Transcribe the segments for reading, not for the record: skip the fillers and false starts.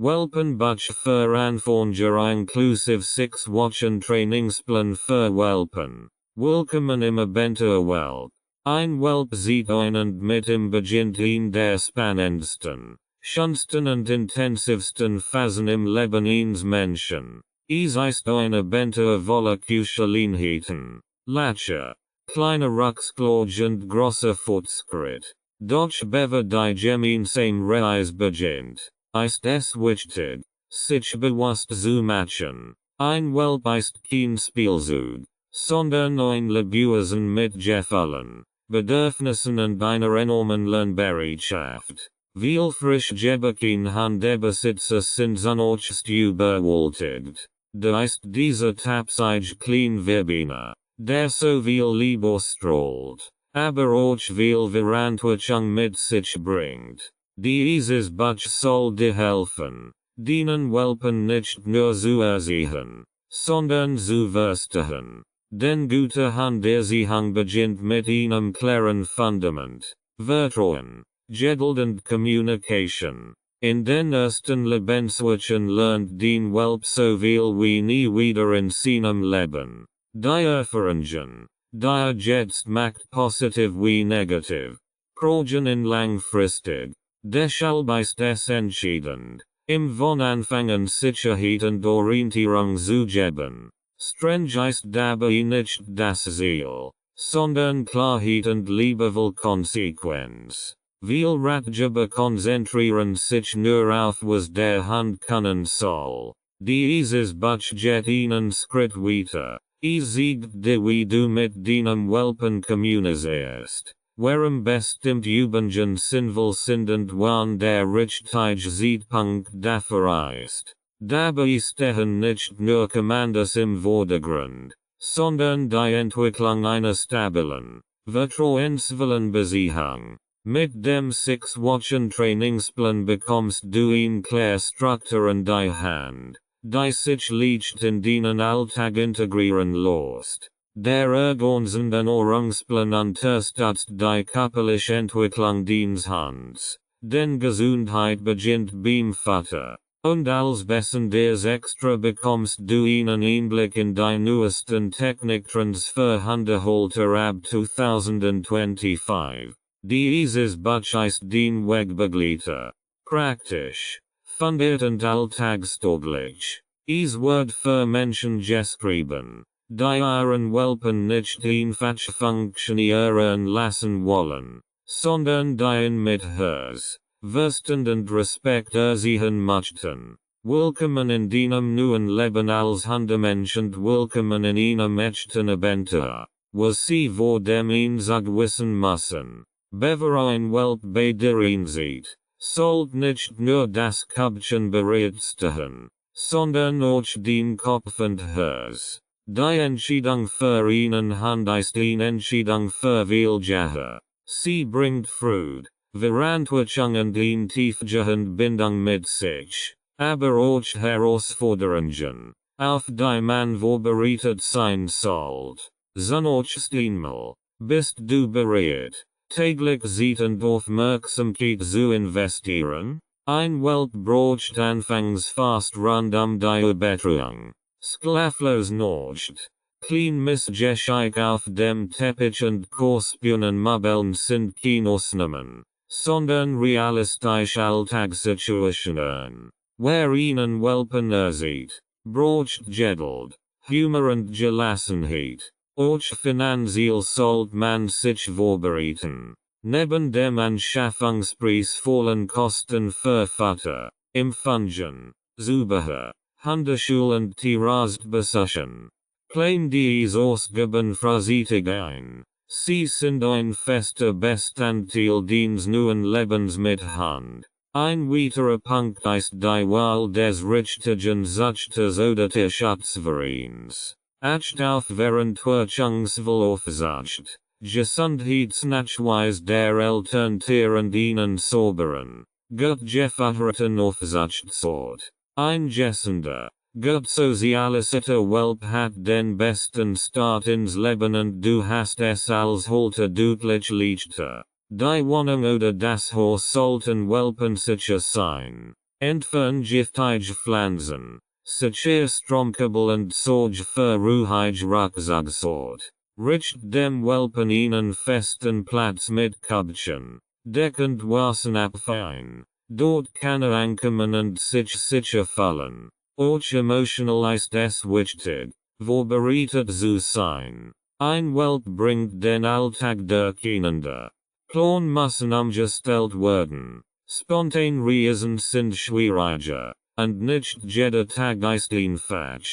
Welpen-Buch für Anfänger inklusive 6 Wochen Trainingsplan für Welpen. Willkommen im Abentur Welp. Ein Welp sieht ein und mit ihm beginnt ihn der spannendsten, schönsten und intensivsten Phasen im Leben eines Menschen. Es ist ein Abentur voller Kuschelinheiten, Lacher, kleiner Rucksklage und großer Fortschritt. Doch bevor die gemeinsame Reise beginnt, ist es wichtig, sich bewusst zu machen. Ein Welp ist kein Spielzeug, sondern ein Lebewesen mit Gefühlen, Bedürfnissen und einer enormen Lernbereitschaft. Vielfach Gebeken Hundebesitzer sind zunächst überwältigt. Da ist dieser tapsige kleine Verbiner, der so viel Liebe strahlt, aber auch viel Verantwortung mit sich bringt. Dieses Buch soll dir helfen, deinen Welpen nicht nur zu erziehen, sondern zu verstehen. Denn gute Hunderziehung beginnt mit einem klaren Fundament, Vertrauen, Geduld und Communication. In den ersten Lebenswochen lernt den Welp so viel wie nie wieder in seinem Leben. Die Erfahrungen, die jetzt macht positiv wie negativ, prägen ihn langfristig. Deshalb ist es entscheidend, ihm von Anfang an Sicherheit und Orientierung zu geben. Streng ist dabei nicht das Ziel, sondern Klarheit und liebevoll Konsequenz. Viel Ratgeber konzentrieren sich nur auf was der Hund können soll. Dieses Buch geht einen Schritt weiter. Es zeigt dir wie du mit deinem Welpen kommunizierst. Warum bestimmt Übungen sinnvoll sind und wann der richtige Zeitpunkt dafür ist. Dabei stehen nicht nur Kommandos im Vordergrund, sondern die Entwicklung einer stabilen, vertrauensvollen Beziehung. Mit dem 6 Wochen Trainingsplan bekommst du eine klare Struktur in die Hand, die sich leicht in deinen Alltag integrieren lässt. Der ergänzende Ernährungsplan unterstützt die körperliche Entwicklung deines Hundes, denn Gesundheit beginnt beim Vater. Und als besonders extra bekommst du einen Einblick in die neuesten Techniktrends für Hundehalter ab 2025. Dieses Buch ist den Wegbegleiter. Praktisch, fundiert und alltagstauglich. Es wird für Menschen geschrieben, die ihren Welpen nicht einfach funktionieren lassen wollen, sondern die ihn mit Herz, Verstand und Respekt erziehen möchten. Willkommen in deinem neuen Leben als Hundemensch und willkommen in einem echten Abentur, was sie vor dem Einzug wissen müssen. Bevor ein Welp bei dir einsieht, sollt nicht nur das Köpfchen bereitstehen, sondern auch den Kopf und Herz. Die Entscheidung für einen Hund ist eine Entscheidung für Weltjahr. Sie bringt Freude, Verantwortung und eine tiefgehende Bindung mit sich, aber auch Herausforderungen, auf die man vorbereitet sein sollte. Zunächst einmal, bist du bereit, täglich Zeit und Aufmerksamkeit zu investieren? Ein Welp braucht anfangs fast rund die Übertragung. Schlaflos nicht. Klein Missgeschicke auf dem Teppich und Korspionen Möbeln sind keine Ausnahmen, sondern realistische Alltagssituationen. Wer einen Welpen erzieht, braucht Geduld, Humor und Gelassenheit. Auch finanziell sollte man sich vorbereiten. Neben dem anschaffungspreisvollen Kosten für Futter, Impfungen, Zubehör, Hundeschule und Tierarztbesuchen. Plan dies Ausgaben vorsichtig ein. Sie sind ein fester Bestandteil deines neuen Lebens mit Hund. Ein weiterer Punkt ist die Wahl des richtigen Züchters oder Tierschutzvereins. Acht auf Verantwortungsvollaufsicht, Gesundheitsnachweis der Eltern Tier und ihnen sauberen, gut geführten Aufsichtsort. Ein gesunder, gut sozialisierter Welp hat den besten Start ins Leben und du hast es als Halter deutlich leichter. Die Wohnung oder das Haus sollten welpensicher sein. Entferngiftige Pflanzen, sicher stromkabel und Sorge für ruhige Rückzugsort. Richtet dem Welpen einen festen Platz mit Kubchen, deckend Wassen abfein. Dort kann ankommen und sich sicher fühlen. Och emotional ist es wichtig, vorbereitet zu sein. Ein Welp bringt den Alltag durcheinander. Plan müssen umgestellt werden. Spontan Reisen sind schwieriger, und nicht jeder Tag ist einfach.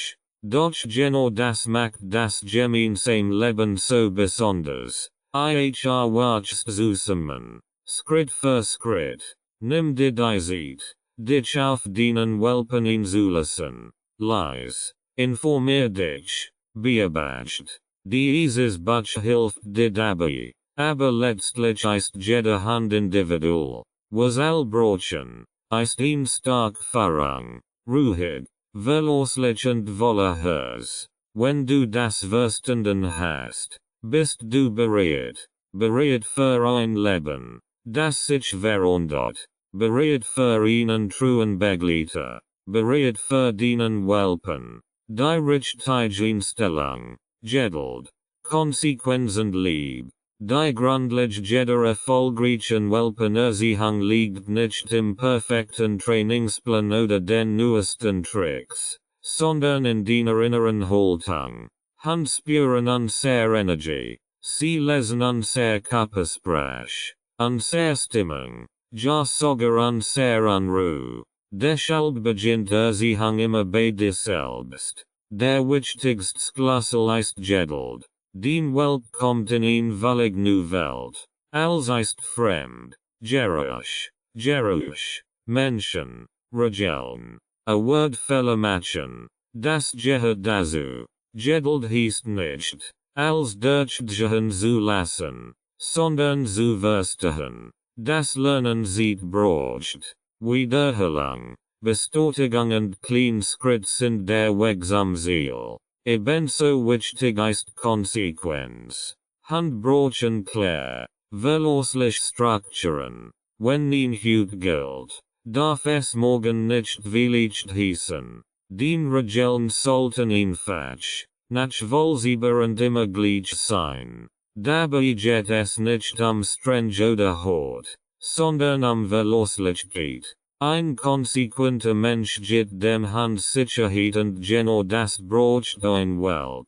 Doch genau das macht das gemeinsame Leben so besonders. Wachst zusammen. Schritt für Schritt. Nimm dir die Zeit, dich auf deinen Welpen einzulassen. Lies. Informier dich. Beobacht. Dieses Buch hilft dir dabei. Aber letztlich ist jede Hand individual. Was allbrochen, ist ein stark Vorrang. Ruhig, verlässlich und voller. Wenn du das verstanden hast, bist du bereit. Bereit für ein Leben, das sich verändert. Bereit für einen treuen Begleiter. Bereit für deinen Welpen. Die richtige Einstellung, Geduld, Konsequenz und Liebe. Die Grundlage jeder erfolgreichen Welpenerziehung liegt nicht im perfekten Trainingsplan oder den neuesten Tricks, sondern in deiner inneren Haltung. Handspüren unser Energie, sie lesen unser Körpersprach, unser Stimmung, ja sogar unser Unruhe. Deshalb beginnt Erziehung immer bei dir selbst. Der wichtigste Schlüssel ist Geduld. Dein Welp kommt in een völlig neue Welt. Alles ist fremd, geruch, Menschen, Regeln. A Wordfälle machen, das gehört dazu. Geduld heißt nicht, als durchgehen zu lassen, sondern zu verstehen. Das Lernen sieht braucht. Wiederholung, Bestätigung und Kleinschritt sind der Weg zum Ziel. Ebenso wichtig ist Konsequenz. Handbrauchen klar, verlässlich strukturieren. Wenn ein Hut gilt, darf es morgen nicht vielleicht heißen. Den Regeln sollten einfach, nachvollziehbar und immer gleich sein. Dabei geht es nicht streng oder hart, sondern Verlässlichkeit. Ein konsequenter Mensch gibt dem Hand Sicherheit und genau das braucht ein Welp,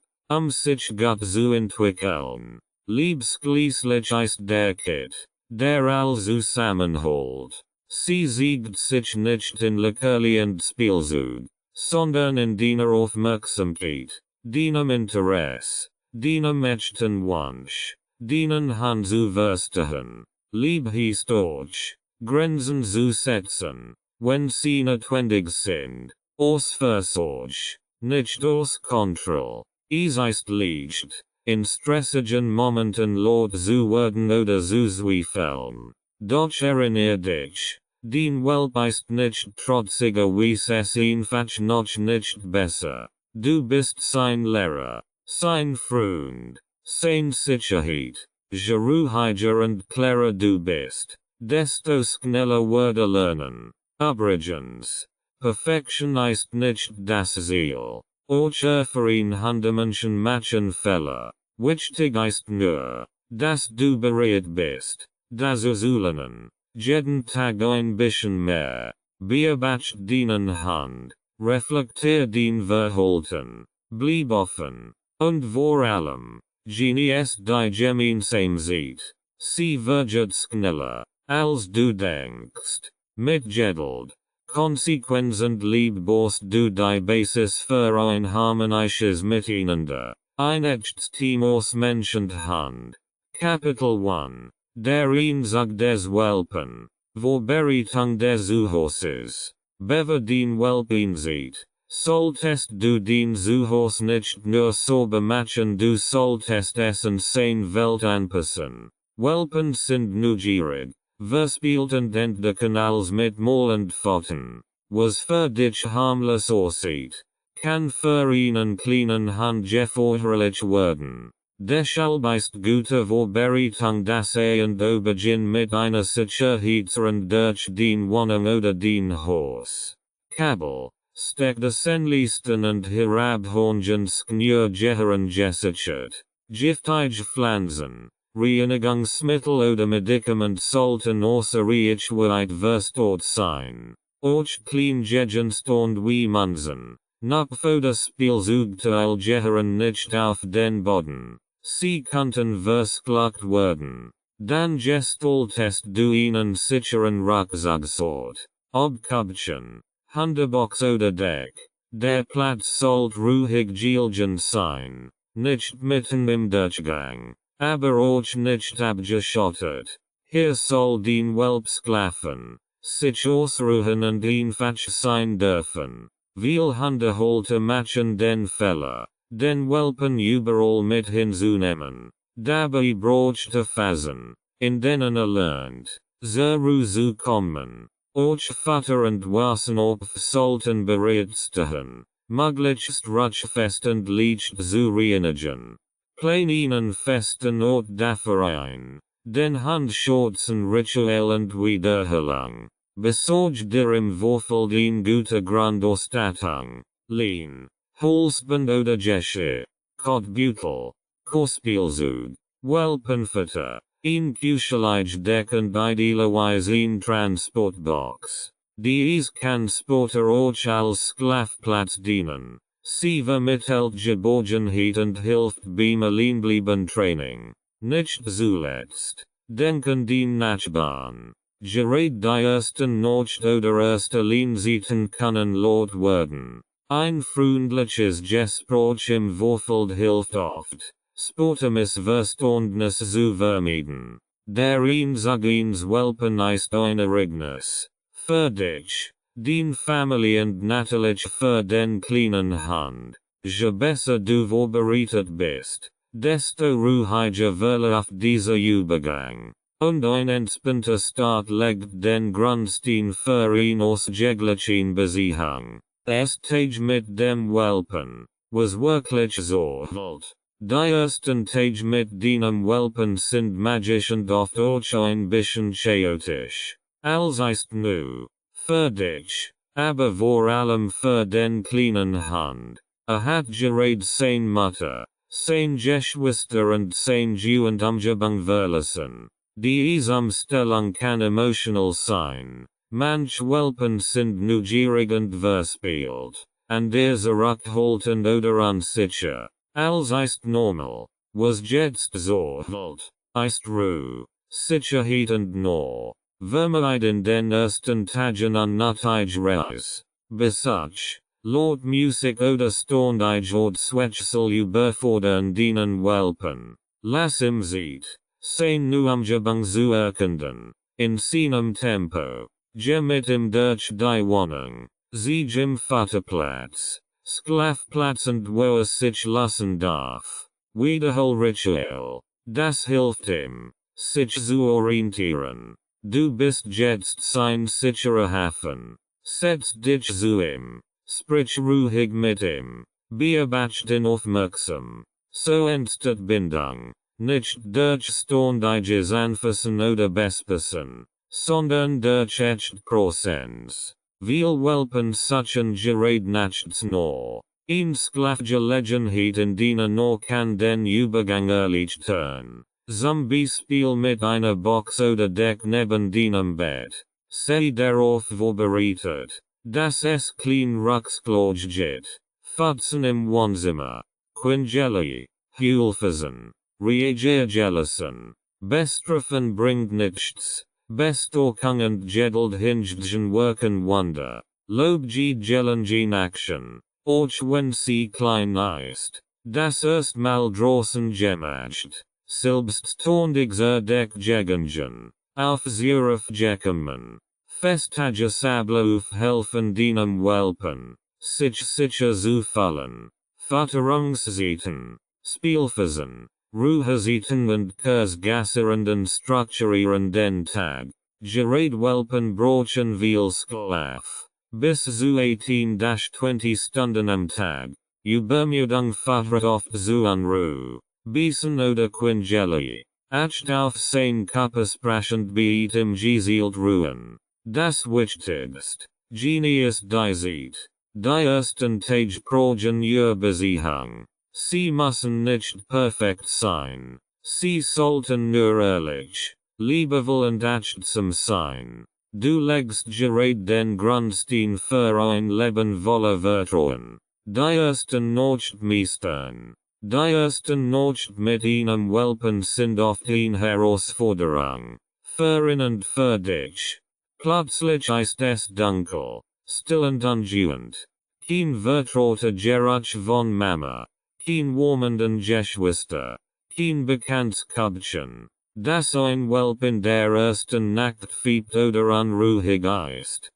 sich gut zu entwickeln. Lieb schließlich ist der Kit, der all zusammenholt. Sie siegt sich nicht in Leckerli und Spielzeug, sondern in deiner Aufmerksamkeit, deinem Interesse, deinem echten Wunsch, deinen Hand zu verstehen. Lieb heißt euch. Grenzen zu setzen, wenn sie notwendig sind, aus Fürsorge, nicht aus Kontrolle. Es ist leicht, in stressigen Momenten laut zu werden oder zu zweifeln. Doch erinnere dich, dein Welp ist nicht trotziger wie es einfach noch nicht besser. Du bist sein Lehrer, sein Freund, sein Sicherheit. Je ruhiger und klarer du bist, desto schneller würde lernen. Übrigens, Perfektion ist nicht das Ziel. Auch für ein Handemenschen machen Fehler. Wichtig ist nur, dass du bereit bist, das zu lernen. Jeden Tag ein bisschen mehr. Beobacht deinen Hand. Reflektier dein Verhalten. Bleib offen. Und vor allem, genieß die gemeinsame Zeit. Sie wird schneller, als du denkst. Mit Geduld, Konsequenz und Liebe baust du die Basis für ein harmonisches Miteinander. Ein echtes Team aus Mensch und Hand. Kapitel 1. Der Einzug des Welpen. Vorbereitung des Zuhauses. Bevor den Welp einsieht, solltest du den Zuhause nicht nur sauber machen, du solltest es in seine Welt anpassen. Welpen sind neugierig, verspielt und entdecken alles mit Mal und Pfoten. Was für dich harmlos aussieht, kann für einen kleinen Hund gefährlich werden. Deshalb gute Vorbereitung das und Aubergine mit einer sicherheitseren durch den Wohnung oder den Haus. Kabel, steckt des Senlisten und Herabhorngens nur gehören gesichert. Giftige Pflanzen, Reinigungsmittel oder Medikament sollten außer Reichweite verstaut sein. Auch Kleingegenstände wie Münzen, Napf oder Spielzeugteil gehören nicht auf den Boden. Sie könnten verskluckt werden. Dann gestaltest du einen sicheren Rucksacksort. Obköpfchen, Hundebox oder Deck. Der Platz sollte ruhig gelegen sein. Nicht mitten im Durchgang, aber auch nicht abgeschottet. Hier soll den Welp schlafen, sich ausruhen und einfach sein dürfen. Viel Hundehalter machen den Fehler, den Welpen überall mit hinzunehmen. Dabei braucht fassen, in denen lernt, zu kommen. Auch Futter und Wassenopf sollten bereit stehen, möglichst rutschfest und leicht zu reinigen. Plan ihnen festen Ort dafür ein, den Handschützen rituell und Wiederholung. Besorgt dir im Vorfeld eine gute Grundausstattung, Lean, Halsband oder Geschirr, Kotbeutel, Kospielzeug, Welpenfutter, ein Küchendeck und idealerweise ein Transportbox. Dies kann später auch als Schlafplatz dienen. Sie vermittelt Geborgenheit und hilft beim Alleinbleiben-Training. Nicht zuletzt, denken den Nachbarn. Gerade die ersten Nacht oder erste Leinseiten können laut werden. Ein freundliches Gespräch im Vorfeld hilft oft, Missverständnis zu vermeiden. Der Einsatzwelpen ist ein Ereignis. Für dich, den Familie und natürlich für den kleinen Hund. Je besser du vorbereitet bist, desto ruhiger verläuft dieser Übergang. Und ein entspannter Start legt den Grundstein für eine ausgeglichen Beziehung. Stage mit dem Welpen, was wirklich so wild. Die ersten Tage mit deinem Welpen sind magisch und oft auch ein bisschen chaotisch. Als ist nu, für dich, aber vor allem für den kleinen Hund. Hat gerade sein Mutter, sein Geschwister und sein Jugend Umgebung verlassen. Die Umstellung kann emotional sein. Manch Welpen sind neugierig und verspielt, und zurückhaltend oder unsicher. Als ist normal, was jetzt so wild, ist Ruhe, Sicherheit und no. Vermeid in den ersten Tagen unnötig Reis. Besuch, laut Musik oder ständig Swetchsel überfordern dienen Welpen. Lass ihm sieht, sein Umgebung zu erkunden. In seinem Tempo. Mit ihm durch die Wohnung. Sich im Futterplatz, Schlafplatz und wo sich lassen darf. Wiederhol Ritual. Das hilft ihm, sich zu orientieren. Du bist jetzt sein sicherer Hafen. Setz dich zu ihm. Sprich ruhig mit ihm. Beobachten aufmerksam. So entsteht Bindung. Nicht durch ständiges Anfassen oder Bespassen, sondern durch echt Präsenz. Viel Welpen suchen gerade nachts no. Ein Schlafgelegenheit in denen no kann den Übergang erleichtern. Zum Beispiel mit einer Box oder Deck neben deinem Bett. Sei darauf vorbereitet, dass es klein Rucksackloch gibt. Pfützen im Wohnzimmer. Quingelli, Hulfesen, Reagiergelassen. Bestrafen bringt nichts. Bestorkung und Geduld hingegen wirken Wunder. Lob Gelingen in Action. Auch wenn sie klein ist. Das erstmal draußen gemacht. Selbstständig Deck Gegenden. Auf Zuruf gekommen. Festages Ablauf helfen deinem Welpen, sich sicher zu fühlen. Futterungszeiten, Spielphasen, Ruhezeiten und Kursgasserenden strukturieren den Tag. Gerade Welpen brauchen viel Schlaf. Bis zu 18-20 Stunden am Tag. Übermüdung führt oft zu Unruhe. Biesen oder Quingeli. Acht auf sein Körpersprechend beat im Gesielt ruhen. Das Wichtigst. Genius diesit. Die ersten Tage progen Beziehung. Sie müssen nicht perfekt sein. Sie sollten nur ehrlich, liebevoll und achtsam sein. Du legst gerade den Grundstein für ein Leben voller Vertrauen. Die ersten Notmeistern. Die ersten Not mit einem Welpen sind oft eine Herausforderung. Für ihn und für dich. Plötzlich ist es dunkel, still und ungewohnt. Kein vertrauter Geruch von Mama. Kein warmenden Geschwister. Kein Bekanntskabchen. Das ein Welp in der ersten Nacht fiebt oder unruhig ist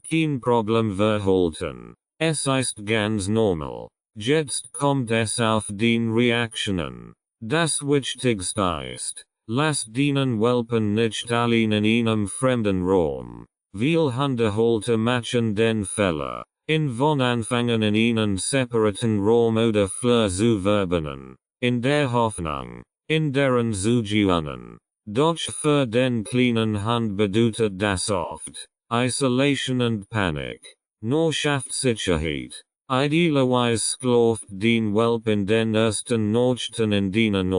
kein Problem verhalten. Es ist ganz normal. Jetzt kommt es auf den Reaktionen. Das Wichtigste ist, lass den Welpen nicht allein in einem fremden Raum. Viel Hundehalter machen den Fehler, von Anfangen in einen separaten Raum oder Flur zu verbannen. In der Hoffnung, in deren zu gewonnen. Doch für den kleinen Hund bedeutet das oft Isolation und Panik. Nur schafft Sicherheit. Idealerweise skläft den Welp in den ersten Nächten in denen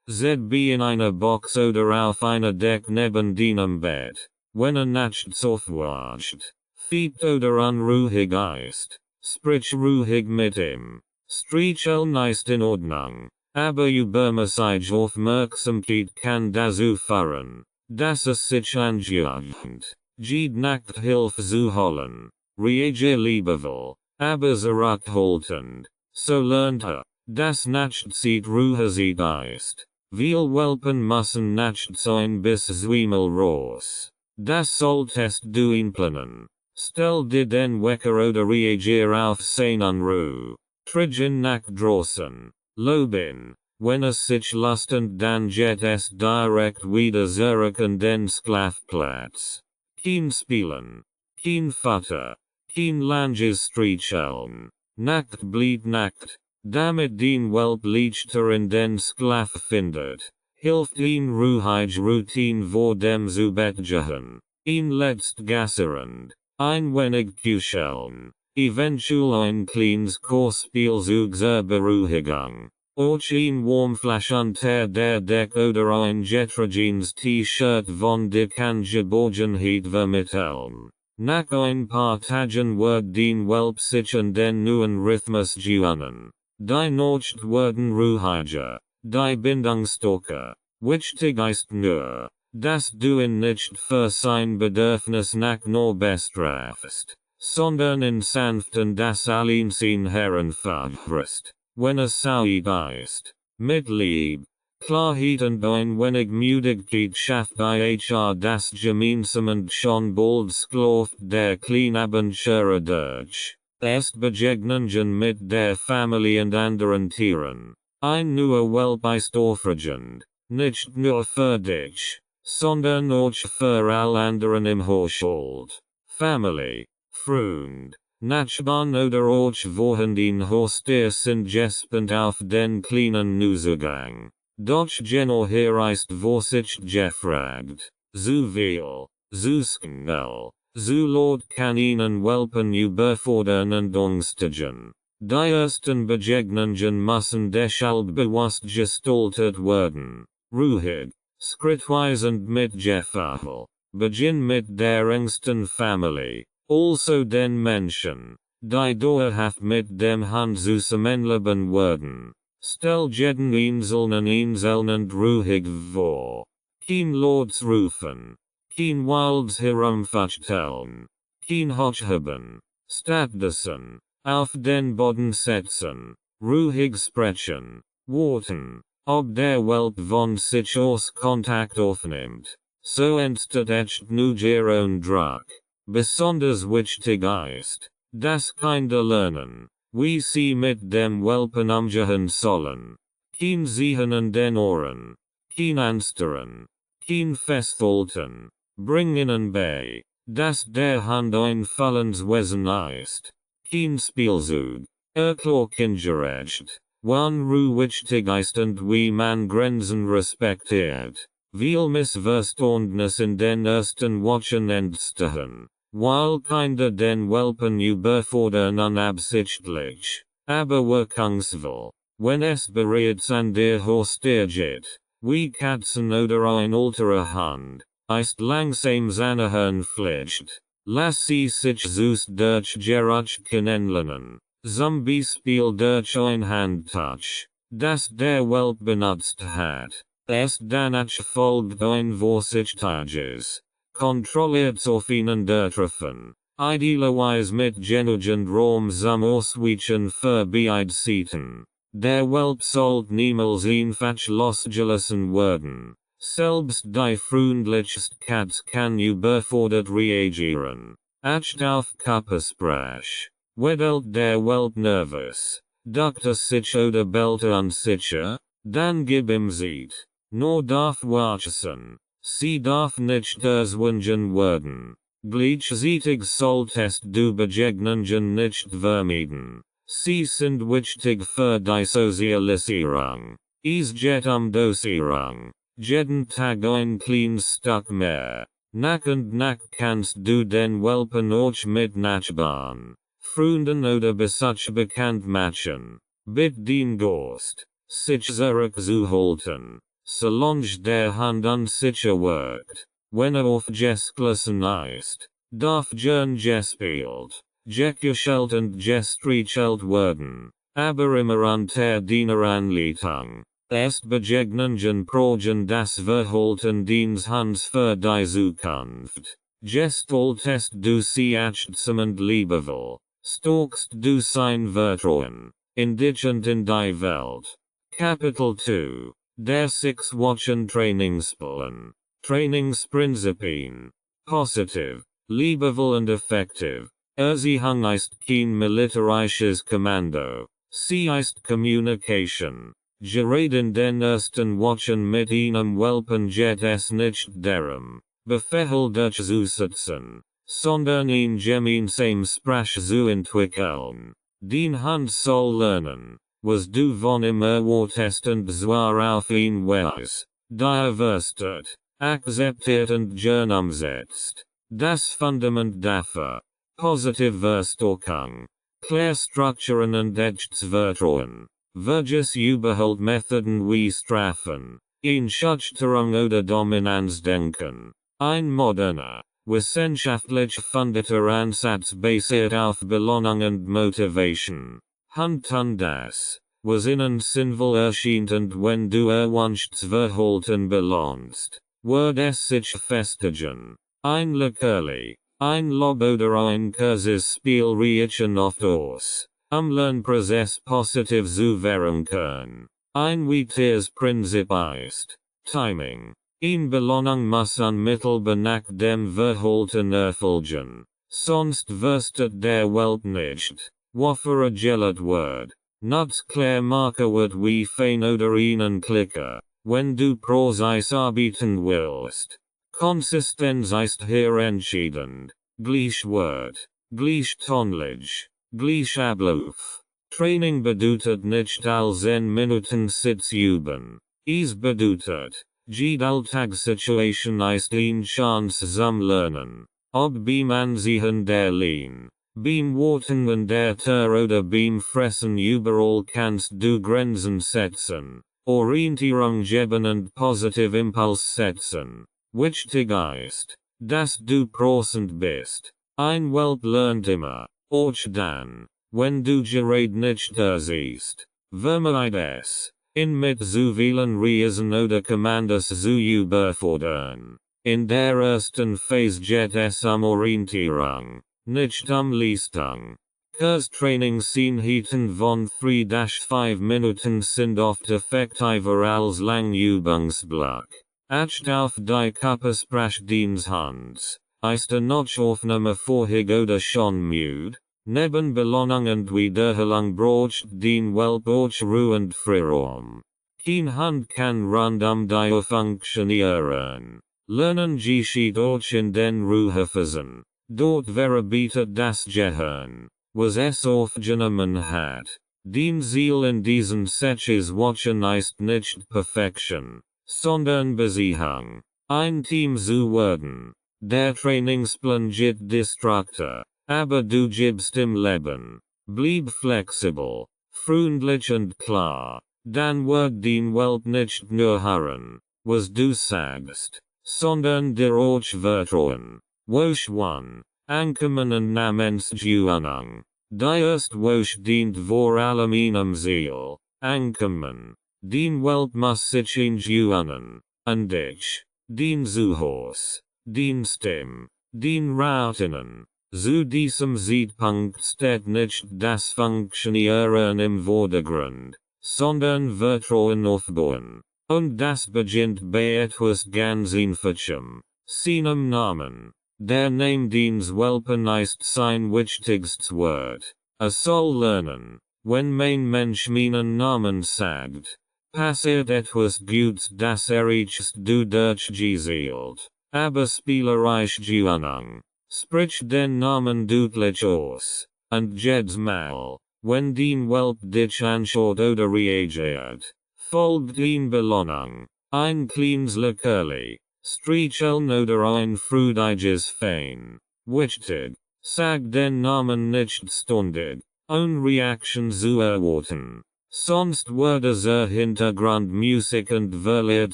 ZB in einer Box oder auf einer Deck neben deinem Bett. Wenn nachts aufwacht, fiebt oder unruhig ist, sprich ruhig mit ihm. Streicheln ist in Ordnung. Aber übermäßige Aufmerksamkeit kann dazu führen, dass es sich angehört. Jede Nacht Hilfe zu holen. Reagier liebevoll, aber zurückhaltend. So lernt dass Nachtzeit ruhig ist. Viel Welpen müssen nachts ein bis zweimal raus. Das solltest du einplanen. Stell dir den Wecker oder reagier auf sein Anruf. Trigen nach draußen. Lobin, wenn es sich lustend dann geht es direkt wieder zurück an den Schlafplatz. Kein Spielen. Kein Futter. Kein Langes streicheln. Nacht blieb Nacht. Damit den Welp leichter in den Schlaf findet. Hilft ihn ruhig Routine vor dem zu Bett gehen. Ihn letzt gasserend. Ein wenig kuscheln. Eventuell ein kleines Chorspiel zur Beruhigung. Auch ein Warmflash unter der Deck oder ein getragenes T-Shirt von der Geborgenheit vermitteln. Nach ein paar Tagen wird den Welp sich an den neuen Rhythmus gewöhnen. Die Nacht werden ruhiger. Die Bindungsstärker. Wichtig ist nur, dass du ihn nicht für sein Bedürfnis nach nur bestrafst, sondern in sanften das Alleinsein heranführst, wenn es Zeit ist. Mit Lieb, Klarheit und ein wenig Müdigkeit schafft das gemeinsam und schon bald skläft der Kleinabenteurer durch. Erst Begegnungen mit der Familie und anderen Tieren. Ein neuer Welp ist aufregend, nicht nur für dich, sondern auch für alle anderen im Haushalt. Familie, Freund, Nachbarn oder auch vorhandene Haustier sind gespannt auf den kleinen Neuzugang. Doch genau hier ist Vorsicht gefragt. Zu viel, zu schnell, zu laut kann ihnen Welpen überfordern und ängstigen. Die ersten Begegnungen müssen deshalb bewusst gestaltet werden. Ruhig, schrittweise und mit Gefühl. Beginn mit der engsten Familie, also den Menschen, die dauerhaft mit dem Hund zusammenleben werden. Stell jeden Inseln und ruhig vor. Kein Lords rufen. Kein Wilds herumverstellen. Kein Hochheben. Stattdessen, auf den Boden setzen. Ruhig sprechen. Warten, ob der Welp von sich aus Kontakt aufnimmt. So entsteht echt Neugier und Druck. Besonders wichtig ist, dass Kinder lernen, wie sie mit dem Welpen umgehen sollen. Kein Sehen an den Ohren. Kein Anstaren. Kein Festhalten. Bring ihnen bei, dass der Hund ein Fallenswesen ist. Kein Spielzeug. Erklärkindgerecht. One wichtig ist und wie man Grenzen respektiert. Viel Missverständnis in den ersten Wochen entstehen, weil Kinder den Welpen überfordern unabsichtlich, aber wirkungsvoll. Wenn es bereits an der Haustür geht, wie Katzen oder ein älterer Hund, ist langsam seine Hirnpflicht. Lass sie sich süß durch Geruch kennenlernen, zum Beispiel durch ein Handtouch, das der Welp benutzt hat. Erst danach folgt ein vorsichtiges, kontrolliertes Aufeinandertreffen, idealerweise mit genügend Raum zum Ausweichen für Beidseiten. Der Welp sollte niemals einfach losgelassen werden. Selbst die freundlichste Katze kann überfordert reagieren. Acht auf Körpersprache. Wird der Welp nervös, duckt sich oder bellt unsicher, dann gib ihm Zeit. Nur darf warten. Sie darf nicht erzwungen werden. Gleichzeitig solltest du Begegnungen nicht vermeiden. Sie sind wichtig für die Sozialisierung. Es geht Dosierung. Jeden Tag ein kleines Stück mehr. Nach und nach kannst du den Welpen auch mit Nachbarn, Freunden oder Besuch bekannt machen. Bitte den Gast, sich zurückzuhalten, solange der Hund unsicher wirkt. Wenn aufgelassen ist, darf gern gespielt, gekuschelt und gestrichelt werden, aber immer unter deiner Anleitung. Erst Begegnungen prägen das Verhalten deines Hunds für die Zukunft. Gestaltest du sie achtsam und liebevoll, stalkst du sein Vertrauen, in dich und in die Welt. Kapitel 2. Der 6 Wochen Trainingsplan. Trainingsprinzipien. Positiv, liebevoll und effektiv. Erziehung ist kein militärisches Kommando. Sie ist Communication. Gerade in den ersten Wochen mit einem Welpen geht es nicht darum, Befehl durchzusetzen, sondern ein gemeinsames Sprach zu entwickeln. Den Hund soll lernen, was du von ihm erwartest und zwar auf eine Weise, die versteht, akzeptiert und gern umsetzt. Das Fundament dafür, positive Verstärkung, Klärstrukturen und echtes Vertrauen. Verges überhaupt Methoden wie Strafen, Einschüchterung oder Dominanzdenken. Ein moderner, wissenschaftlich fundeter Ansatz basiert auf Belohnung und Motivation. Hund das, was ihnen sinnvoll erscheint und wenn du erwünschtes Verhalten belohnst, wird es sich festigen. Ein Leckerli, ein Lob oder ein kurzes Spiel reichen oft aus. Lernprozess positiv zu verankern. Ein weiteres Prinzip ist Timing. In Belohnung muss unmittelbar nach dem Verhalten erfolgen. Sonst verstet der Welp nicht, wofür gelernt wird. Nutz klar Marker wird wie fein oder einen Klicker, wenn du Prozess arbeiten willst. Konsistenz ist hier entscheidend. Gleich Wort, gleich Tonlage. Gleich Ablauf. Training bedeutet nicht all 10 Minuten Sitz üben. Es bedeutet, jede Alltagssituation ist eine Chance zum Lernen. Ob beim Ansehen der Lehn, beim Warten an der Tür oder beim Fressen überall kannst du Grenzen setzen, Orientierung geben und positiv Impuls setzen. Wichtig ist, dass du präsent bist. Ein Welp lernt immer. Auch dann, wenn du gerade nicht siehst, vermeid es, ihn mit zu vielen Reisen oder Kommandos zu überfordern. In der ersten Phase geht es Orientierung, nicht Leistung. Kurztrainingseinheiten von 3-5 Minuten sind oft effektiver als Langübungsblock. Acht auf die Körpersprache deines Hunds. Ist noch Aufnahme vorhig oder schon müde? Neben Belohnung und Wiederholung braucht den Welp auch Ruhe und Freiraum. Kein Hund kann rund die funktionieren. Lernen geschieht auch in den Ruhephasen. Dort verarbeitet das Gehirn, was es aufgenommen hat. Den Ziel in diesen Sechs Wochen ist nicht Perfektion, sondern Beziehung. Ein Team zu werden. Der Trainingsplan gibt Distracte, aber du gibst im Leben. Bleib flexibel, freundlich und klar. Dann wird den Welt nicht nur hören, was du sagst, sondern dir auch vertrauen. Woche 1. Ankommen und Namensgewöhnung. Die erste Woche dient vor allem einem Ziel. Ankommen. Den Welt muss sich gewöhnen. Und ich. Den Zuhörs. Den Stimm. Den Routinen. Zu diesem Zeitpunkt steht nicht das Funktionieren im Vordergrund, sondern Vertrauen aufbauen. Und das beginnt bei etwas ganz Einfachem. Seinem Namen. Der Name des Welpen ist sein wichtigstes Wort. Soll lernen. Wenn mein Mensch meinen Namen sagt, passiert etwas Gutes, das erreichst du durch gezielt, aber spielerische Gewöhnung. Sprich den Namen deutlich aus. Und jedes Mal, wenn den Welp dich anschaut oder reagiert, folgt eine Belohnung. Ein kleines Leckerli, Streicheln oder ein freudiges Fein. Wichtig, sag den Namen nicht ständig, Reaktion zu erwarten. Sonst würde Hintergrundmusik und verliert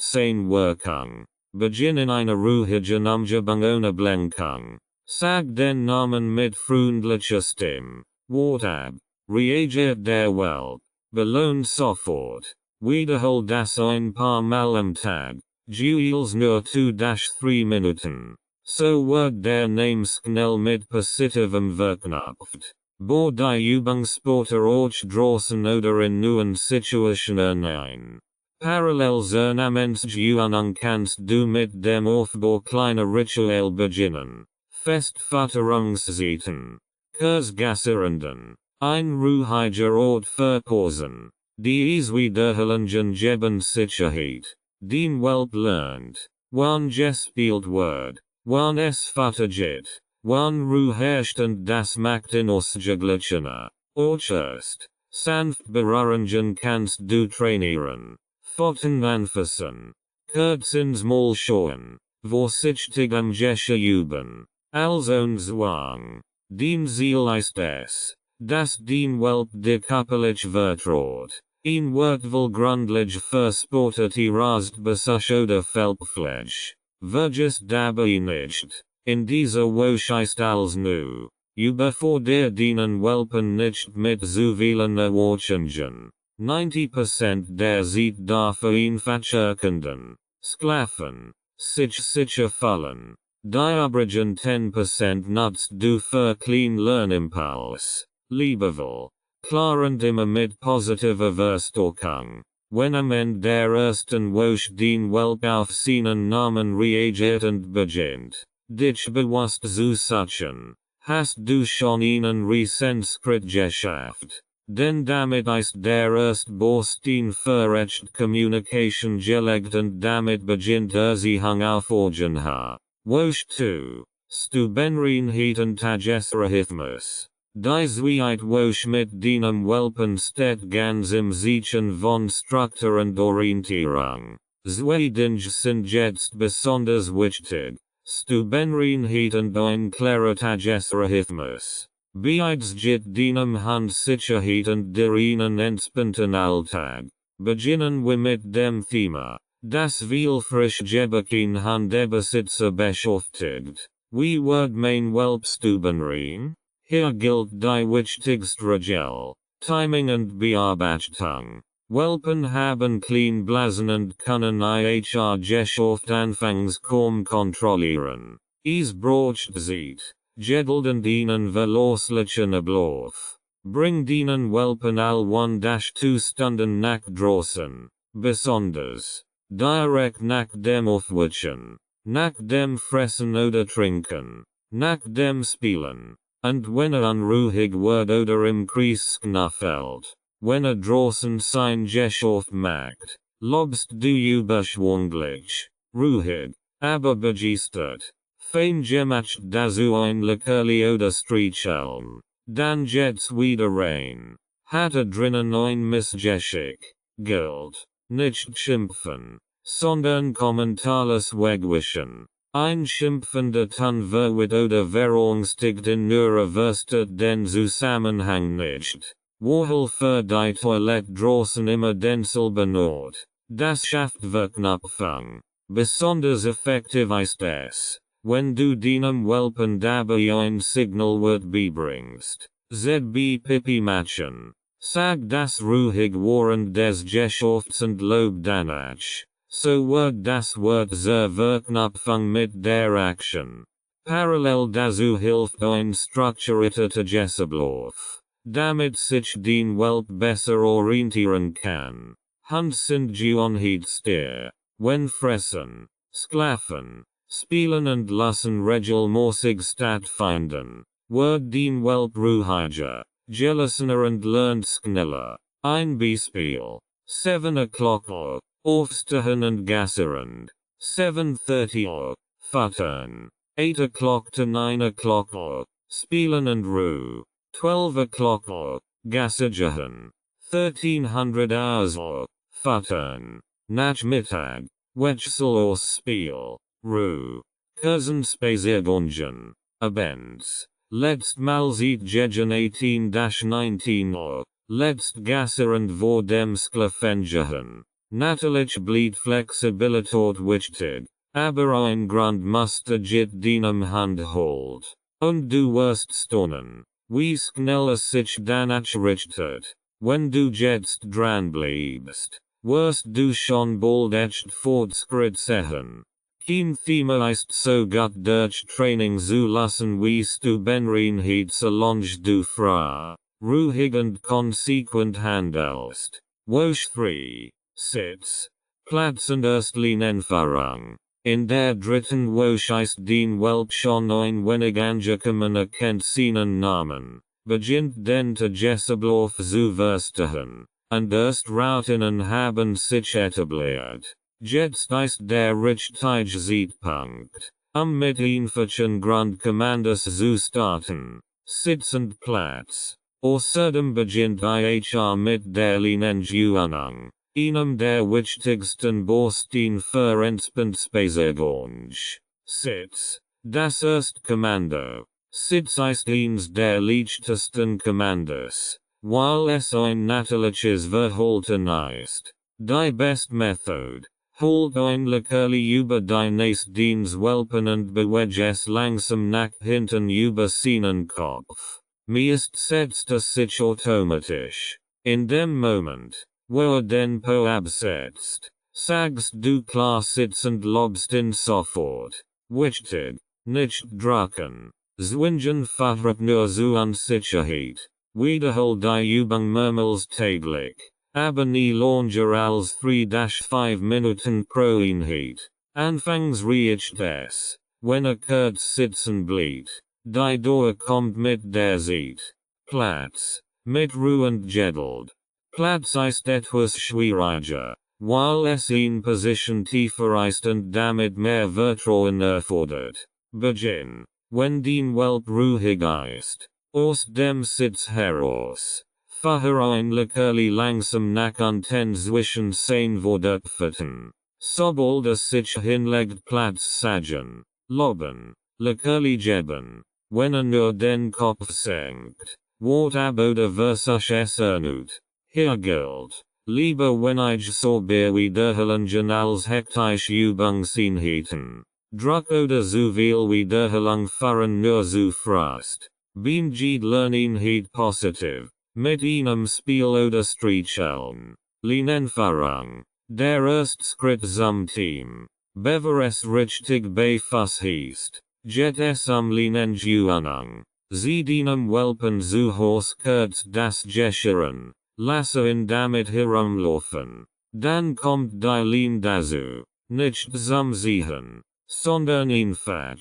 seine Wirkung. Beginn in einer ruhigen Umgebung ohne Ablenkung. Sag den Namen mit freundlicher Stimme. Wart ab. Reagiert der Welp. Belohnt sofort. Wiederhol das ein paar Mal am Tag. Jeweils nur 2-3 Minuten. So wird der Name schnell mit positivem verknüpft. Bau die Übungssporte auch draußen oder in neuen Situationen ein. Parallel zur Namensgewöhnung kannst du mit dem Aufbau kleiner Ritual beginnen. Festfutterungszeiten. Kursgasserenden. Ein ruhiger Ort für Pausen. Dies wiederholungen geben Sicherheit. Den Welp lernt. Wann gespielt wird. Wann es futtergeht. Wann Ruhe herrscht und das macht ihn ausgeglichener. Auch erst. Sanft berührungen kannst du trainieren. Pfoten anfassen. Kurz ins Maul schauen. Vorsichtigem Gesche üben. Also Zwang. Den Ziel ist es, dass den Welp dich körperlich vertraut. Ihn wird wohl gründlich versportet rast Besuch oder Feldfleisch. Vergiss dabei nicht. In dieser Woche ist als nu. Vor der dienen Welpen nicht mit zu vielen Erwartungen. 90% der Zeit dafür einfach erkunden. Schlafen. Sich sicher fallen. Die übrigen 10% nutzt du für klein Lernimpuls. Liebevoll. Klar und immer mit positiver Verstärkung. Wenn am Ende der ersten Woche den Welp auf seinen Namen reagiert und beginnt, dich bewusst zu suchen, hast du schon einen Riesen-Schritt geschafft. Denn damit ist der erste Baustein für echte Kommunikation gelegt und damit beginnt Erziehung auf Augenhöhe. Woche 2. Stubenreinheit und Tagesrhythmus. Die Zweit Woche mit deinem Welpen steht ganz im Zeichen von Struktur und Orientierung. Zwei Dinge sind jetzt besonders wichtig. Stubenreinheit und ein klarer Tagesrhythmus. Beides gibt deinem Hund Sicherheit und dir einen entspannten Alltag. Beginnen wir mit dem Thema, das viel frisch gebacken Hundebesitzer beschäftigt. Wie wird mein Welp stubenrein? Hier gilt die wichtigste Regel. Timing und Bearbeitung. Welpen haben klein Blasen und können ihr Geschäft anfangs kaum kontrollieren. Es braucht Zeit, Geduld und einen verlässlichen Ablauf. Bring deinen Welpen all 1-2 Stunden nach draußen. Besonders direkt nach dem Aufwachen, nach dem Fressen oder Trinken, nach dem Spielen. Und wenn unruhig wird oder im Kriegsknall fällt, wenn draußen sein Geschäft macht, lobst du überschwunglich, ruhig, aber begeistert. Fein gemacht dazu ein Leckerli oder Streicheln. Dann geht's wieder rein. hatte drinnen ein Missgeschick, gilt, nicht schimpfen, sondern kommentarlos wegwischen. Ein schimpfender Ton wird oder verängstigt nur versteht den Zusammenhang nicht. Wohl für die Toilette draußen immer denselben Ort. Das schafft Verknüpfung. Besonders effektiv ist es, wenn du deinem Welpen dabei ein Signalwort beibringst. ZB Pipi machen. Sag das ruhig während des Geschäfts und lob danach. So wird das Wort zur Verknüpfung mit der Action. Parallel dazu hilft ein strukturierter Gesprächsablauf, damit sich den Welp besser orientieren kann. Hund sind Gewohnheitstier. Wenn fressen, schlafen, spielen und lassen regelmäßig stattfinden, wird den Welp ruhiger, gelassener und lernt schneller. Ein Beispiel. 7 o'clock aufstehen und gassierend. 7:30 futtern. 8 o'clock to 9 o'clock spielen und Ruhe. 12 o'clock gassieren. 1300 hours futtern. Nachmittag, Wechsel aus Spiel, Ruhe, Cousinspaziergängen, Abends, letztmal seit gegen 18-19 letzt gassern vor dem Schlafengehen. Natürlich bleibt Flexibilität wichtig, aber ein Grund musste jit deinem Handhold. Und du wirst staunen, wie schnell es sich danach richtet, wenn du jetzt dranbleibst. Wirst du schon bald echt Fortschritt sehen. Kein Thema ist so gut durch Training zu lassen wie Stubenreinheit solange du frei, ruhig und konsequent handelst. Woche 3, Sitz, Platz und Erstlinienerfahrung. In der dritten Woche ist den Welp schon ein wenig angekommen erkennt seinen Namen, beginnt den Tagesablauf zu verstehen. Und erst Routinen haben sich etabliert. Jetzt ist der richtige Zeitpunkt, mit einfachen Grundkommandos zu starten. Sitz und Platz. Außerdem beginnt ihr mit der Linienordnung, einem der wichtigsten Bausteine für Entspannungsspaziergänge. Sitz. Das erste Kommando. Sitz ist eines der leichtesten Kommandos. Weil es ein natürliches Verhalten ist. Die beste Methode, holt ein Leckerli über die Nase des Welpen und bewegt es langsam nach hinten über seinen Kopf. Meist setzt es sich automatisch. In dem Moment, wo den Po absetzt, sagst du klar Sitz und lobst ihn sofort. Wichtig, nicht drücken. Zwingen verhört nur zu Unsicherheit. Wiederhol die Übung mehrmals täglich, aber nie länger als 3-5 Minuten pro Einheit. Anfangs reicht es, wenn kurz sitzen bleibt. Die Dauer kommt mit der Zeit. Platz, mit Ruhe und Geduld. Platz ist etwas schwieriger, weil es in Position tiefer ist und damit mehr Vertrauen erfordert. Beginn, wenn den Welp ruhig ist. Aus dem Sitz heraus. Fahre ein Leckerli langsam nach unten zwischen sein Wortpfoten. Sobald es sich hinlegt Platz sagen. Loben. Leckerli geben. Wenn nur den Kopf senkt. Wort ab oder versuch es erneut. Hier gilt. Lieber wenn ich so wiederholen als hektisch Übungseinheiten. Druck oder zu viel Wiederholung fahren nur zu Frust. Beim Lernen positiv, mit einem Spiel oder Streicheln. Linienführung. Der erste Schritt zum Team. Bevor es richtig befasst ist, geht es Linienordnung. Sie deinem Welpen zu Haus kurz das Geschirren, lasse ihn damit herumlaufen. Dann kommt die Linie dazu, nicht zum Sehen, sondern einfach.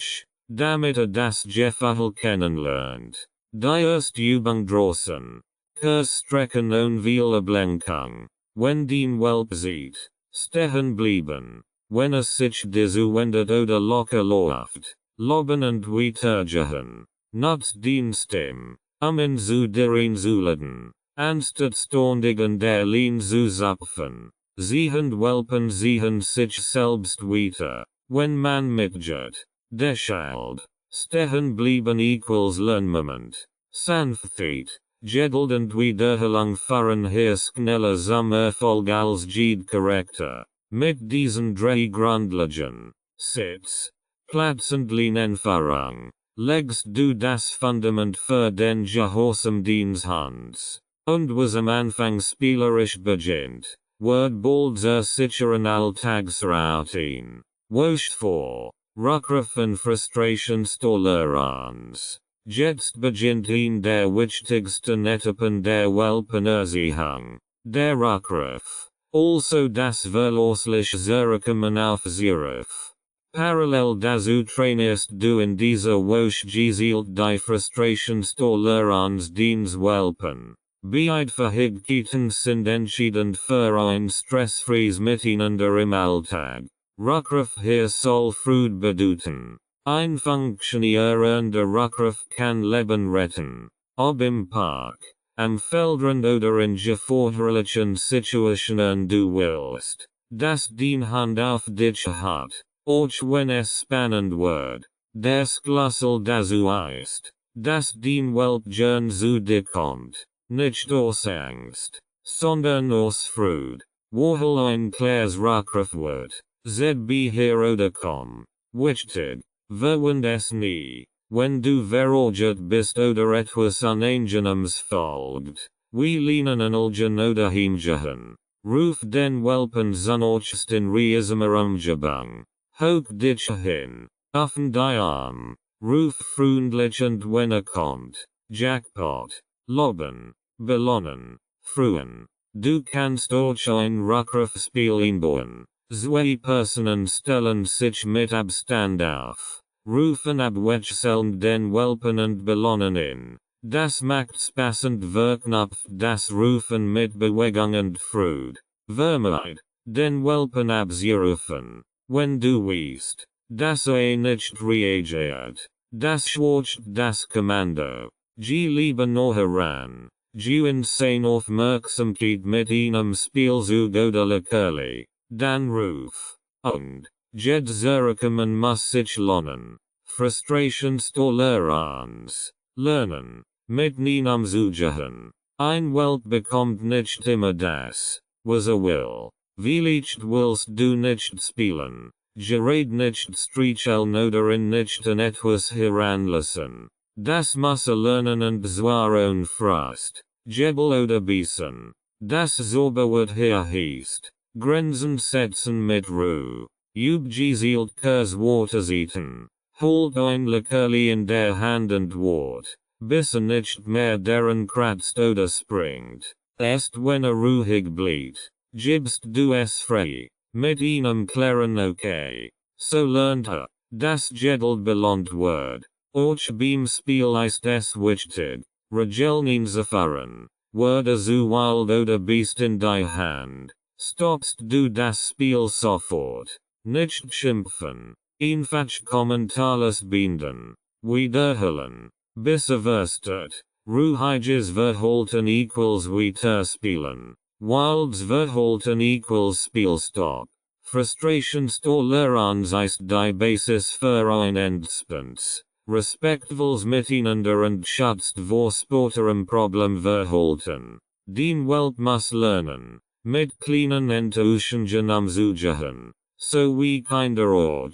Damit das Gefälle kennenlernt. Die erste Übung draußen. Kursstrecken ohne viel Ablenkung. Wenn den Welp sieht, stehen bleiben. Wenn es sich dazu wendet oder locker läuft, loben und weitergehen. Nutzt den Stem, ihn zu darin zu laden. Anstatt ständigen der Lean zu zapfen. Sie und Welpen sehen sich selbst wieder, wenn man mitgeht. Deshalb, stehen blieben equals Lernmoment. Sanftheit, geduld und Wiederholung fahren hier schneller zum Erfolg als jede Charakter. Mit diesen drei Grundlagen, Sitz, Platz und Lehnerfahrung, legst du das Fundament für den Gehorsam deines Hunds. Und was am Anfang spielerisch beginnt, wird bald zur sicheren Alltagsroutine. Wost vor, Rückruf und Frustrationstoleranz. Jetzt beginnt der wichtigsten Etappen der Welpenerziehung, der Rückruf. Also das verlässlich Zurückkommen auf Zuruf. Parallel dazu trainierst du in dieser Woche gezielt die Frustrationstoleranz deines Welpen. Beide Fähigkeiten sind entscheidend für ein stressfreies Miteinander im Alltag. Rückruf hier soll früh bedeuten. Ein funktionierender Rückruf kann Leben retten. Ob im Park, am Feldrand oder in gefahrlichen Situationen du willst, dass dein Hund auf dich hat, auch wenn es spannend wird. Der Schlüssel dazu ist, dass dein Welp gern zu dir kommt. Nicht aus Angst, sondern aus Freude. Wohl ein klares Rückruf wird, ZB hier oder komm. Wichtig, verwend es nie, wenn du verärgert bist oder etwas Unangenehmes folgt. Wie Lehnen oder hingehen. Ruf den Welpen zunächst in riesamer Umgebung. Hoch dich hin, öffn die Arm. Ruf freundlich und wenn kommt. Jackpot. Loben. Belohnen, freuen. Du kannst auch ein Rückrufspiel einbauen. Zwei Personen stellen sich mit Abstand auf, rufen abwechselnd den Welpen und belohnen ihn. Das macht Spaß und verknüpft das Rufen mit Bewegung und Freude. Vermeid, den Welpen abzurufen. Wenn du weißt, dass nicht reagiert, das schwächt das Kommando. Geh lieber noch heran. Du insane Aufmerksamkeit mit einem Spielzug oder Leckerli, dann ruf. Und, jed zurückkommen muss sich lohnen. Frustrationstoleranz. Lernen, mit einem zugehen. Ein Welp bekommt nicht immer das, was will. Vielleicht willst du nicht spielen. Gerät nicht streicheln oder in nicht an etwas heranlassen. Das muss lernen und zwar ohne Frust, Jebel oder Bissen. Das Zauberwort hier heißt, Grenzen setzen mit Ruhe. Gezielt Kursworte ziehen. Holt ein Leckerli in der Hand und wart, bis nicht mehr deren kratzt oder springt. Erst wenn ruhig bleibt, gibst du es frei. Mit einem klaren Okay. So lernt das Jedel belohnt wird. Auch beim Spiel ist es wichtig, Regeln zu fahren. Werde zu wild oder Beast in die Hand. Stoppst du das Spiel sofort. Nicht schimpfen. Einfach Kommentars binden. Wiederholen. Bis verstet. Ruhiges Verhalten equals weiterspielen. Wilds Verhalten equals Spielstopp. Frustrationstoleranz ist die Basis für ein Endspens. Respektvolles Miteinander und schützt vor späterem Problemverhalten. Den Welp muss lernen, mit kleinen Enttäuschungen umzugehen. So wie Kinder auch.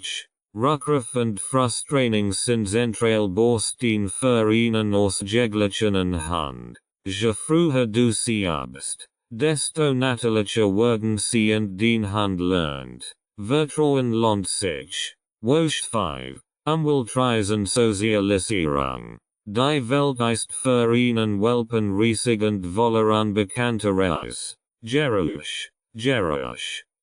Rückruf und Frustraining sind zentral Baustein für einen ausgeglichenen Hund. Je früher du sie habst, desto natürlicher werden sie und den Hund lernt. Vertrauen lohnt sich. Woche 5. Umweltreisen Sozialisierung. Die Welt ist für einen Welpen riesig und voller unbekannter Reis. Geräusch,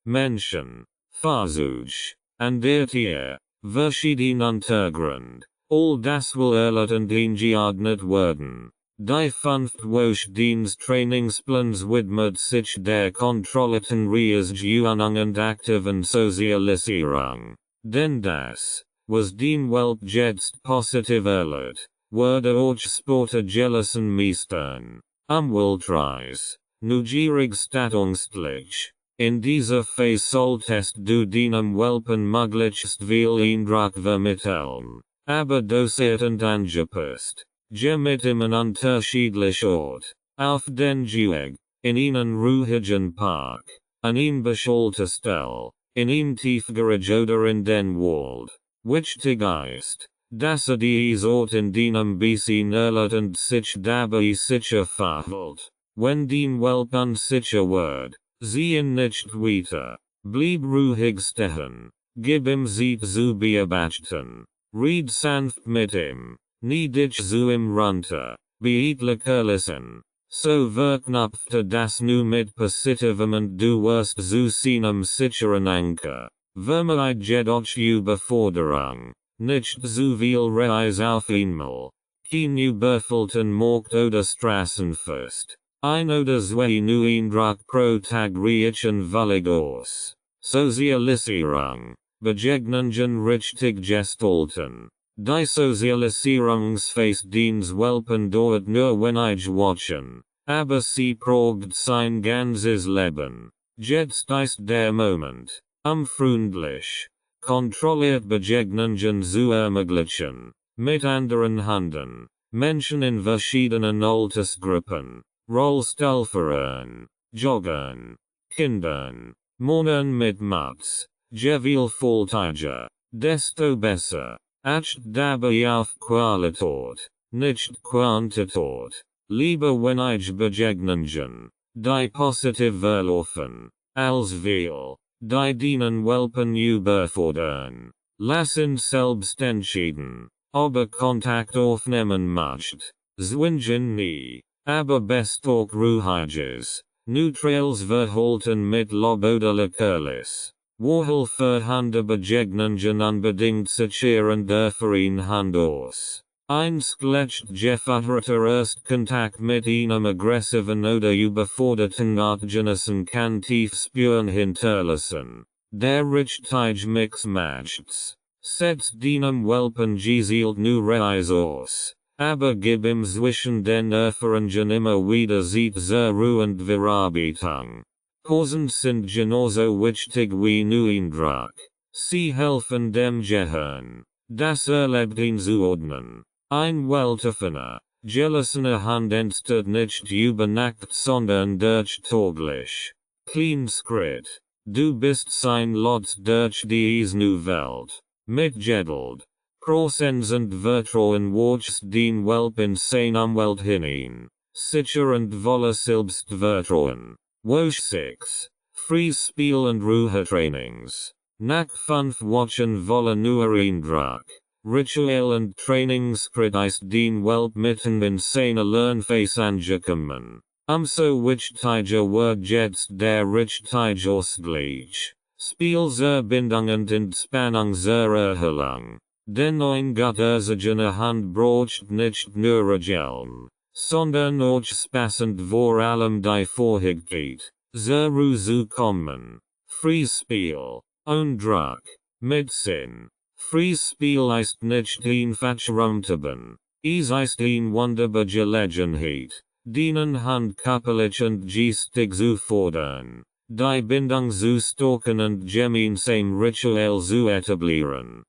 Menschen, Fahrzeug, und Tier, verschieden Untergrund. All das will erlernt und eingeordnet werden. Die 5. Woche des Trainingsplans widmet sich der kontrollierten Reisgewinnung und aktiven Sozialisierung. Denn das, was den Welp jetzt positiv erlebt, würde auch später gelassen meistern. Will-Treis. Neugierig Statungsstlich. In dieser Phase solltest du deinem Welpen möglichst viel Eindruck vermitteln. Aber dosierend angepasst. Mit ihm an unterschiedlich Ort. Auf den Weg. In einen ruhigen Park. An ihn beschallte Stelle. In ihm tiefgarage oder in den Wald. Wichtig ist, dass dies Ort in deinem bisschen erlet und sich dabei sicher verhält. Wenn den Welp unsicher wird, sieh ihn nicht weiter. Bleib ruhig stehen. Gib ihm Zeit zu beobachten. Red sanft mit ihm. Nie dich zu ihm runter. Beidlich listen. So verknüpfte das nu mit positivem und du wirst zu seinem sicheren Anker. Vermeid jedoch Überforderung. Nicht zu viel Reis auf einmal. Kein überfüllten Markt oder Straßenfest. Ein oder zwei nu Eindruck pro Tag reichen völlig aus. Sozialisierung. Begegnungen richtig gestalten. Die Sozialisierungsphase diens Welpen dauert nur wenig Wochen. Aber sie prägt sein ganzes Leben. Jetzt ist der Moment. Freundlich. Kontrolliert Begegnungen zu ermöglichen. Mit anderen Hunden. Menschen in verschiedenen Altersgruppen. Rollstuhlfahrern. Joggern. Kindern. Mournern mit Mats. Je vielfältiger, desto besser. Acht dabei auf Qualität, nicht Quantität. Lieber wenig Begegnungen, die positiv verlaufen, als viel, die den Welpen überfordern. Lass ihn selbst entscheiden, ob Kontakt aufnehmen möchte. Zwingen nie, aber best auch ruhiges, neutrales Verhalten mit Lob oder Leckerlis. Wohl verhande Begegnungen unbedingt sicheren dürfen Hand aus. Einschlecht gefährdeter Erstkontakt mit einem aggressiven oder überforderten Artgenossen kann tief Spuren hinterlassen. Der richtig Mix macht's. Setzt deinem Welpen gezielt nu Reis aus. Aber gib ihm zwischen den Erfahrungen immer wieder Zeit zur Ruhe und Verarbeitung. Pausen sind genauso wichtig wie nu Eindruck. Sie helfen dem Gehirn, das Erlebte zuordnen. Ein weltoffener, gelassener Hund entsteht nicht über Nacht, sondern durch täglich. Klein Schritt. Du bist sein Lot durch dies nu Welt. Mit Geduld. Prozents und Vertrauen wachst den Welp in seine Welt hinein. Sicher und voller Selbstvertrauen. Woche 6. Fries Spiel und Ruhetrainings. Nach 5 Wochen voller neuer Eindruck. Ritual und Trainingsschritt ist den Welp mitten in seiner Lernphase angekommen. So wichtiger wird jetzt der richtige Ausgleich. Spiel zur Bindung und Entspannung zur Erholung. Denn ein gutterzigener Hund braucht nicht nur Regeln, sondern auch Spaß und vor allem die Fähigkeit, zur Ruhe zu kommen. Fries Spiel. Ohne Druck. Mit Sinn. Fries Spiel ist nicht einfach rumzuben. Es ist ein wunderbare Gelegenheit, den Hund körperlich und geistig zu fordern, die Bindung zu stärken und gemeinsam Ritual zu etablieren.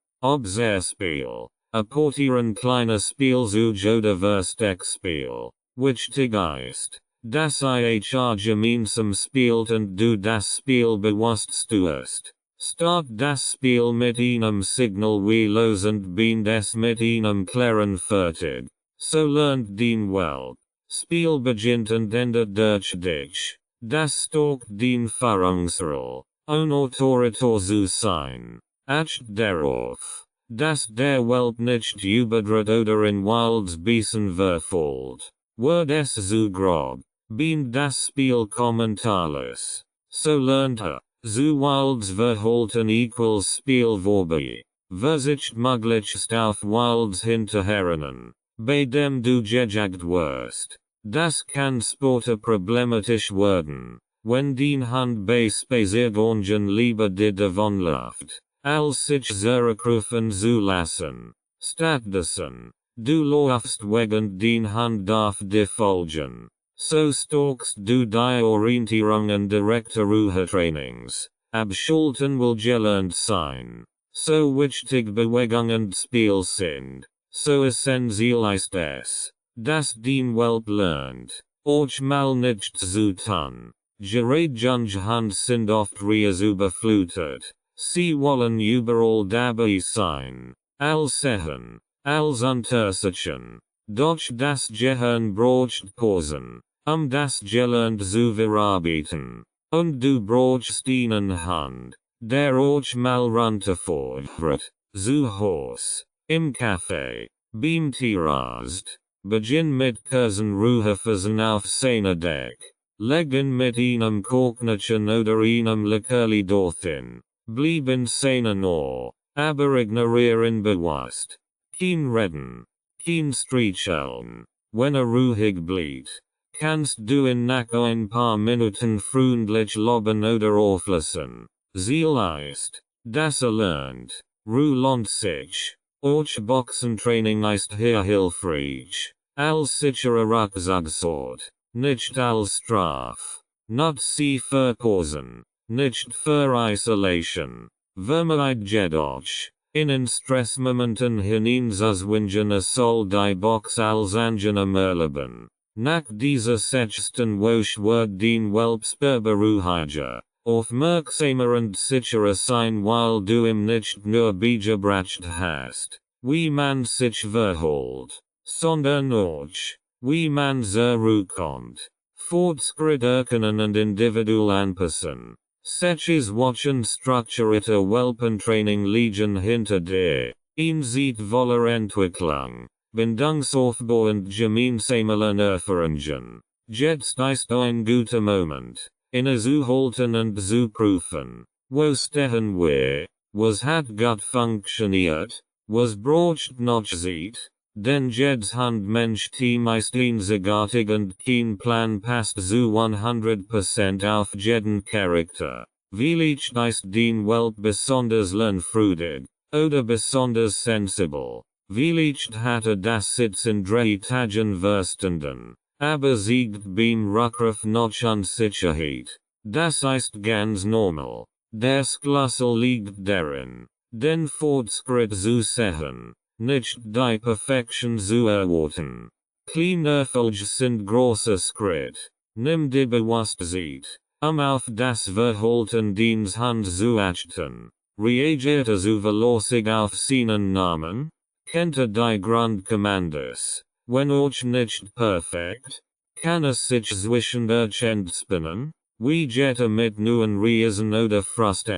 Spiel. Apportieren kleine Spiel zu oder Versteckspiel. Wichtig ist, dass ihr gemeinsam spielt und du das Spiel bewusst tust. Start das Spiel mit einem Signal wie los und bind es mit einem klaren Fertig. So lernt den Welp. Spiel beginnt und endet durch dich. Das stärkt den Führungsrolle. Autoritor zu sein. Acht darauf, dass der Welp nicht überdreht oder in Wilds Bissen verfällt. Wird es zu grob, bind das Spiel kommentarlos. So lernt zu Wilds Verhalten equals Spiel vorbei. Verzicht möglichst auf Wilds hinterherrennen, bei dem du gejagt wirst. Das kann später problematisch werden, wenn den Hund bei Spaziergängen lieber dir davonläuft, als sich zurückrufen zu lassen. Stattdessen, du läufst weg und den Hund darf dir folgen. So stalkst du die Orientierung und direkte Ruhetrainings. Abschalten will gelernt sein. So wichtig Bewegung und Spiel sind. So essential ist es, dass den Welp lernt. Och mal nicht zu tun. Geradjunge Hand sind oft Reas überflutet. Sie wollen überall dabei sein. Als sehen, als untersuchen. Doch das Gehirn braucht Pausen, das Gelernt zu verarbeiten. Und du brauchst eine Hand, der auch mal runterfordert. Zu Haus, im Café, beim Tierarzt. Beginn mit kurzen Ruhephasen auf seine Deck. Legen mit einem Korknchen oder einem Leckerli dorthin. Blieben seinen Ohr, aber ignorieren bewusst. Kein Reden, kein Streicheln. Wenn ruhig bleibt, kannst du ihn nach ein paar Minuten freundlich loben oder auflassen. Ziel ist, dass lernt. Lohnt sich. Auch Boxentraining ist hier hilfreich. Als sicherer Rückzugsort. Nicht als Straf. Not sie verposen. Nicht für Isolation. Vermeid jedoch, in Stressmomenten hineinzuzwingen soll die Box als angenehm erleben. Nach dieser sechsten Woche wird den Welp beruhiger, aufmerksamer und sicherer sein, weil du ihm nicht nur beigebracht hast, wie man sich verhält, sondern auch, wie man zurückkommt. Fortschritt erkennen und individuell anpassen. Seches Wochen strukturierte Welpentraining liegen hinter dir. Sieht voller Entwicklung, Bindungsaufbau und gemeinsamer Erfahrungen. Jetzt ist ein guter Moment, innezuhalten und zu prüfen. Wo stehen wir? Was hat gut funktioniert? Was braucht noch Zeit? Denn jedes Handmensch-Team ist einzigartig und kein Plan passt zu 100% auf jeden Charakter. Vielleicht ist den Welp besonders lernfreudig, oder besonders sensibel. Vielleicht hat das Sitz in 3 Tagen verstanden, aber siegt beim Rückruf noch Unsicherheit. Das ist ganz normal. Der Schlüssel liegt darin, den Fortschritt zu sehen. Nicht die Perfektion zu erwarten. Kleine Erfolge sind große Schritt. Nimm die Bewusstheit, auf das Verhalten deines Hand zu achten. Reagiert zuverlässig auf seinen Namen? Kennt die Grundkommandos? Wenn auch nicht perfekt? Kann sich zwischendurch entspannen? Wie geht mit neuen Reisen oder Frust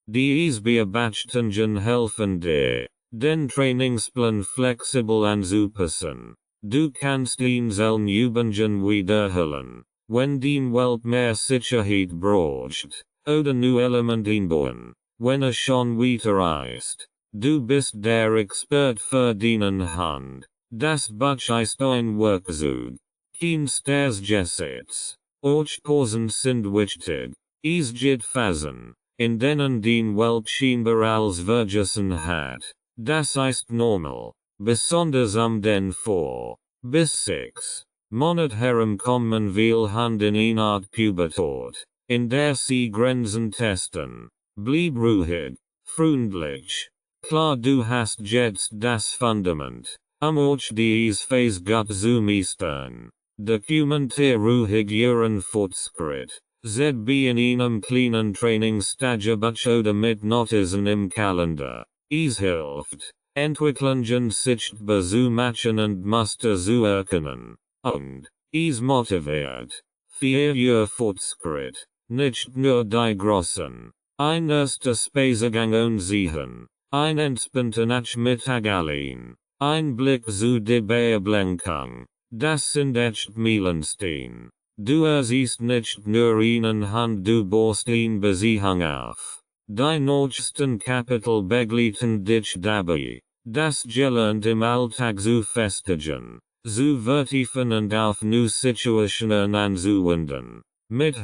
Die Beobachtungen helfen dir, den Trainingsplan flexibel anzupassen. Du kannst ihn selten Übungen wiederholen, wenn den Welp mehr Sicherheit braucht, oder new Element einbauen, wenn schon weiter ist. Du bist der Expert für deine Hand. Das Buch ist ein Werkzeug. Kein Gesetz. Auch Pausen sind wichtig. Es gibt Phasen, in denen den Welp scheinbar als vergessen hat. Das ist normal, besonders den 4 bis 6 Monat herumkommen will Hand in eine Art Pubertät, in der sie Grenzen testen. Bleib ruhig, freundlich. Klar, du hast jetzt das Fundament, auch dies Phase gut zu meistern. Dokumentier ruhig ihren Fortschritt. ZB in einem kleinen Trainingstagebuch oder mit Notizen im Kalender. Es hilft, Entwicklungen sichtbar zu machen und Muster zu erkennen. Und, es motiviert. Für ihr Fortschritt, nicht nur die Großen. Ein erster Spaziergang ansehen. Ein entspannter Nachmittag allein. Ein Blick zu der Beobachtung. Das sind echt Meilensteine. Du siehst nicht nur einen Hand, du baust ihn Beziehung auf. Die nächsten Kapitel begleiten dich dabei, das Gelernt im Alltag zu festigen, zu vertiefen und auf neue Situationen anzuwenden. Mit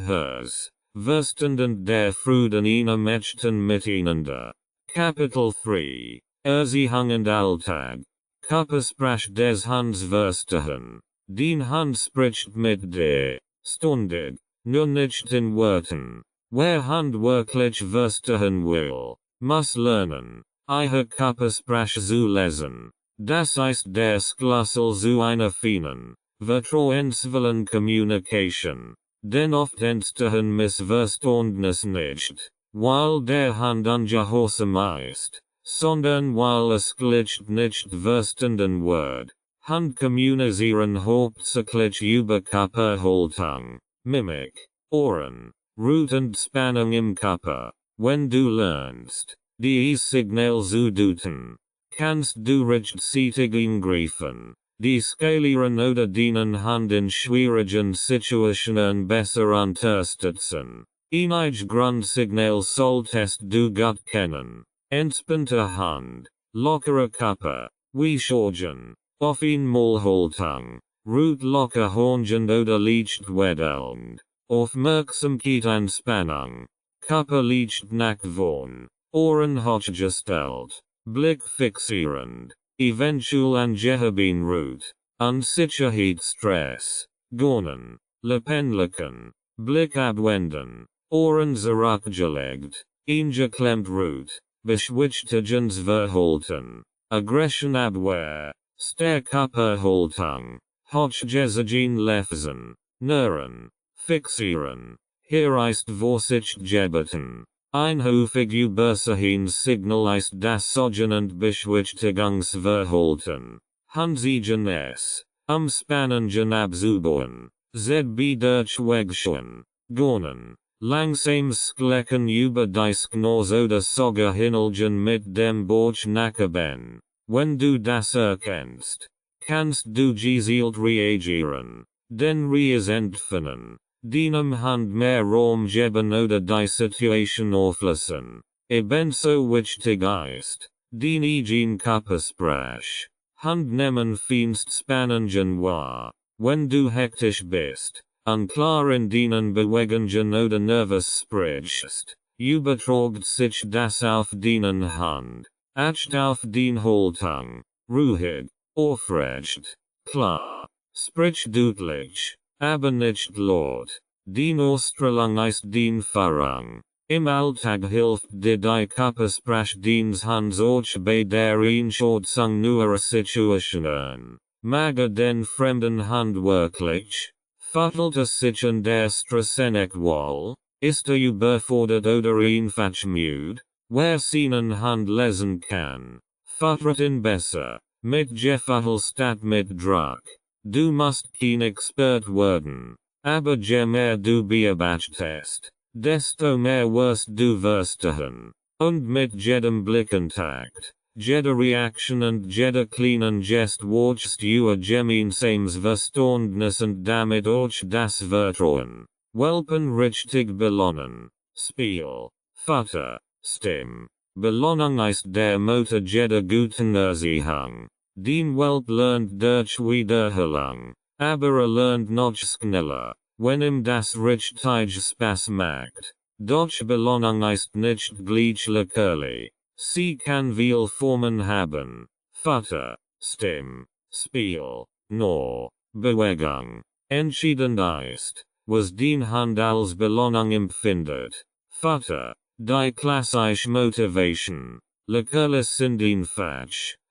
Verständnis der Freuden einem echten Miteinander. Kapitel 3. Erziehung und Alltag. Körpersprache des Hands verstehen. Den Hand spricht mit dir, stundig, nur nicht in Worten. Wer handwerklich verstehen will, muss lernen, ihre Körpersprache zu lesen. Das ist der Schlüssel zu einer feinen, vertrauensvollen Kommunikation. Denn oft entstehen Missverständnisse nicht, weil der Hand ungehorsam ist, sondern weil es schlicht nicht verstanden wird. Hand kommunizieren hauptsächlich über Körperhaltung, Mimik, Ohren, Ruhe und Spannung im Körper. Wenn du lernst, die Signal zu deuten, kannst du rechtzeitig eingreifen, die skalieren oder dienen Hand in schwierigen Situationen besser unterstützen. Einige Grundsignal solltest du gut kennen. Entspannte Hand, lockerer Körper, Wischogen, offene Haltung, Ruht locker hornend oder leicht wedelnd, Aufmerksamkeit Anspannung, Körper leicht nach vorn, Ohren hochgestellt, Blick fixierend, eventuell angeheben Ruht, Unsicherheit Stress, Gähnen, Lippen, Blick abwenden, Ohren zurückgelegt, eingeklemmt Ruht, Beschwichtigungsverhalten, Aggression Abwehr, Stärkörperhaltung, hochgesigen Lefzen, Nerven, fixieren, hier ist Vorsicht gebeten. Ein häufig übersehenes Signal ist das sogenannte Beschwichtigungsverhalten. Handsiegen es, Spannungen abzubauen, ZB durch Wegschauen, Gähnen, langsames Sklecken über Diagnose oder sogar Hinelgen mit dem Bauch nachgeben. Wenn du das erkennst, kannst du gezielt reagieren, den Reis entfernen, deinem Hand mehr Raum geben oder die Situation auflösen. Ebenso wichtig ist, den eigenen Körpersprache. Hand nehmen feinst Spannungen wahr, wenn du hektisch bist, unklar in deinen Bewegungen oder nervös sprichst, übertragt sich das auf deinen Hand. Acht auf den Haltung, ruhig, aufrecht, klar, sprich deutlich, aber nicht laut. Den Ausstrahlung ist den Vorrang. Im Alltag hilft dir die Körpersprache deines Hands auch bei der Einschätzung neuer Situationen. Mag den fremden Hand wirklich, vertelt es sich in der Stressenqual, ist überfordert oder einfach müde? Wer seinen Hand lesen kann, vertritt ihn besser, mit Gefühl statt mit Druck. Du musst kein Expert werden, aber je mehr du beobachtest, desto mehr wirst du verstehen. Und mit jedem Blickkontakt, jeder Reaktion und jeder kleinen Gest wachst du gemeinsames Verständnis und damit auch das Vertrauen. Welpen richtig belohnen, Spiel, Futter. Stim. Belohnung ist der Motor jeder guten Erziehung. Den Welp lernt durch Wiederholung, aber lernt noch schneller, wenn ihm das richtig Spaß macht. Doch Belohnung ist nicht gleich leckerlich. Sie kann viel Formen haben. Futter, Stim, Spiel, no, Bewegung. Entscheidend ist, was den Hand als Belohnung empfindet. Futter. Die klassische Motivation, leckerlich sind einfach,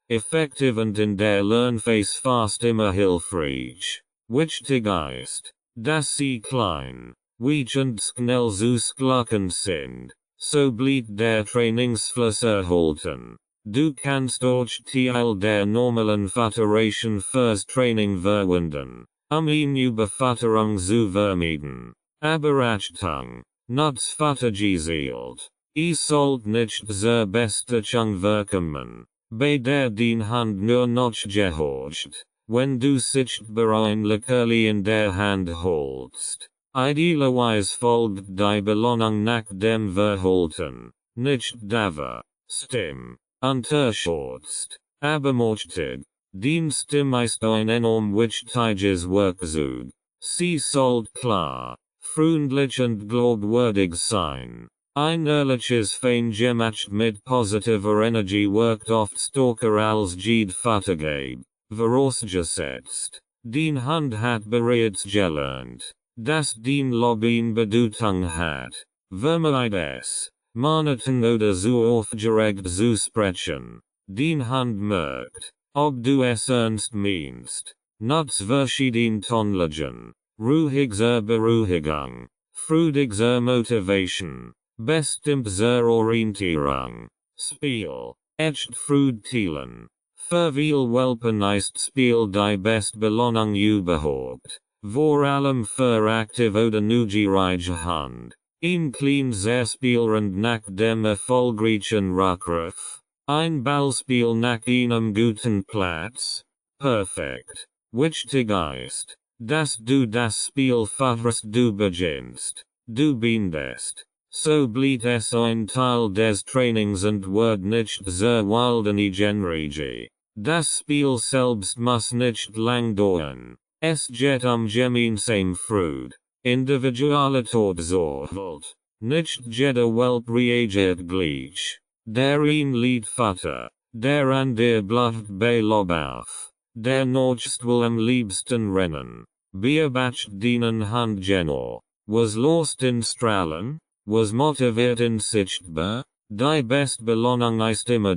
effektiv und in der Lernphase fast immer hilfreich. Wichtig ist, dass sie klein, weich und schnell zu schlucken sind, so bleibt der Trainingsfluss erhalten. Du kannst auch Teil der normalen Futteration fürs Training verwenden, ihn Überfutterung zu vermeiden. Aber Achtung! Nutzfutter gezielt. Sollt nicht zur Bestätigung wirken, bei der den Hand nur noch gehorcht, wenn du sichtbar ein Leckerli in der Hand holst. Idealerweise folgt die Belohnung nach dem Verhalten, nicht Dava, Stim, unterschätzt, aber mächtig. Den Stim ist ein enorm wichtiges Werkzeug. Sie sollt klar, freundlich und glaubwürdig sein. Ein ehrliches Fein gemacht mit positiver Energie wirkt oft stärker als jede Futtergabe, vorausgesetzt, Den Hund hat bereits gelernt, dass den Lobbying Bedeutung hat. Vermeid es, Maneten oder so aufgeregt zu sprechen. Den Hund merkt, ob du es ernst meinst. Nuts verschieden Tonlagen. Ruhigser Beruhigung. Freudigser Motivation. Bestimmt zur Orientierung. Spiel. Echt Freudteilen. Für viel Welpen ist Spiel die best Belohnung überhaupt. Vor allem für aktiv oder neugierige Hund. Ein klein Spielrand nach dem erfolgreichen Rückruf. Ein Ballspiel nach einem guten Platz. Perfekt. Wichtig ist, dass du das Spiel fahrst du beginnst. Du bindest. So bleibt es ein Teil des Trainings und wird nicht zur wilden Eigenregie. Das Spiel selbst muss nicht lang dauern. Es geht gemeinsam Freude. Individualität sorgt. Nicht jeder Welp reagiert gleich. Der ein Lied Vater. Der andere bleibt bei Lob auf. Der Nordst will am liebsten rennen. Beobacht den Hund genau. Was lost in Strahlen? Was motiviert in sichtbar? Die best Belohnung ist immer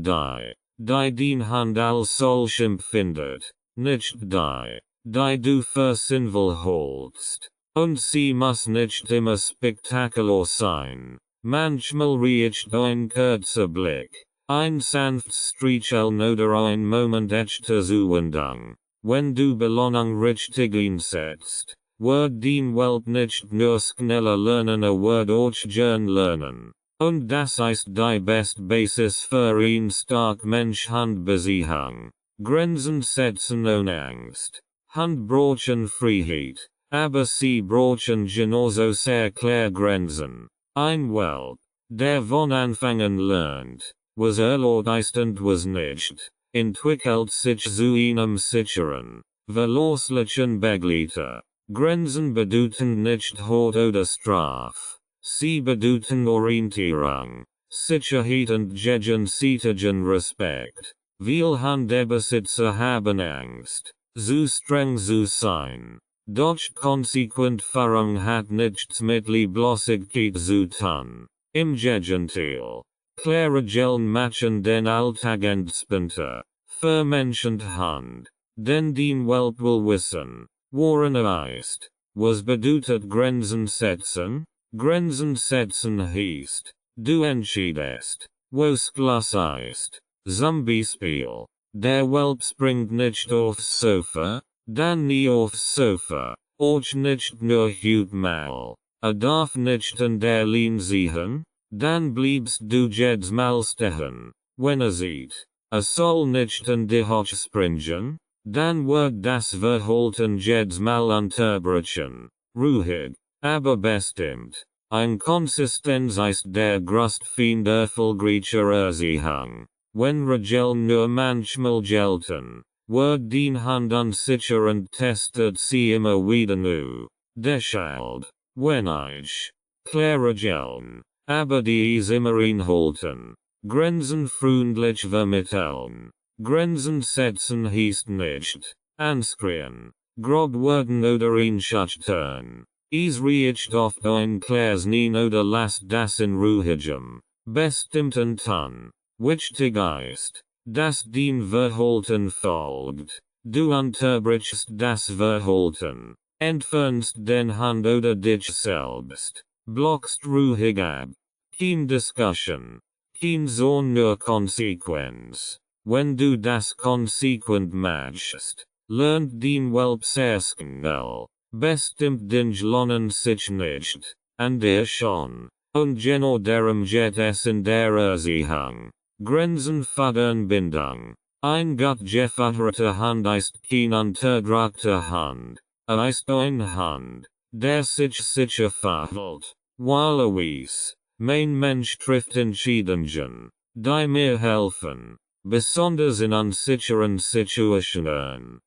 die den Hund als solch empfindet. Nicht die du für sinnvoll holst. Und sie muss nicht immer spektakulär sein. Manchmal reicht ein kurzer Blick. Ein sanftes Streicheln oder ein Moment echter Zuwendung. Wenn du Belohnung richtig einsetzt, wird den Welp nicht nur schneller lernen, wird auch gern lernen. Und das ist die best Basis für ein stark Mensch-Hund-Beziehung. Grenzen setzen ohne Angst. Hund brauchen Freiheit, aber sie brauchen genauso sehr klar Grenzen. Ein Welp, der von Anfang an lernt, was erlaubt ist und was nicht, entwickelt sich zu einem sicheren, verlässlichen Begleiter. Grenzen bedeuten nicht Hort oder Straf. Sie bedeuten Orientierung, Sicherheit und gegenseitigen Respekt. Viel Hundebesitzer haben Angst, zu streng zu sein. Doch konsequent Führung hat nichts mit Lieblosigkeit zu tun. Im Gegenteil. Klare Regeln machen den Alltag entspannter. Für Mensch und Hund. Denn den Welp will wissen, woran ist. Was bedeutet Grenzen setzen? Grenzen setzen heißt, du entschiedest, wo's Schluss ist. Zum Beispiel, der Welp springt nicht aufs Sofa, dann nie aufs Sofa, auch nicht nur mal. Darf nicht an der Lehne sehen, dann bleibst du jedes Mal stehen. Wenn sieht, soll nicht an die Hoch springen, dann wird das Verhalten jedes Mal unterbrechen. Ruhig, aber bestimmt. Ein Konsistenz ist der Grostfeind erfolgreicher Erziehung. Wenn Regeln nur manchmal gelten, wird den Hund unsicher und testet sie immer wieder neu. Deshalb, wenn ich klare Regeln, aber die immer einhalten. Grenzen freundlich vermitteln. Grenzen setzen heißt nicht anschreien, grob werden oder einschüchtern. Es reicht oft ein klares Nein oder lasst das in ruhigem, bestimmten Ton. Wichtig ist, dass den Verhalten folgt. Du unterbrichst das Verhalten, entfernst den Hund oder dich selbst, blockst ruhig ab. Kein Discussion. Kein Zorn, nur Konsequenz. Wenn du das konsequent machst, lernt den Welp sehr schnell. Bestimmt lohnen sich nicht. Und schon. Und genau darum geht es in der Erziehung. Grenzen fördern Bindung. Ein gut geförderter Hund ist kein unterdrückter Hund. Ist ein Hund, der sich sicher verhält. Weil weiß, mein Mensch trifft Entscheidungen, die mir helfen. Besonders in unsicheren Situationen.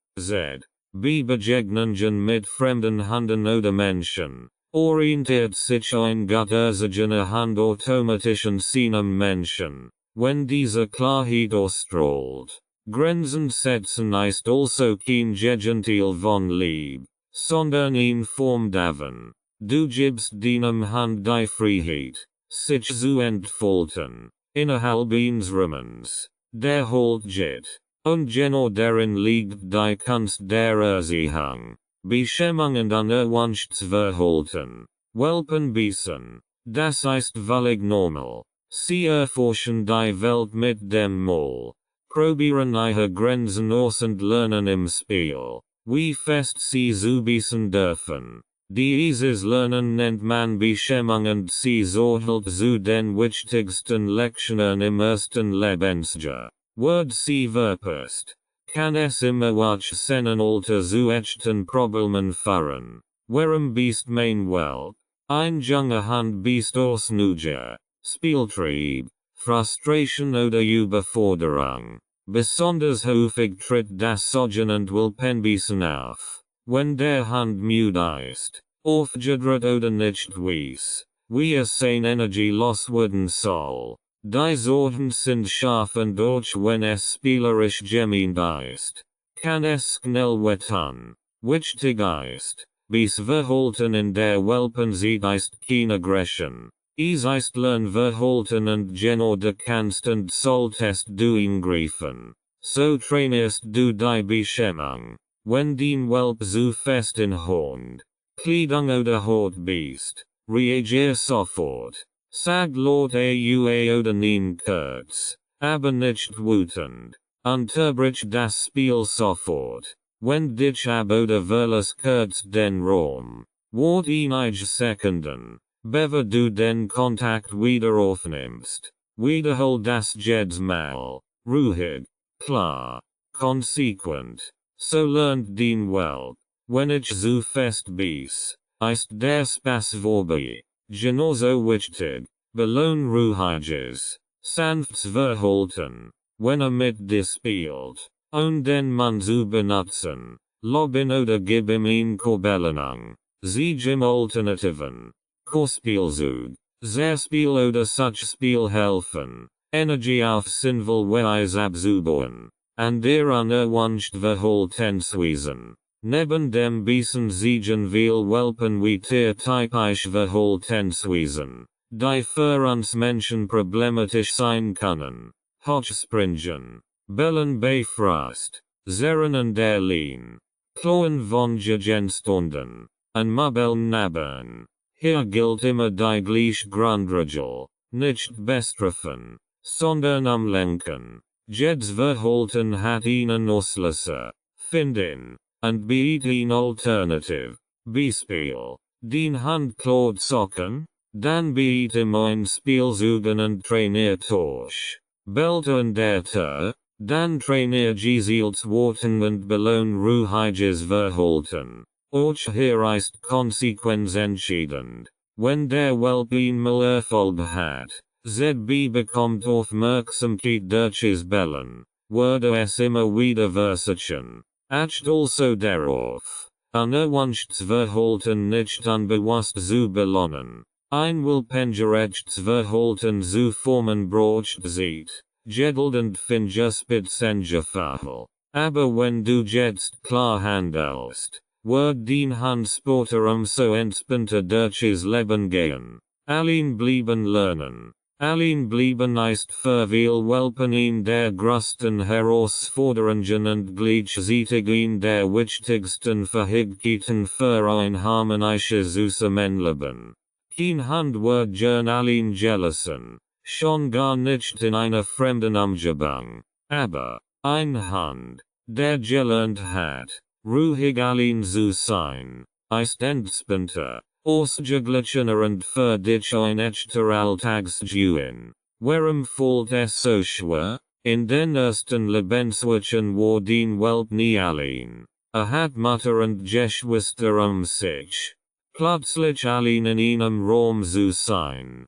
Begegnungen mit fremden Hunden oder Menschen. Orientiert sich ein gut erzogener Hund automatisch an seinem Menschen, wenn diese Klarheit ausstrahlt. Grenzen setzen ist also kein Gegenteil von Liebe, sondern eine Form davon. Du gibst deinem Hand die Freiheit, sich zu entfalten, innerhalb eines Rahmens, der halt geht. Und genau darin liegt die Kunst der Erziehung, Bestimmung und unerwünschtes Verhalten. Welpen beißen, das ist völlig normal. Sie erforschen die Welt mit dem Maul, probieren ihre Grenzen aus und lernen im Spiel, wie fest sie zu beißen dürfen. Dieses Lernen nennt man Bestimmung und sie zählt zu den wichtigsten Lektionen im ersten Lebensjahr. Wird sie verpasst, kann es immer wach seinen Alter zu echten Problemen führen. Warum beißt mein Welp? Ein junger Hund beißt aus Neugier, Spieltrieb, Frustration oder Überforderung. Besonders häufig tritt das Soggen und Welpenbeißen auf, wenn der Hund müde ist, aufgedreht oder nicht weiß, wie es seine Energie loswerden soll. Die Sorten sind scharf und auch wenn es spielerisch gemeint ist, kann es schnell wehtun. Wichtig ist, bis Verhalten in der Welpenzeit ist keine Aggression. Es ist Lernverhalten und genau du kannst und solltest du eingreifen. So trainierst du die Bestimmung. Wenn dein Welp zu fest in Hand, Kleidung oder Haut beißt, reagier sofort. Sag laut Aua oder nein kurz, aber nicht wütend. Unterbrich das Spiel sofort. Wenn dich ab oder verlass kurz den Raum. Wart einige Sekunden, bevor du den Kontakt wieder aufnimmst. Wiederhol das jedes Mal. Ruhig, klar, konsequent. So lernt dein Welp. Wenn ich zu fest beiß, ist der Spaß vorbei. Genauso wichtig, belohn ruhiges, sanftes Verhalten, wenn mit dir spielt, und den Mann zu benutzen, loben oder gib ihm eine Belohnung, sich im Alternativen, Korspielzug, Zerspiel oder Suchspiel helfen, Energie auf sinnvoll Weise abzubauen, und unerwünscht Verhaltensweisen. Neben dem Beißen siegen viel Welpen wie tiertypisch Verhaltensweisen, die für uns Menschen problematisch sein können. Hochspringen, Bellen bei Frost, Zerren und Erlien, Klauen von Gegenständen, und Mabeln nabbern. Hier gilt immer die gleiche Grundregel, nicht bestrafen, sondern umlenken. Jedes Verhalten hat einen Auslöser, finden. Und bietet ein Alternative. Beispiel. Den Hund klaut Socken, dann bietet ihm ein Spielzeugen und trainiert durch. Bellt und der dann trainiert gezielt Warten und belohn ruhiges Verhalten. Auch hier ist Konsequenz entscheidend. Wenn der Welp einmal Erfolg hat, ZB bekommt Aufmerksamkeit durchs Bellen, würde es immer wieder versuchen. Acht also darauf, unerwünschtes Verhalten nicht unbewusst zu belohnen. Ein Welpengerechtes Verhalten zu formen braucht Zeit, Geduld und Fingerspitzengefühl. Aber wenn du jetzt klar handelst, wird dein Handsporter umso entspannter durchs Leben gehen. Allein bleiben lernen. Allein bleiben ist für viel Welpen in der größten Herausforderungen und gleichzeitig in der wichtigsten Fähigkeiten für ein harmonisches Zusammenleben. Kein Hund wird gern allein gelassen, schon gar nicht in einer fremden Umgebung. Aber ein Hund, der gelernt hat, ruhig allein zu sein, ist entspannter. Ausgeglichener und für dich ein echter Alltagstraining. Warum fällt es so schwer? In den ersten Lebenswochen war dein Welp nie allein. Hat Mutter und Geschwister sich. Plötzlich allein in einem Raum zu sein.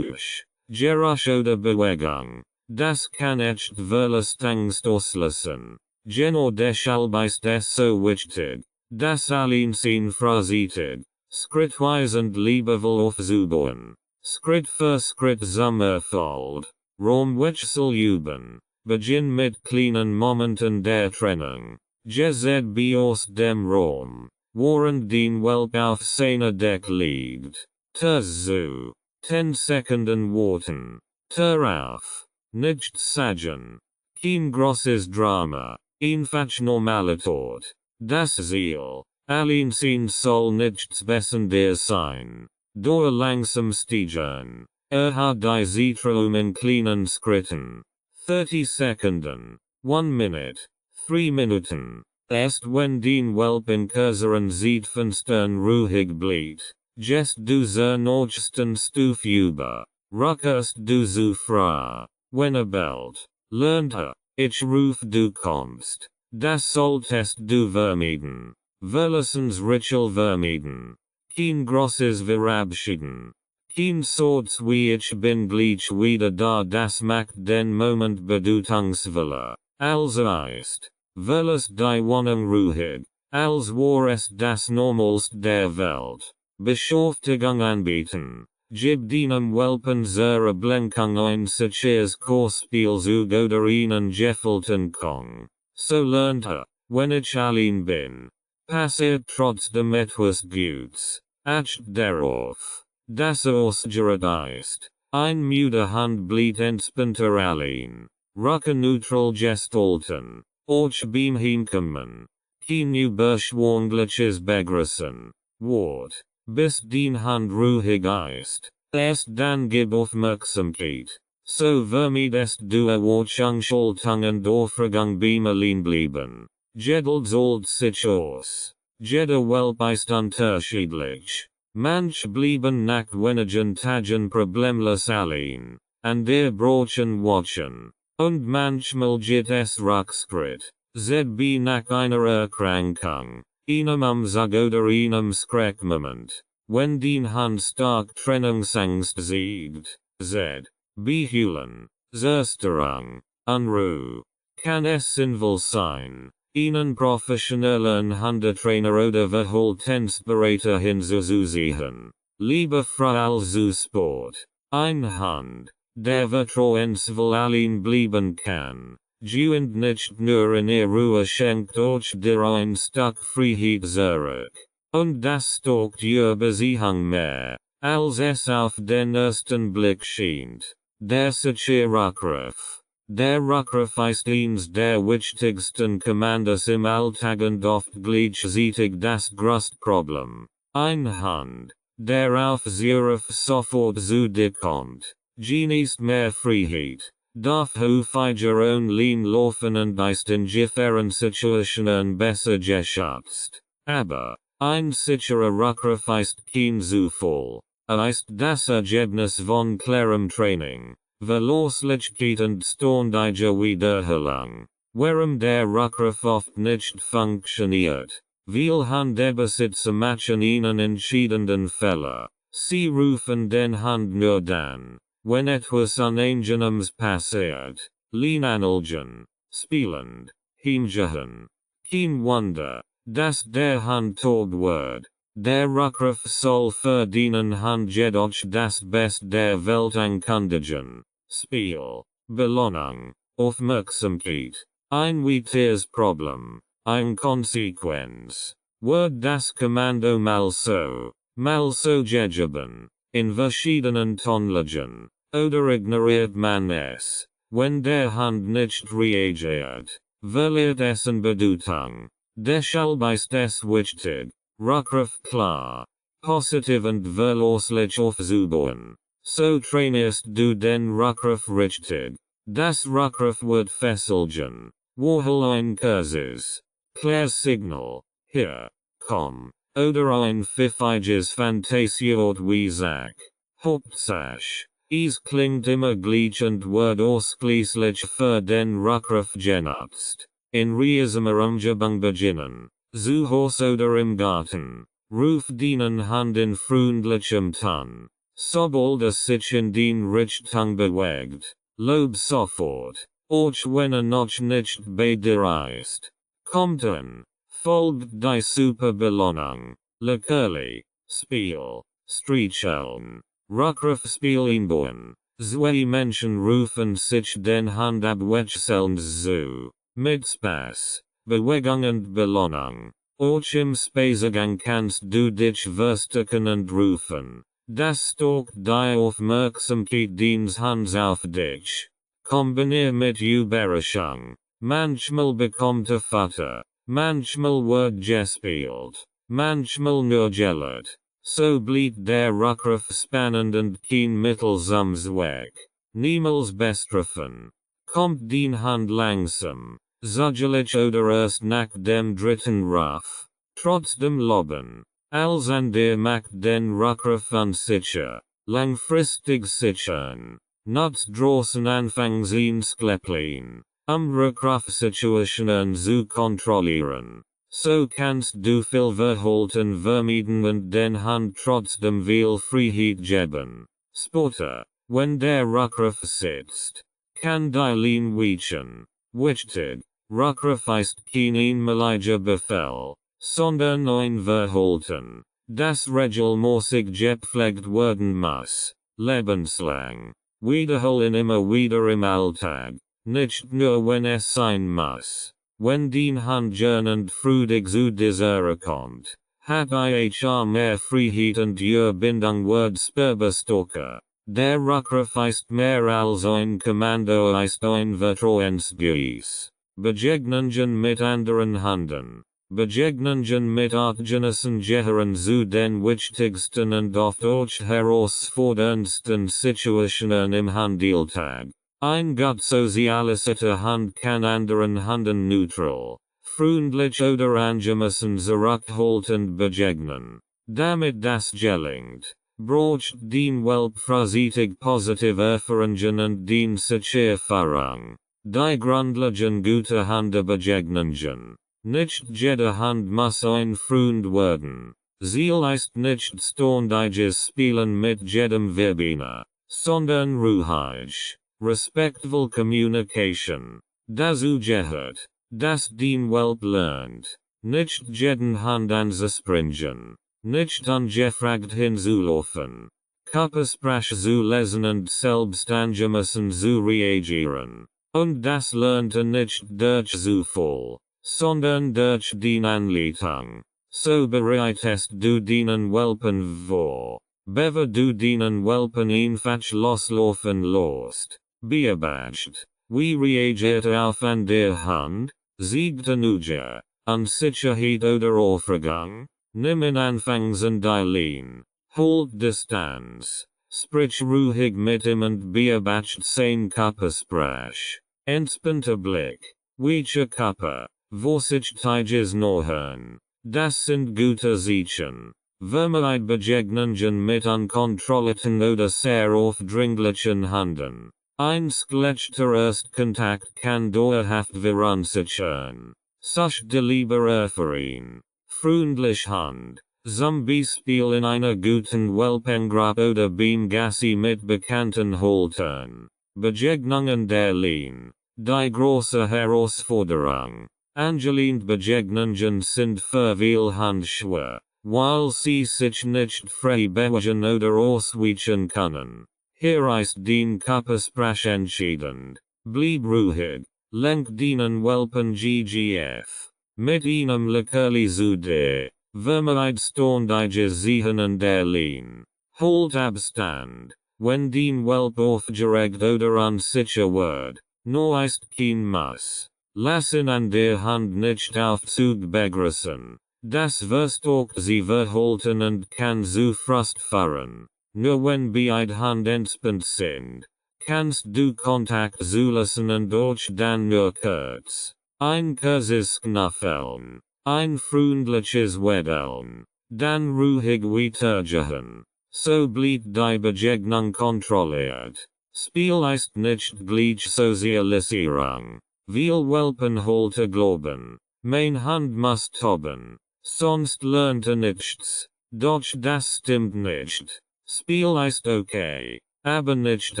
Geräusch oder Bewegung. Das kann echt Verlustangst auslösen. Genau deshalb ist es so wichtig, dass Alleinsein vorsichtig, schrittweise und liebevoll aufzubauen. Schritt für Schritt zum Erfolg. Raumwechsel üben. begin mit kleinen Momenten der Trennung. GZB aus dem Raum, während den Welp auf seiner Deck liegt. Zu 10 Sekunden warten. Auf. Nicht sagen. Kein großes Drama. Einfach Normalität. Das Ziel. Alleinsein soll nichts Besonderes sein. Door langsam steigen. Hat die Zitrone in kleinen Schritten. 30 Sekunden. 1 Minute. 3 Minuten. Erst wenn den Welp in kürzeren Zeitfenstern ruhig bleibt, gehst du zur nächsten Stufe über. Ruckerst du zu früh. Wenn bellt, lernt ich ruf du kommst. Das solltest du vermeiden. Verlassens Ritual vermeiden. Kein großes Verabschieden. Kein Sorts wie ich bin gleich wieder da, das macht den Moment bedeutungsvoller. Also ist. Verlass die Wohnung ruhig, als war es das Normalste der Welt. Beschäftigung anbieten. Gib deinem Welpen zur Ablenkung ein sicheres Kursspielzug oder einen gefällten Kong. So lernt wenn ich allein bin. Passiert trotzdem etwas Gutes. Acht darauf, dass ausgeruht ist. Ein müde Hand bleibt entspannter allein. Rucke neutral gestalten. Och beim Hinkommen. Kein überschwängliches Begrüßen. Wort. Bis den Hand ruhig ist. Erst dann gib Aufmerksamkeit. So vermeidest du Erwartungshaltung und Aufregung beim Alleinbleiben. Jedel zahlt sich aus. Jeder Welp ist unterschiedlich. Manch bleiben nach wenigen Tagen problemlos allein. Und brauchen watchen. Und manchmal geht es ruckschritt. ZB nach einer Erkrankung. Einem Zug oder einem Schreckmoment. Wenn den Hand stark Trennungsangst siegt. Z. Behulen. Zerstörung. Unruhe. Kann es sinnvoll sein, einen professionellen Hundetrainer oder Verhaltenensberater hinzuzuziehen. Lieber Frau zu Sport. Ein Hund, der vertrauensvoll allein bleiben kann. Und nicht nur in ihr Ruhe schenkt euch dir ein Stück Freiheit zurück. Und das stockt ihr Beziehung mehr, als es auf den ersten Blick scheint. Der sichere Rückruf. Der Rückruf ist eins der wichtigsten Kommandos im Alltag und oft gleichzeitig das größte Problem. Ein Hund, der auf Zuruf sofort zu dir kommt, genießt mehr Freiheit. Darf häufiger online laufen und ist in differenten Situationen besser geschützt. Aber, ein sicherer Rückruf ist kein Zufall. Ist das Ergebnis von klarem Training, Verlässlichkeit und ständiger Wiederholung. Warum der Rückruf oft nicht funktioniert. Weil Hundebesitzer machen ihnen entschiedenen Fehler. Sie rufen den Hund nur dann, wenn etwas Unangenehmes passiert. Leinanlegen, spielend, hingehen. Kein Wunder, dass der Hund taub wird. Der Rückruf soll für den Hund jedoch das Beste der Welt ankündigen. Spiel, Belohnung, Aufmerksamkeit. Ein weiteres Problem, eine Konsequenz. Wird das Kommando mal so gegeben, in verschiedenen Tonlagen, oder ignoriert man es, wenn der Hund nicht reagiert, verliert es an Bedeutung. Deshalb ist es wichtig, Rückruf klar, positiv und verlässlich aufzubauen. So trainierst du den Rückruf richtig. Das Rückruf wird fesseln. Wohl ein kurzes, klares Signal, hier, komm, oder ein pfiffiges Fantasiewort wie Sack. Hauptsache, es klingt immer gleich und wird ausschließlich für den Rückruf genutzt. In Riesemer Umgebung beginnen, zu Haus oder im Garten, ruf den Hund in freundlichem Ton. Sobald es sich in den Richtung bewegt, lob sofort, auch wenn noch nicht bei dir ist. Kommt an, folgt die Superbelohnung, Leckerli, Spiel, Streicheln, Rückruf Spiel einbauen, Zwei Menschen rufen sich den Hund ab wechselnd zu, mit Spaß, Bewegung und Belohnung. Auch im Spaziergang kannst du dich verstecken und rufen. Das stockt die Aufmerksamkeit deines Hunds auf dich. Kombinier mit Überraschung. Manchmal bekommt Futter, manchmal wird gespielt, manchmal nur gellet. So bleibt der Rückruf spannend und kein Mittel zum Zweck. Niemals bestrafen. Kommt den Hund langsam, zugleich oder erst nach dem dritten Ruf. Trotzdem loben. Als an der macht den Rückruf unsicher. Langfristig sichern. Not draußen anfangs einskleppen. Rückrufsituationen zu kontrollieren. So kannst du viel Verhalten vermeiden und den Hund trotzdem viel Freiheit geben. Später, wenn der Rückruf sitzt, kann die Leine weichen. Wichtig, Rückruf ist kein einmaliger Befehl, sondern ein Verhalten, das regelmäßig gepflegt werden muss, lebenslang. Wiederholen immer wieder im Alltag, nicht nur wenn es sein muss. Wenn den Hund gernend freudig zu dieser kommt, hat mehr Freiheit und ihre Bindung wird spürbar. Der Rückruf ist mehr als ein Kommando, ist ein Vertrauensbeweis. Begegnungen mit anderen Hunden. Begegnungen mit artgenossen gehören zu den wichtigsten und oft auch herausforderndsten Situationen im Hundalltag. Ein gut sozialisierter Hund kann anderen Hunden neutral, freundlich oder angemessen zurückhaltend begegnen. Damit das gelingt, braucht den Welp vorsichtig positive Erfahrungen und den Sicherführung. Die grundlegenden gute Hundebegegnungen. Nicht jeder Hund muss ein Freund werden. Ziel ist nicht ständiges Spielen mit jedem Verbiner, sondern ruhig, respectful Communication. Dazu gehört, dass den Welp lernt, nicht jeden Hund anzuspringen, nicht ungefragt hinzulaufen, Körpersprache zu lesen und selbst angemessen zu reagieren. Und das lernte nicht durch Zufall, sondern durch den Anleitung. So bereitest du den Welpen vor, bevor du den Welpen einfach loslaufen lässt. Beobacht, wie reagiert auf an der Hund, siegte Nuja, Unsicherheit oder Aufregung, nimm in Anfangs an die Leine, hold Distanz, sprich ruhig mit ihm und beobacht sein Körpersprache. Entspannter Blick, weiche Körper, vorsichtiges Nachhören. Das sind gute Zeichen. Vermeid Begegnungen mit unkontrollierten oder sehr aufdringlichen Hunden. Ein schlechter Erstkontakt kann dauerhaft verunsichern. Suchte lieber erfahren. Freundlich Hund. Zum Beispiel in einer guten Welpengruppe oder beim Gassi mit bekannten Haltern. Begegnungen der Leine. Die große Herausforderung. Angelehnt Begegnungen sind für viel Hund schwer, weil sie sich nicht frei bewegen oder ausweichen können. Hier ist den Körpersprache entscheidend. Bleib ruhig, lenk den Welpen ggf. Mit einem Leckerli zu dir. Vermeid ständiges Sehen an der Leine. Halt Abstand. Wenn den Welp aufgeregt oder unsicher wird, no ist kein Muss. Lassen an der Hund nicht auf Zug begrüßen. Das verstärkt sie Verhalten und kann zu Frust führen. Nur wenn beide Hund entspannt sind, kannst du Kontakt zulassen und auch dann nur kurz. Ein kurzes Knuffeln, ein freundliches Wedeln, dann ruhig weitergehen. So bleibt die Begegnung kontrolliert. Spiel ist nicht gleich Sozialisierung. Viel Welpenhalter glauben, mein Hund muss toben, sonst lernt nichts. Doch das stimmt nicht. Spiel ist okay, aber nicht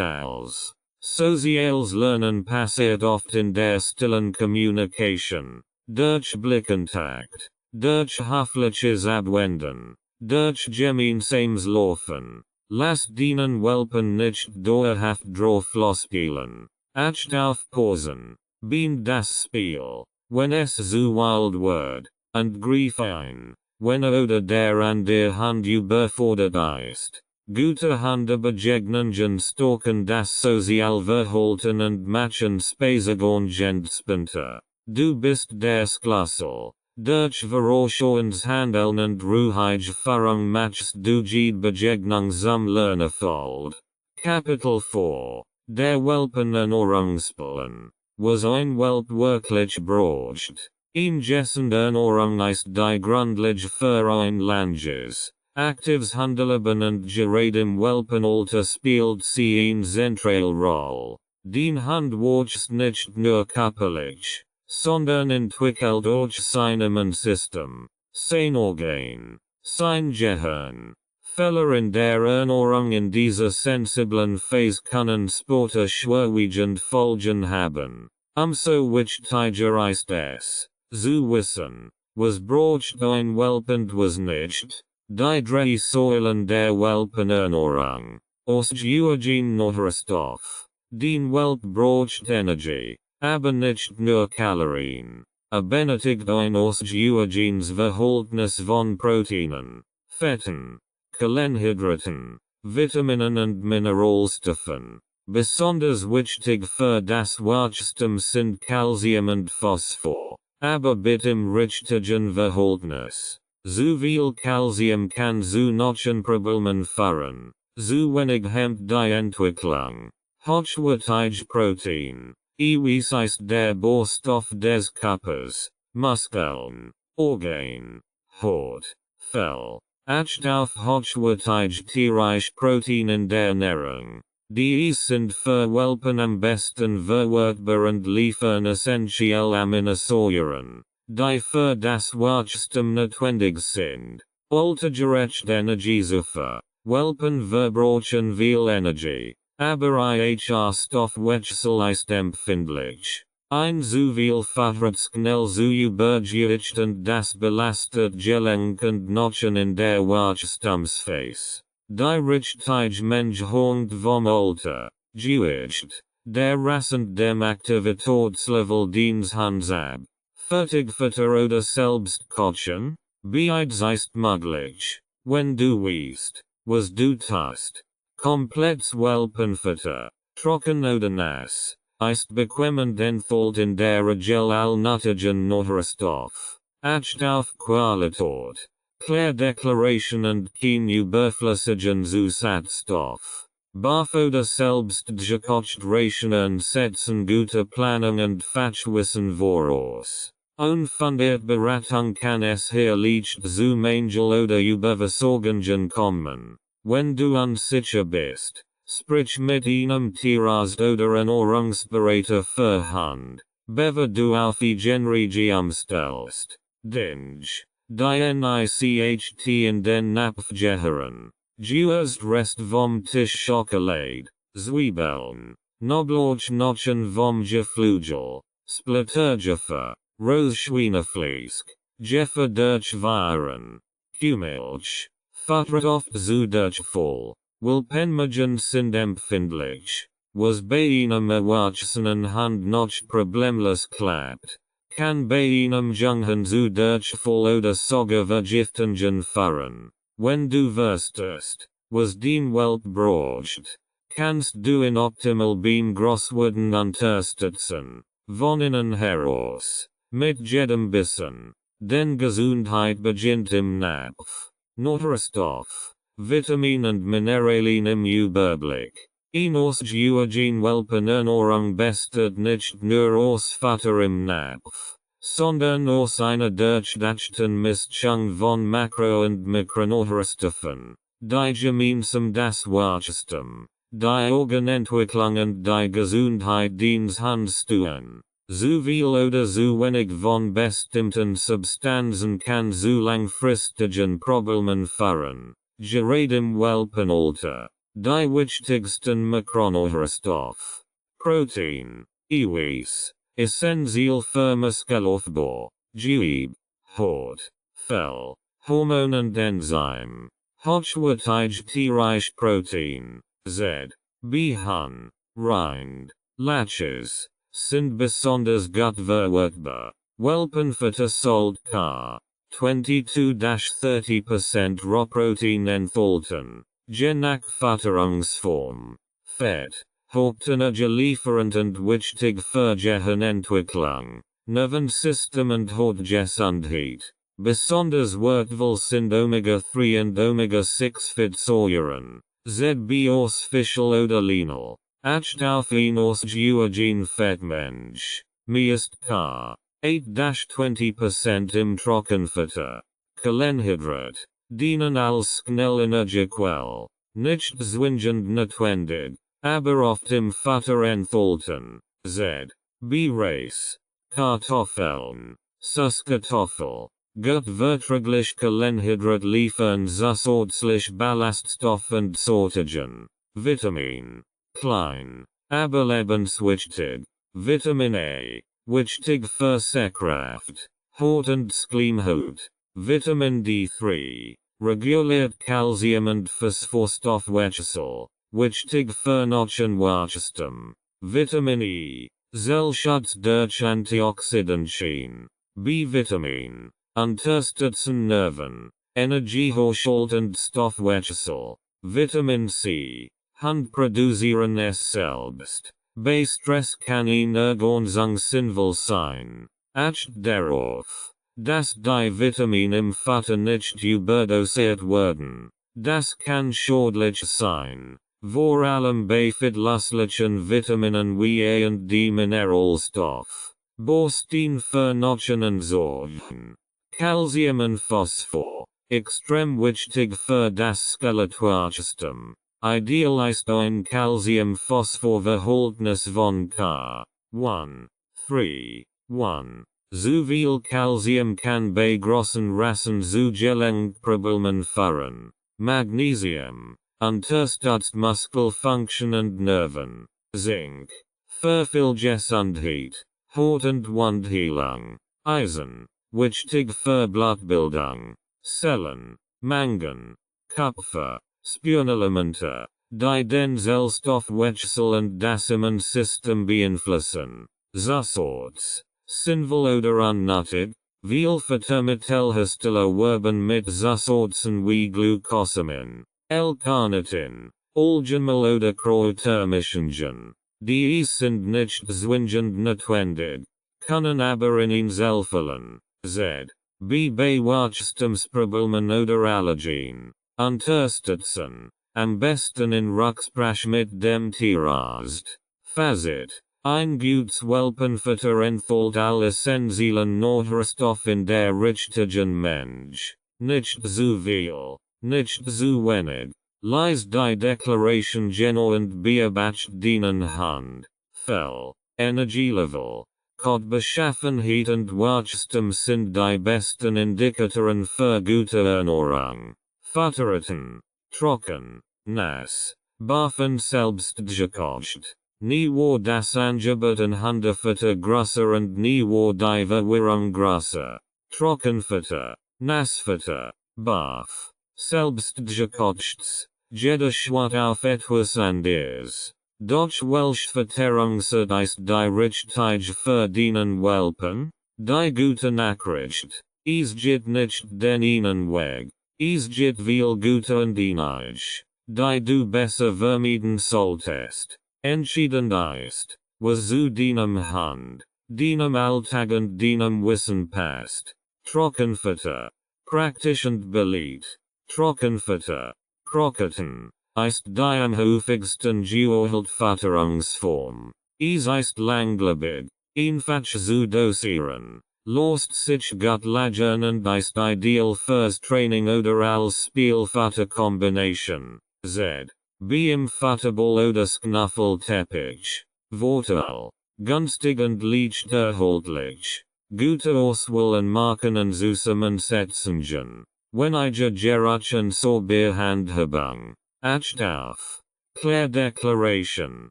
alles. Soziales Lernen passiert oft in der stillen Communication, durch Blickkontakt, durch höfliches Abwenden, durch gemeinsames Laufen. Las dienen Welpen nicht dauerhaft Floskeln. Acht aufpausen. Bean das Spiel. Wenn es zu wild wird. Und grief ein. Wenn oder der an der Hand überfordert ist. Gute Hände Begegnungen stalken das Sozialverhalten und machen Spaziergänge. Du bist das Schlüssel. Durch Vorausschauendes Handeln und ruhige Führung machst du jede Begegnung zum Lernerfolg. Kapitel 4. Der Welpen-Ernährungsplan. Was ein Welp wirklich braucht. Ingessen Ernährung ist die Grundlage für ein Langes. Aktives Handeleben und gerade im Welpenalter spielt sie eine zentrale Rolle. Den Hund wächst nicht nur körperlich, sondern entwickelt auch sein Immunsystem, sein Organ, sein Gehirn. Fehler in der Ernährung in dieser sensiblen Phase können später schwerwiegend Folgen haben. So wichtiger ist es, zu wissen, was braucht ein Welp und was nicht. Die drei Säulen der Welpenernährung. Ausschließlich Nährstoff. Den Welp braucht Energie, aber nicht nur Kalorien. Benötigt ein ausgewogenes Verhältnis von Proteinen, Fetten, Kohlenhydraten, Vitaminen und Mineralstoffen. Besonders wichtig für das Wachstum sind Calcium und Phosphor, aber bitte im richtigen Verhältnis. Zu viel Calcium kann zu Knochenproblemen führen. Zu wenig hemmt die Entwicklung. Hochwertig Protein. Eiweiß ist der Baustoff des Körpers. Muskeln, Organ, Haut, Fell. Acht auf hochwertig tierische Protein in der Ernährung. Die sind für Welpen am besten verwertbar und liefern essentielle Aminosäuren, die für das Wachstum notwendig sind. Altergerecht Energiezufuhr. Welpen verbrauchen viel Energie, aber ihr Stoffwechsel ist empfindlich. Ein zu viel Verrat schnell zu übergewicht und das belastet Gelenk und Knochen in der Wachstumsphase. Die richtige Mensch hängt vom Alter, Gewicht, der Rassen dem Aktivitätslevel des Hundes ab. Fertigfutter oder selbst kochen? Beides ist möglich, wenn du weißt, was du tust. Komplettes Welpenfutter, trocken oder nass, ist bequem und enthält in der Regel allnötigen Nährstoff. Acht auf Qualität. Klardeklaration und kein überflüssigen Zusatzstoff. Barf oder selbst gekocht Rationen setzen gute Planung und Fachwissen voraus. Unfundierte Beratung kann es hier leicht zu Mangel oder Überversorgungen kommen. Wenn du unsicher bist, sprich mit einem Tierarzt oder Ernährungsberater für Hund, bevor du auf Eigenregie umstellst. Dinge. Die Nicht in den Napf gehören. Zuerst Rest vom Tisch Schokolade, Zwiebeln, Knoblauch Knochen vom Geflügel, Splittergeffer, Rohschweinefleisch, Geffer durch Viren, Kuhmilch, Futter oft zu durch voll, Welpenmagen sind empfindlich, was bei einem erwachsenen Hund noch problemlos klappt. Kann bei einem Jungen zu Durchfall oder sogar Vergiftungen führen. Wenn du wüsstest, was den Welp braucht, kannst du ihn optimal beim Großwerden unterstützen. Von innen heraus. Mit jedem Bissen. Denn Gesundheit beginnt im Napf. Nährstoff, Vitamin und Mineralien im Überblick. Ein ausgewogenes Welpenernährung besteht nicht nur aus Futter im Napf, sondern aus einer durchdachten Mischung von Makro- und Mikronährstoffen, die gemeinsam das Wachstum, die Organentwicklung und die Gesundheit des Hundes steuern. Zu viel oder zu wenig von bestimmten Substanzen kann zu langfristigen Problemen führen, gerade im Welpenalter. Die wichtigsten Makronährstoffe. Protein, Eiweiß, essentiell für Muskelaufbau, Gewebe, Haut, Fell, Hormone und Enzyme. Hochwertige tierische Protein. Z. B. Hun. Rind. Latches. Sind besonders gut verwertbar. Welpenfutter sold ca. 22-30% Rohprotein enthalten. Je nach Futterungsform. Fett. Hauptenergielieferant und wichtig für Gehirnentwicklung. Nervensystem und Hautgesundheit. Besonders wertvoll sind Omega-3 und Omega-6-Fettsäuren. ZB aus Fischl oder Linal. Acht auf ein ausgewogen Fettmensch. Meist ca. 8-20% im Trockenfutter. Kohlenhydrat. Dienen als Schnellenergiequelle. Nicht zwingend notwendig. Aber oft im Futter enthalten. Z. B. Reis. Kartoffeln. Süßkartoffel. Gutverträglich Kohlenhydrat liefern zusätzlich Ballaststoff und Sättigung. Vitamin. Klein. Aber lebenswichtig. Vitamin A. Wichtig für Sehkraft. Haut und Schleimhaut. Vitamin D3. Reguliert Calcium und Phosphorstoffwechsel. Wichtig für Knochenwachstum. Vitamin E. Zellschutz durch Antioxidantien. B-Vitamin. Unterstützen Nerven. Energiehaushalt und Stoffwechsel. Vitamin C. Handproduzieren es selbst. Bei Stress kann Energiegewinnung sinnvoll sein. Acht darauf, dass die Vitamine im Futter nicht überdosiert werden. Das kann schädlich sein. Vor allem bei fettlichen Vitaminen wie A und D Mineralstoff. Borsten für Knochen und Sorgen. Calcium und Phosphor. Extrem wichtig für das Skelettwachstum. Ideal ist ein Calcium-Phosphor-Verhältnis von K. 1. 3. 1. So viel Calcium kann bei großen Rassen zu Gelenkproblemen führen. Magnesium. Unterstützt Muskelfunktion und Nerven. Zink. Für viel Gesundheit. Haut- und Wundheilung. Eisen. Wichtig für Blutbildung. Zellen. Mangan. Kupfer. Spurenelemente, die den Zellstoffwechsel und das Immunsystem beeinflussen. Zusätzlich, sinnvoll oder unnötig, viel Futtermittelhersteller werben mit Zusätzen wie Glucosamin, L-Carnitin, Algenmehl oder Kräutermischungen. Die sind nicht zwingend notwendig, können aber ihnen helfen. Z. B. Bei Wachstumsproblemen oder Allergien. Unterstützen. Am besten in Rücksprache mit dem Tierarzt. Fazit. Ein gutes Welpenfutter enthält alle essentiellen Nährstoffe in der richtigen Mensch. Nicht zu viel, nicht zu wenig. Lies die Deklaration genau und beobachtet dienen Hand, Fell, Energielevel. Kotbeschaffenheit und Wachstum sind die besten Indikatoren für gute Ernährung. Futterarten. Trocken. Nass. Barf und selbstgekocht. Nie war das Angebot an Hundefutter größer und nie war die Verwirrung größer. Trockenfutter. Nassfutter. Barf. Selbstgekochtes. Jeder schwat auf etwas anderes. Doch welche Verteerungsart ist die richtige für den Welpen? Die gute Nachricht. Es geht nicht den einen Weg. Es geht viel gute und Einige, die du besser vermeiden solltest. Entschieden ist, was zu deinem Hund, deinem Alltag und deinem Wissen passt. Trockenfutter. Praktisch und beliebt. Trockenfutter. Kroketten. Ist die am häufigsten geholte Futterungsform. Es ist langlebig. Einfach zu dosieren. Lässt sich gut lagern und ist ideal fürs Training oder als Spielfutter-Kombination. Z. B. Im Futterball oder Knuffelteppich. Vorteil. Günstig und leicht erhältlich. Gute Auswahl an Marken und Zusammensetzungen. Wenige Geruch und Sorbehandhabung. Acht auf. Klärdeklaration.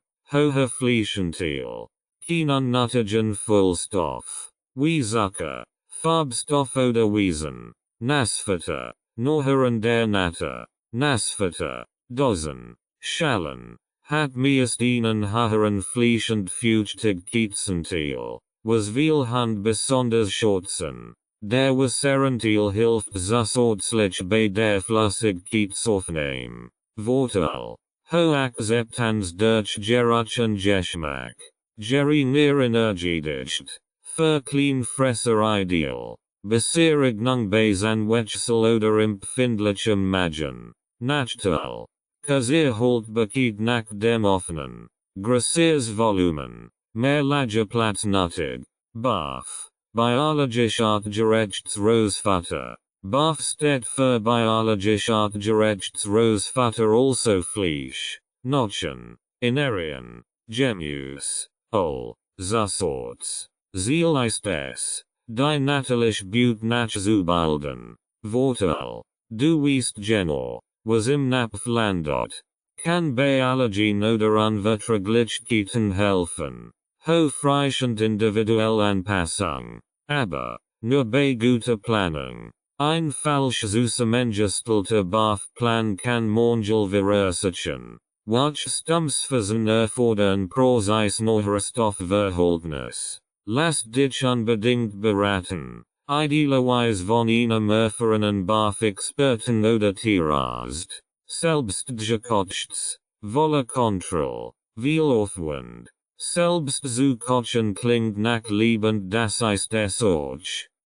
Hoher Fleischanteil. Keinunnötigen Füllstoff. Wie Zucker. Farbstoff oder Wesen. Nassfutter. Nachher der Natter. Nasvater, Dozen, Schallen, hat meest ihnen Haheren fließend fugtig Kietzentil, was Vielhand besonders schützen. Der Wasserentil hilft zusätzlich bei der Flüssigkeit aufnehmen. Vorteil. Hochakzeptanz durch Geruch und Geschmack. Geringer Energiedicht. Für Kleinfresser ideal. Beseitigung bei Anwechsel oder empfindlichem Magen. Nachteil. Kasier Haltbarkeit nach dem offenen. Größeres Volumen. Mehr Lagerplatz nötig. BAF. Biologisch artgerechts Rosefutter. BAF steht für biologisch artgerechts Rosefutter also Fleisch, Notchen, Inerian, Gemüse, Öl, Zusatz. Ziel ist es, die natürlich Beauty nachzubilden. Vorteil. Du weißt genau, was im Napf landet. Kann bei Allergien oder Unverträglichkeiten helfen. Hochfreischend individuelle Anpassung. Aber, nur bei guter Planung. Ein falsch zusammengestellter BAF-Plan kann manchmal verursachen. Wachstumsphasen erfordern Prozess neuer Stoffverhältnis. Lass dich unbedingt beraten. Idealerweise von einem erfahrenen BAF-Experten oder Tierarzt. Selbstgekochts. Voller Kontrolle. Viel Aufwand. Selbst zu kochen klingt nach liebend, das ist es auch.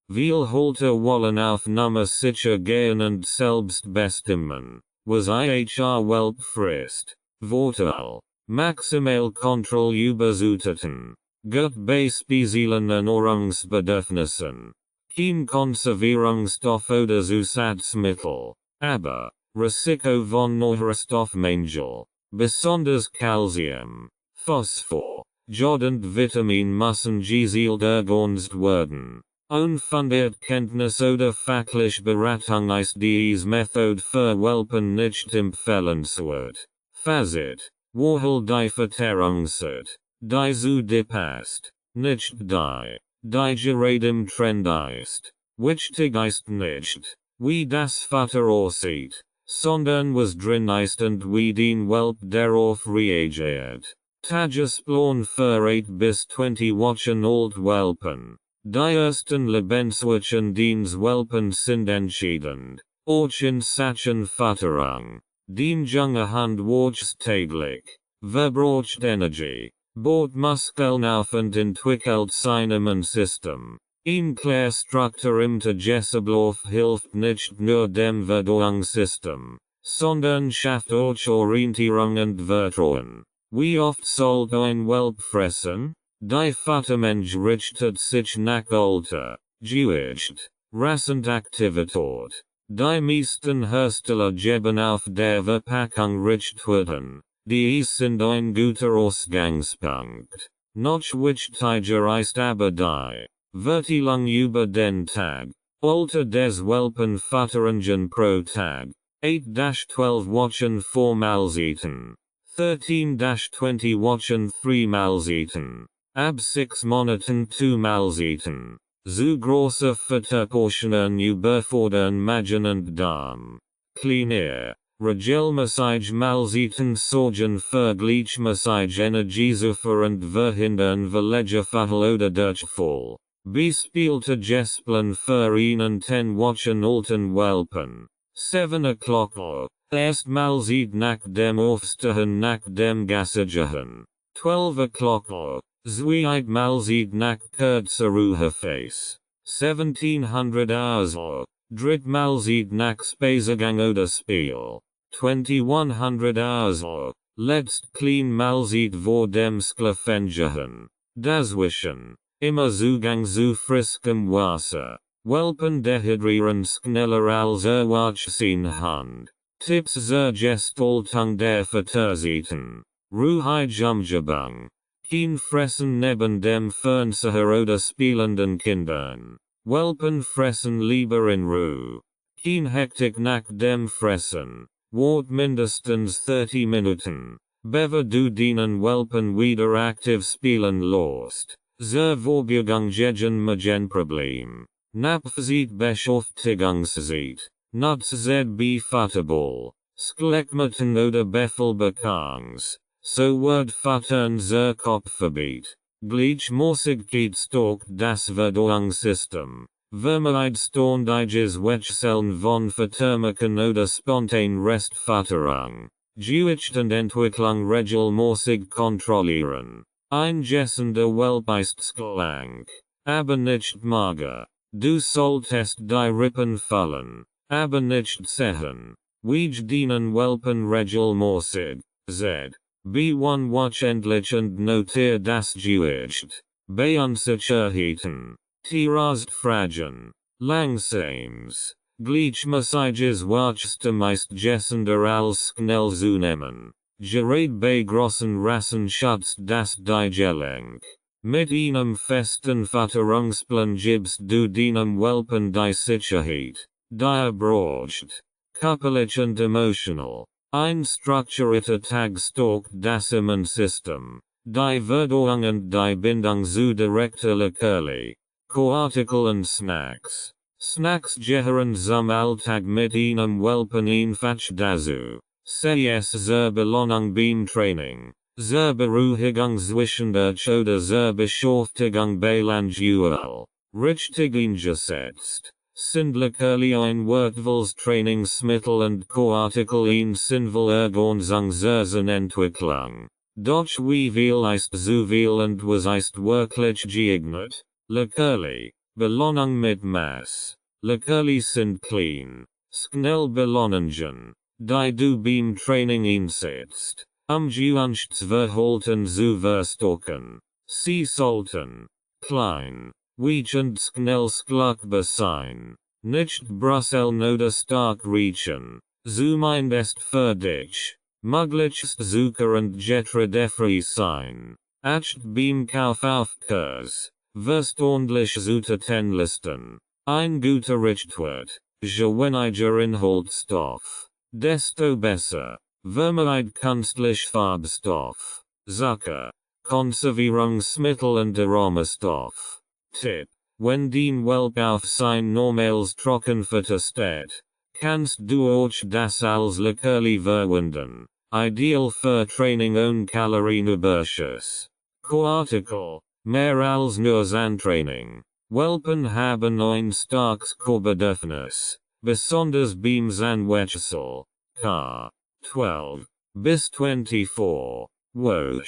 Wir Halter wollen auf Nummer sicher gehen und selbst bestimmen, was ihr Welp frisst. Vorteil. Maximal Kontrolle über Zutaten. Gut bei speziellen Ernährungsbedürfnissen. Kein Konservierungsstoff oder Zusatzmittel. Aber, Risiko von Neurostoffmangel. Besonders Calcium, Phosphor, Jod und Vitamin müssen gezielt ergänzt werden. Unfundiert Kenntnis oder fachliche Beratung ist diese Methode für Welpen nicht empfehlenswert. Fazit. Wohl die Verteerungszeit, die zu passt, nicht die gerade im Trend ist. Wichtig ist nicht, wie das Futter aussieht, sondern was drin ist und wie den Welp darauf reagiert. Tagesplan für 8 bis 20 Wochen alt Welpen. Die ersten Lebenswochen des Welpen sind entscheidend. Auch in Sachen Futterung. Den junge Hund wächst täglich. Verbraucht Energie. Baut Muskeln auf und entwickelt sein Immunsystem. Ein klar Struktur im Tagesablauf hilft nicht nur dem Verdauungssystem, sondern schafft auch Orientierung und Vertrauen. Wie oft sollte ein Welp fressen? Die Futtermensch richtet sich nach Alter, Gewicht, Rasse und Aktivität. Die meisten Hersteller geben auf der Verpackung Richtwerte. Die sind ein guter Ausgangspunkt. Noch wichtiger ist aber die Verteilung über den Tag. Alter des Welpenfutterungen pro Tag. 8-12 Wochen 4 Mahlzeiten. 13-20 Wochen 3 Mahlzeiten. Ab 6 Monaten 2 Mahlzeiten. Zu große Futterportionen überfordern Magen und Darm. Kleiner, regelmäßig Mahlzeiten sorgen für gleichmäßig Energiezufuhr und verhindern Verlegeverfall oder Durchfall. Bespielte Gesplan für einen 10 Wochen alten Welpen. 7 o'clock. Erst Mahlzeit nach dem Aufstehen nach dem Gassigehen. 12 o'clock. Zweite Mahlzeit nach kurzer Ruhephase. 1700 Hours. Dritte Mahlzeit nach Spaziergang oder Spiel. 2100 Hours. Letzt kleine Mahlzeit vor dem Schlafengehen. Dazwischen. Immer Zugang zu frischem Wasser. Welpen dehydrieren schneller als erwachsene Hund. Tipps zur Gestaltung der Futterzeiten. Ruhige Umgebung. Kein Fressen neben dem Fernseher oder spielenden Kindern. Welpen fressen lieber in Ruhe. Kein Hektik nach dem Fressen. Wart mindestens 30 Minuten. Bevor du den Welpen wieder aktiv spielen lässt. Zur Vorbeugung gegen Magenproblem. Napfzeit Beschäftigungszeit. Not ZB Futterball. Sklekmeten oder Beffelbekangs. So word futtern zur Kopfgebiet. Gleich Morsigkeit stalkt das Verdauungssystem. Vermeid Storndiges Wechseln von Vertermiken oder spontan Restfutterung. Gewicht und Entwicklung regelmäßig kontrollieren. Eingessender Welp ist schlank, aber nicht mager. Du solltest die Rippen fallen, aber nicht sehen. Wij dienen Welpen regelmäßig. Z. B1 watch endlich und notier das Gewicht. Beunsicherheiten. Tierast Fragen. Langsames. Gleichmäßiges Wachstum ist gessender als schnell zunehmen. Gerade bei großen Rassen schützt das die Gelenk. Mit einem festen Futterungsplan gibst du deinem Welpen die Sicherheit, die braucht. Körperlich und emotional. Ein strukturierter Tag stärkt das Immunsystem. Die Verdauung und die Bindung zu direkter Leckerli. Koartikel und Snacks. Snacks gehören zum Alltag mit einem Welpen einfach dazu. CS zur Belohnung beim Training. Zur Beruhigung zwischendurch oder zur Beschäftigung bilanziell. Richtig eingesetzt. Sind Leckerli ein wertvolles Trainingsmittel und Koartikel ein sinnvoll Ergänzung zur Entwicklung. Doch wie viel ist zu viel und was ist wirklich geeignet? Leckerli. Belohnung mit Maß. Leckerli sind klein. Schnell Belohnungen. Die du beim Training einsetzt. Gewichtsverhalten zu verstärken. Sie sollten. Klein. Weich und schnell sklukbar sein. Nicht brüsseln oder stark riechen. Zumindest ist für dich. Möglichst Zucker und getreidefrei sein. Acht beim Kauf auf Kurs. Wirst ordentlich zutaten listen. Ein guter Richtwert. Je weniger Inhaltsstoff, desto besser. Vermeid künstlich Farbstoff. Zucker. Konservierungsmittel und Aromastoff. Tipp. Wenn dein Welp auf sein normales Trockenfutter steht, kannst du auch das als Leckerli verwenden. Ideal für Training und Kalorienüberschuss. Koartikel. Mehr als nur sein Training. Welpen haben ein starkes Korbedürfnis. Besonders beim Zahnwechsel. K. 12 bis 24 Woche.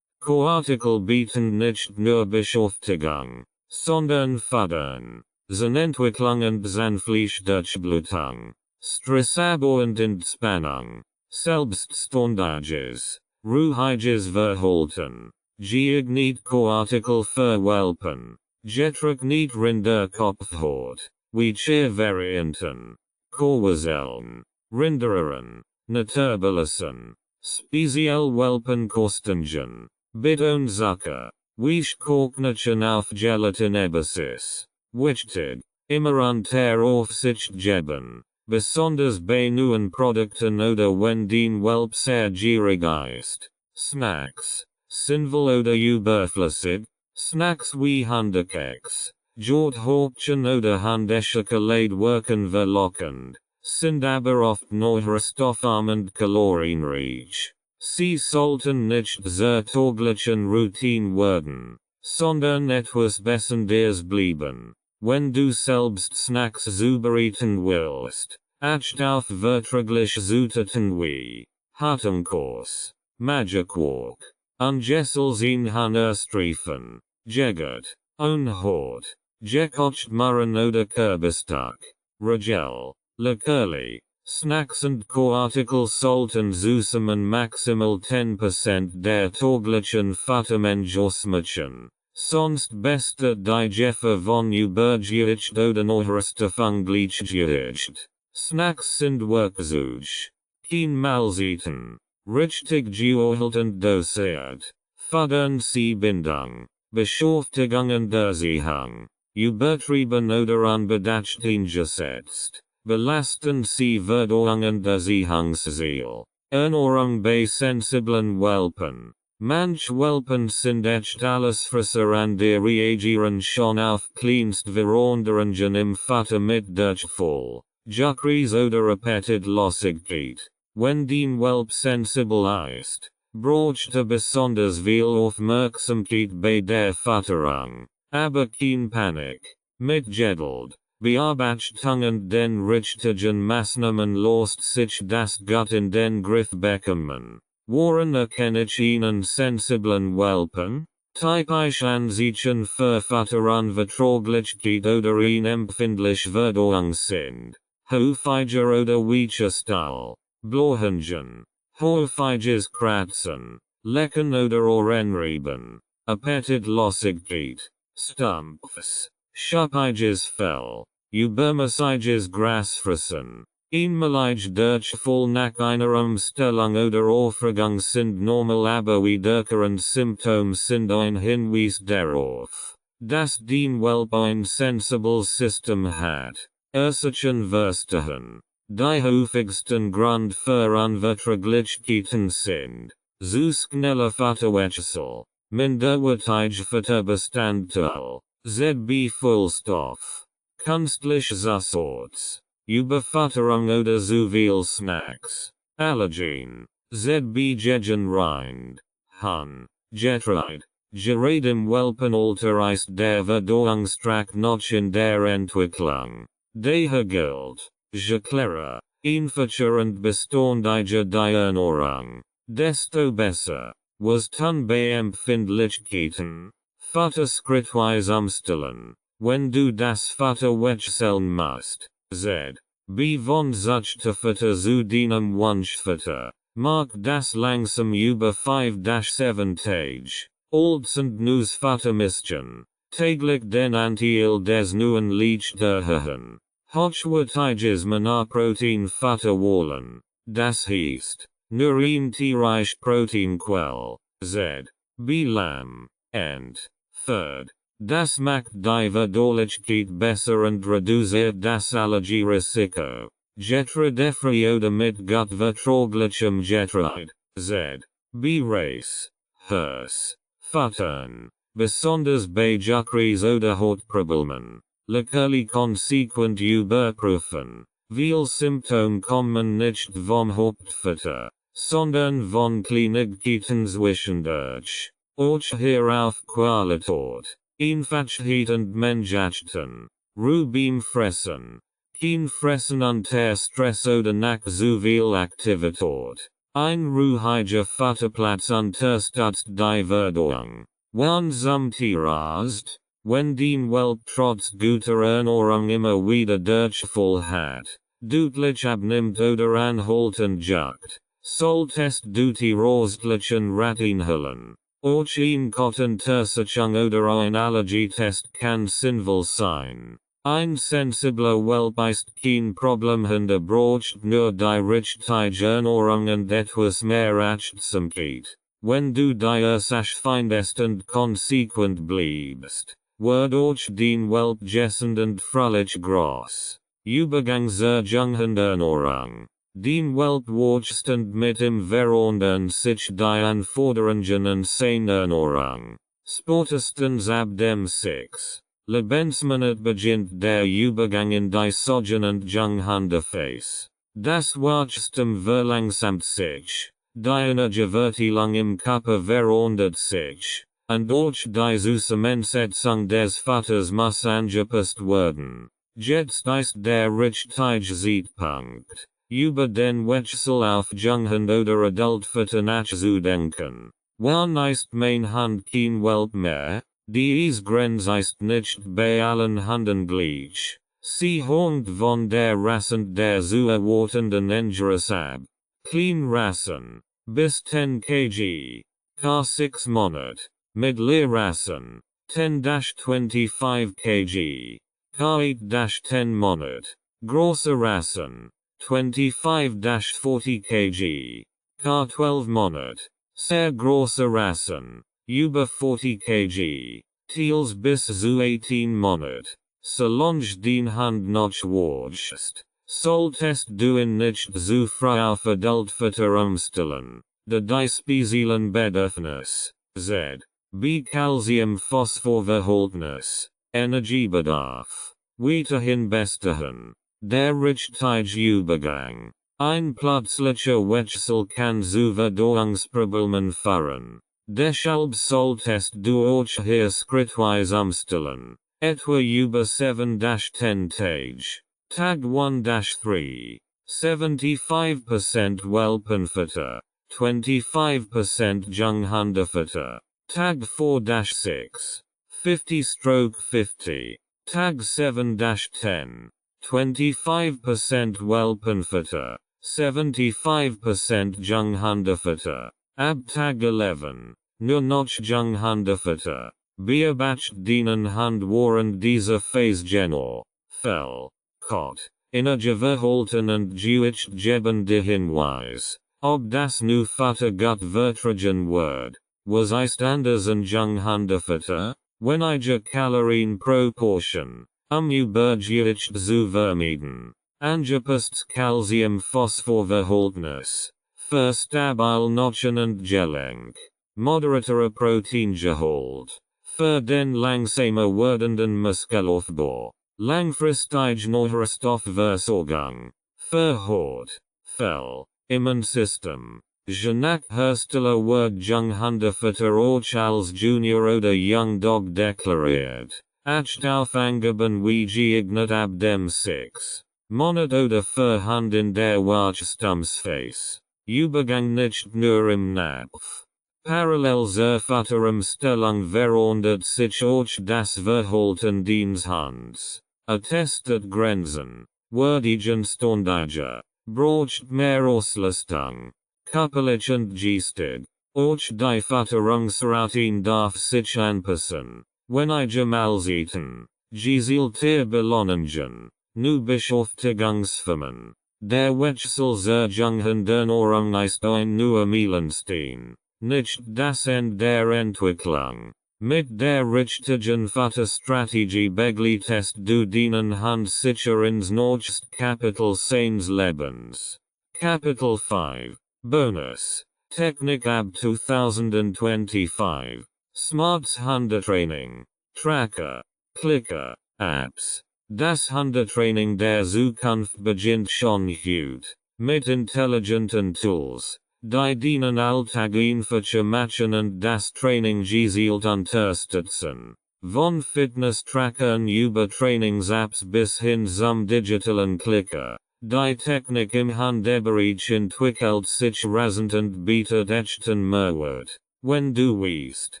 Koartikel bieten nicht nur Beschäftigung, sondern fördern Zahnentwicklung und Zahnfleischdurchblutung. Stressabbau und Entspannung. Selbstständiges, ruhiges Verhalten. Geeignet Koartikel für Welpen. Getrocknet Rinderkopfhaut. Weiche Varianten. Korwasellen. Rindereren. Naturbelassen. Speziell Welpenkostungen. Bitte und Zucker. Weichkochnichen auf Gelatinebasis. Wichtig. Immer an der Aufsicht geben. Besonders bei neuen Produkten oder wenn dein Welp sehr gierig ist. Snacks. Sinnvoll oder überflüssig. Snacks wie Handekeks. Jordhäubchen oder Handeschokolade wirken verlockend, sind aber oft nährstoffarm und kalorienreich. Sie sollten nicht zur täglichen Routine werden, sondern etwas Besonderes bleiben. Wenn du selbst Snacks zubereiten willst, acht auf verträgliche Zutaten wie Hartenkurs, Magicquark, Ungessels in Hannerstreifen, Jeggert, Unhort, Gekocht Murren oder Kürbistag, Ragel, Leckerli. Snacks und Koartikel sollten zusammen maximal 10% der täglichen Futtermenge ausmachen. Sonst beste die Jeffer von Übergewicht oder Neuerstoffung gleichgewicht. Snacks sind Werkzeug. Kein Mahlzeiten. Richtig geohlt und dosiert. Fördern sie Bindung, Beschäftigung und Erziehung. Übertrieben oder unbedacht eingesetzt. Belasten sie Verdauung und Erziehungsziel. Ernährung bei sensiblen Welpen. Manch Welpen sind echt Allesfresser und reagieren schon auf Kleinstveränderungen im Futter mit Durchfall, Juckreis oder Appetitlosigkeit. wenn den Welp sensibilisiert, brauchte besonders viel Aufmerksamkeit bei der Fütterung, aber kein Panik, mitgedealt, Beobachtung und den richtigen Maßnahmen lässt sich das gut in den Griff bekommen. Woran erkenne ich einen sensiblen Welpen? Typisch Anzeichen für Futteranvertraglichkeit oder eine empfindliche Verdauung sind häufiger oder weicher Stuhl, Blähungen, häufiges Kratzen, Lecken oder Ohrenreiben, Appetitlosigkeit, Stumpfs, schuppiges Fell, übermäßiges Grasfressen, einmalig Durchfall nach einer Umstellung oder Aufregung sind normal, aber wiederkehrende Symptome sind ein Hinweis darauf, dass den Welp ein sensibles System hat. Ersichen Verstehen. Die häufigsten Grund für Unverträglichkeiten sind zu schneller Futterwechsel, minderwertige Futterbestandteile, ZB Vollstoff, künstliche Zusätze, Überfütterung oder zu viel Snacks, Allergen, ZB Gegenrind, Hun, Getreide, gerade im Welpenalter ist der Verdauungstrakt noch in der Entwicklung. Daher gilt, je klarer, einfacher beständiger die Ernährung, desto besser, was tun bei Empfindlichkeiten, Futter schrittweise umstellen, wenn du das Futter wechseln musst, z. B. von zuchte Futter zu deinem Wunschfutter, mag das langsam über 5-7 Tage, alt sind neus Futtermischen, täglich den Anteil des neuen Licht erhöhen. Hochwertiges Monoprotein Futter wollen, das heißt, nur ein tierische Proteinquelle, z. B. Lamm, and, third, das macht die Verdaulichkeit besser und reduziert das Allergierisiko. Getreidefrei oder mit gutvertraglichem Getreide, z. B. Reis, Hirse, Futtern, besonders bei Juckreis oder Hautproblemen. Lekali konsequent überprüfen. Viel Symptome kommen nicht vom Hauptfutter, sondern von Kleinigkeiten zwischendurch. Och hierauf Qualität, Einfachheit und Menschlichkeiten. Ruhe beim Fressen. Kein Fressen unter Stress oder nach zu viel Aktivität. Ein ruhiger Futterplatz unterstützt die Verdauung. Wenn zum Tierarzt, wenn den Welp trotz guter Ernährung immer wieder Durchfall hat, deutlich abnimmt oder anhaltend juckt, solltest du die ärztlichen Rat einholen. Auch eine Kottenuntersuchung oder ein Allergietest kann sinnvoll sein. Ein sensibler Welp ist kein Problem und braucht nur die richtige Ernährung und etwas mehr Achtsamkeit. Wenn du die Ursache findest und konsequent bleibst, wird auch den Welp gesund und fröhlich groß. Übergang zur jungen Ernährung. Den Welp wächst und mit ihm verändern sich die Anforderungen an seine Ernährung. Spätestens ab dem 6. Lebensmonat beginnt der Übergang in die sogenannte Junghundephase. Das Wachstum verlangsamt sich, die Energieverteilung im Körper verändert sich, und auch die Zusammensetzung des Futters muss angepasst werden. Jetzt ist der richtige Zeitpunkt, über den Wechsel auf Junghund oder Adultfutter nachzudenken. Wann ist mein Hund kein Welp mehr? Die Grenze ist nicht bei allen Hunden gleich. Sie hängt von der Rasse der zu erwartenden Injuries ab. Kleinrassen, bis 10 kg, K6 Monat. Mittelrassen, 10-25 kg, K8-10 Monat. Große Rassen, 25-40 kg, K12 Monat. Sehr große Rassen, über 40 kg, Teals bis zu 18 Monat. Solange den Hund noch wächst, solltest du ihn nicht zu früh auf Adultfutter umstellen, da die speziellen Bedürfnisse, z. B. Calcium-Phosphor-Verhältnis, Energiebedarf, weiterhin bestehen. Der richtige Übergang. Ein plötzlicher Wechsel kann zu Verdauungsproblemen führen. Deshalb solltest du euch hier schrittweise umstellen. Etwa über 7-10 Tage. Tag 1-3. 75% Welpenfutter. 25% Junghundefutter. Tag 4-6. 50/50. Tag 7-10. 25% Welpenfutter. 75% Junghundefutter. Ab Tag 11. Nur noch Junghundefutter. Beobacht dienen Hund während dieser Phase genau. Fell. Kot. Innige Verhalten und Gewicht geben die Hinweis, ob das nu Futter gut vertragen wird. Was ist anders an Junghundefutter? Wenige Kalorien pro Portion. Übergewicht zu vermeiden. Angepasstes Calcium-Phosphor-Verhältnis. Für stabil Knochen und Gelenk. Moderater Proteingehalt. Für den langsamer werdenden Muskelaufbau. Langfristig Nährstoffversorgung. Für Haut, Fell, Immunsystem. Je nach Hersteller wird Junghundefutter auch als Junior oder Young Dog deklariert. Acht auf angeben wie geeignet ab dem 6. Monat oder für Hund in der Wachstumsphase. Übergang nicht nur im Napf. Parallel zur Futterumstellung verändert sich auch das Verhalten des Hunds. Attestet Grenzen. Würdigen Standards. Braucht mehr Auslastung. Körperlich und geistig. Auch die Futterungsroutine darf sich anpassen. Wenige Mahlzeiten. Gezielte Belohnungen. Nu Beschäftigungsformen. Der Wechsel zur Junghundernährung ist ein neuer Meilenstein. Nicht das Ende der Entwicklung. Mit der richtigen Futterstrategie begleitest du deinen Hund sicher ins nächste Kapitel seines Lebens. Kapitel 5. Bonus. Technik ab 2025. Smarts Hundetraining. Tracker. Clicker. Apps. Das Hundetraining der Zukunft beginnt schon heute. Mit intelligenten Tools. Die dienen Alltag einfacher machen und das Training gezielt unterstützen. Von Fitness-Trackern über Trainings-Apps bis hin zum digitalen Clicker. Die Technik im Hundebereich entwickelt sich rasant und bietet echten Mehrwert. Wenn du weißt,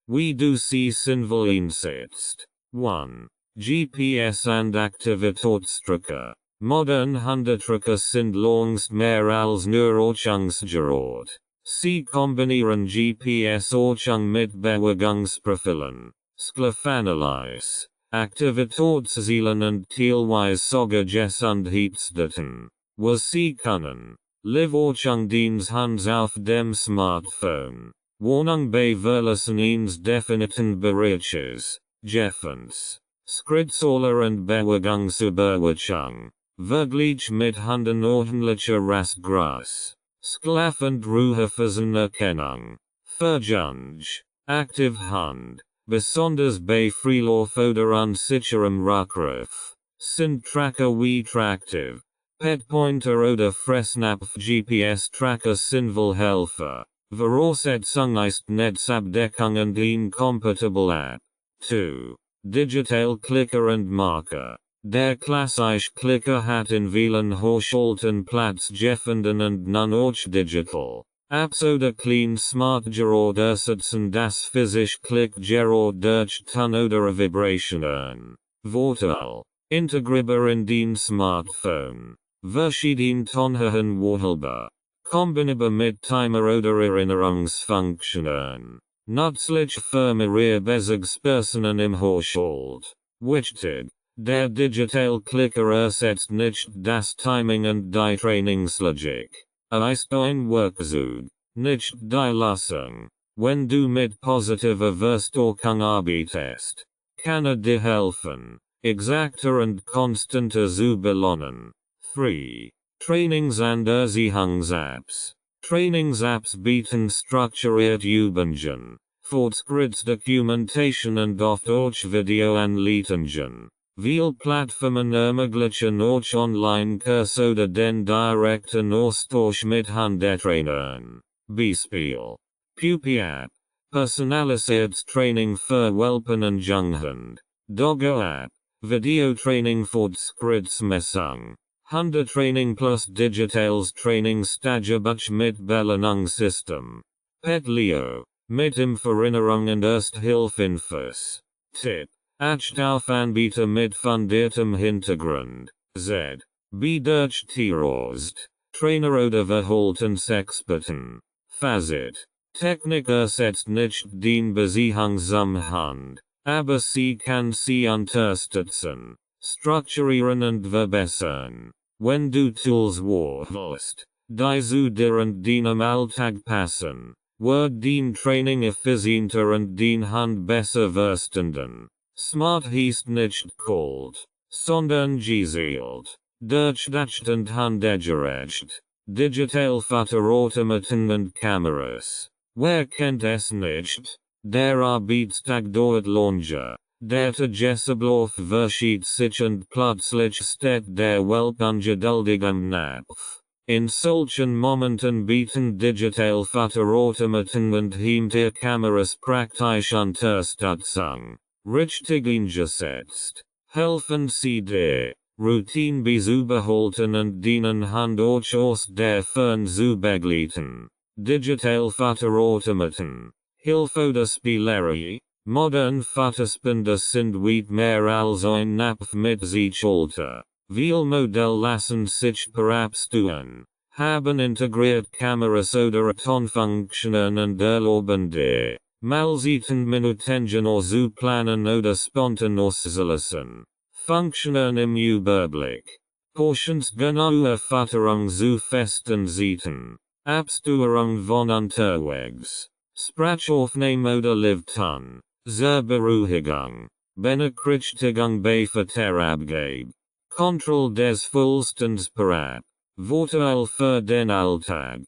wie du sie sinnvoll einsetzt. 1. GPS and Aktivitätstracker. Modern Hundetracker sind längst mehr als nur Ortungsgerät. Sie kombinieren GPS-Ortung mit Bewegungsprofilen, Schlafanalyse, Aktivitätszielen und teilweise sogar Gesundheitsdaten. Was sie können. Live-Ortung des Hunds auf dem Smartphone. Warnung bei Verlassen eines definiten Bereiches. Gefans. Schrittzoller und Bewegungsüberwachung. Vergleich mit Hunden ordentlicher Rastgras. Schlaf- und Ruhephasenerkennung. Verjunge. Aktiv Hund. Besonders bei Freilauf oder unsicherem Rückruf. Sind Tracker wie Traktiv. Petpointer oder Fressnapf GPS-Tracker sinnvoll Helfer. Voraussetzung ist Netzabdeckung und incompatible App. 2. Digital Clicker und Marker. Der klassische Clicker hat in vielen Haushalten Platz gefunden und nun auch digital. Apps oder kleine Smart Gerät ersetzen das physische Klickgerät durch Ton oder Vibrationen. Vorteil. Integrierbar in den Smartphone. Verschieden Tonhöhen wählbar. Kombinierbar mit Timer oder Erinnerungsfunktionen. Nützlich für mehrere Bezugspersonen im Haushalt. Wichtig. Der Digital Clicker ersetzt nicht das Timing und die Trainingslogik. Ist ein Werkzeug, nicht die Lösung. Wenn du mit positiver Verstärkung arbeitest, kann dir helfen, exakter und konstanter zu belohnen. 3. Trainings and Erziehungsapps. Trainingsapps bieten strukturiert Übungen, Fortschrittsdokumentation und oft auch Videoanleitungen. Viel Plattformen ermöglichen euch Online-Kurs oder den direkten Austausch mit Hundetrainern. Beispiel. Puppy-App. Personalisiertes Training für Welpen und Junghund. Doggo-App. Videotraining Fortschrittsmessung. Hundetraining plus digitales Trainingstagebuch mit Belohnungssystem. Pet Leo. Mit Impferinnerung und Ersthilfeinfos. Tipp. Acht auf Anbieter mit fundiertem Hintergrund. Z. B. Durch Tierost. Trainer oder Verhaltensexperten. Fazit. Technik ersetzt nicht den Beziehungshand, aber sie kann sie unterstützen, strukturieren und verbessern. Wenn du Tools wählst, die zu dir und deinem Alltag passen, wird dein Training effizienter und dein Hund besser verstanden. Smart heißt nicht kalt, sondern gezielt, durchdacht und hundegerecht. Digital Futterautomaten und Kameras. Wer kennt es nicht? Der Arbeitstag dauert länger. Der Tagesablauf verschiebt sich und plötzlich steht der Welpe ungeduldig am Napf. In solchen Momenten bieten Digital Futterautomaten und Hinterkameras praktisch Unterstützung. Richtig eingesetzt. Helfen sie dir, Routine beizubehalten und deinen Hund euch aus der Ferne zu begleiten. Digital Futterautomaten. Hilfe oder Spielerei. Modern Futterspender sind weit mehr als ein Napf mit sich Alter. Viel Modell lassen sich verabstuen. Haben integriert Kameras oder Tonfunktionen und erlauben dir, Malzeiten Minuten zu planen oder spontan auszulassen. Funktionen im Überblick. Portionsgenaue Futterung zu festen Zeiten. Absteuerung von Unterwegs. Sprachaufnahme oder Livton. Zur Beruhigung. Benachrichtigung bei Futterabgabe. Kontrolle des Vollstens per App. Virtuell für den Alltag.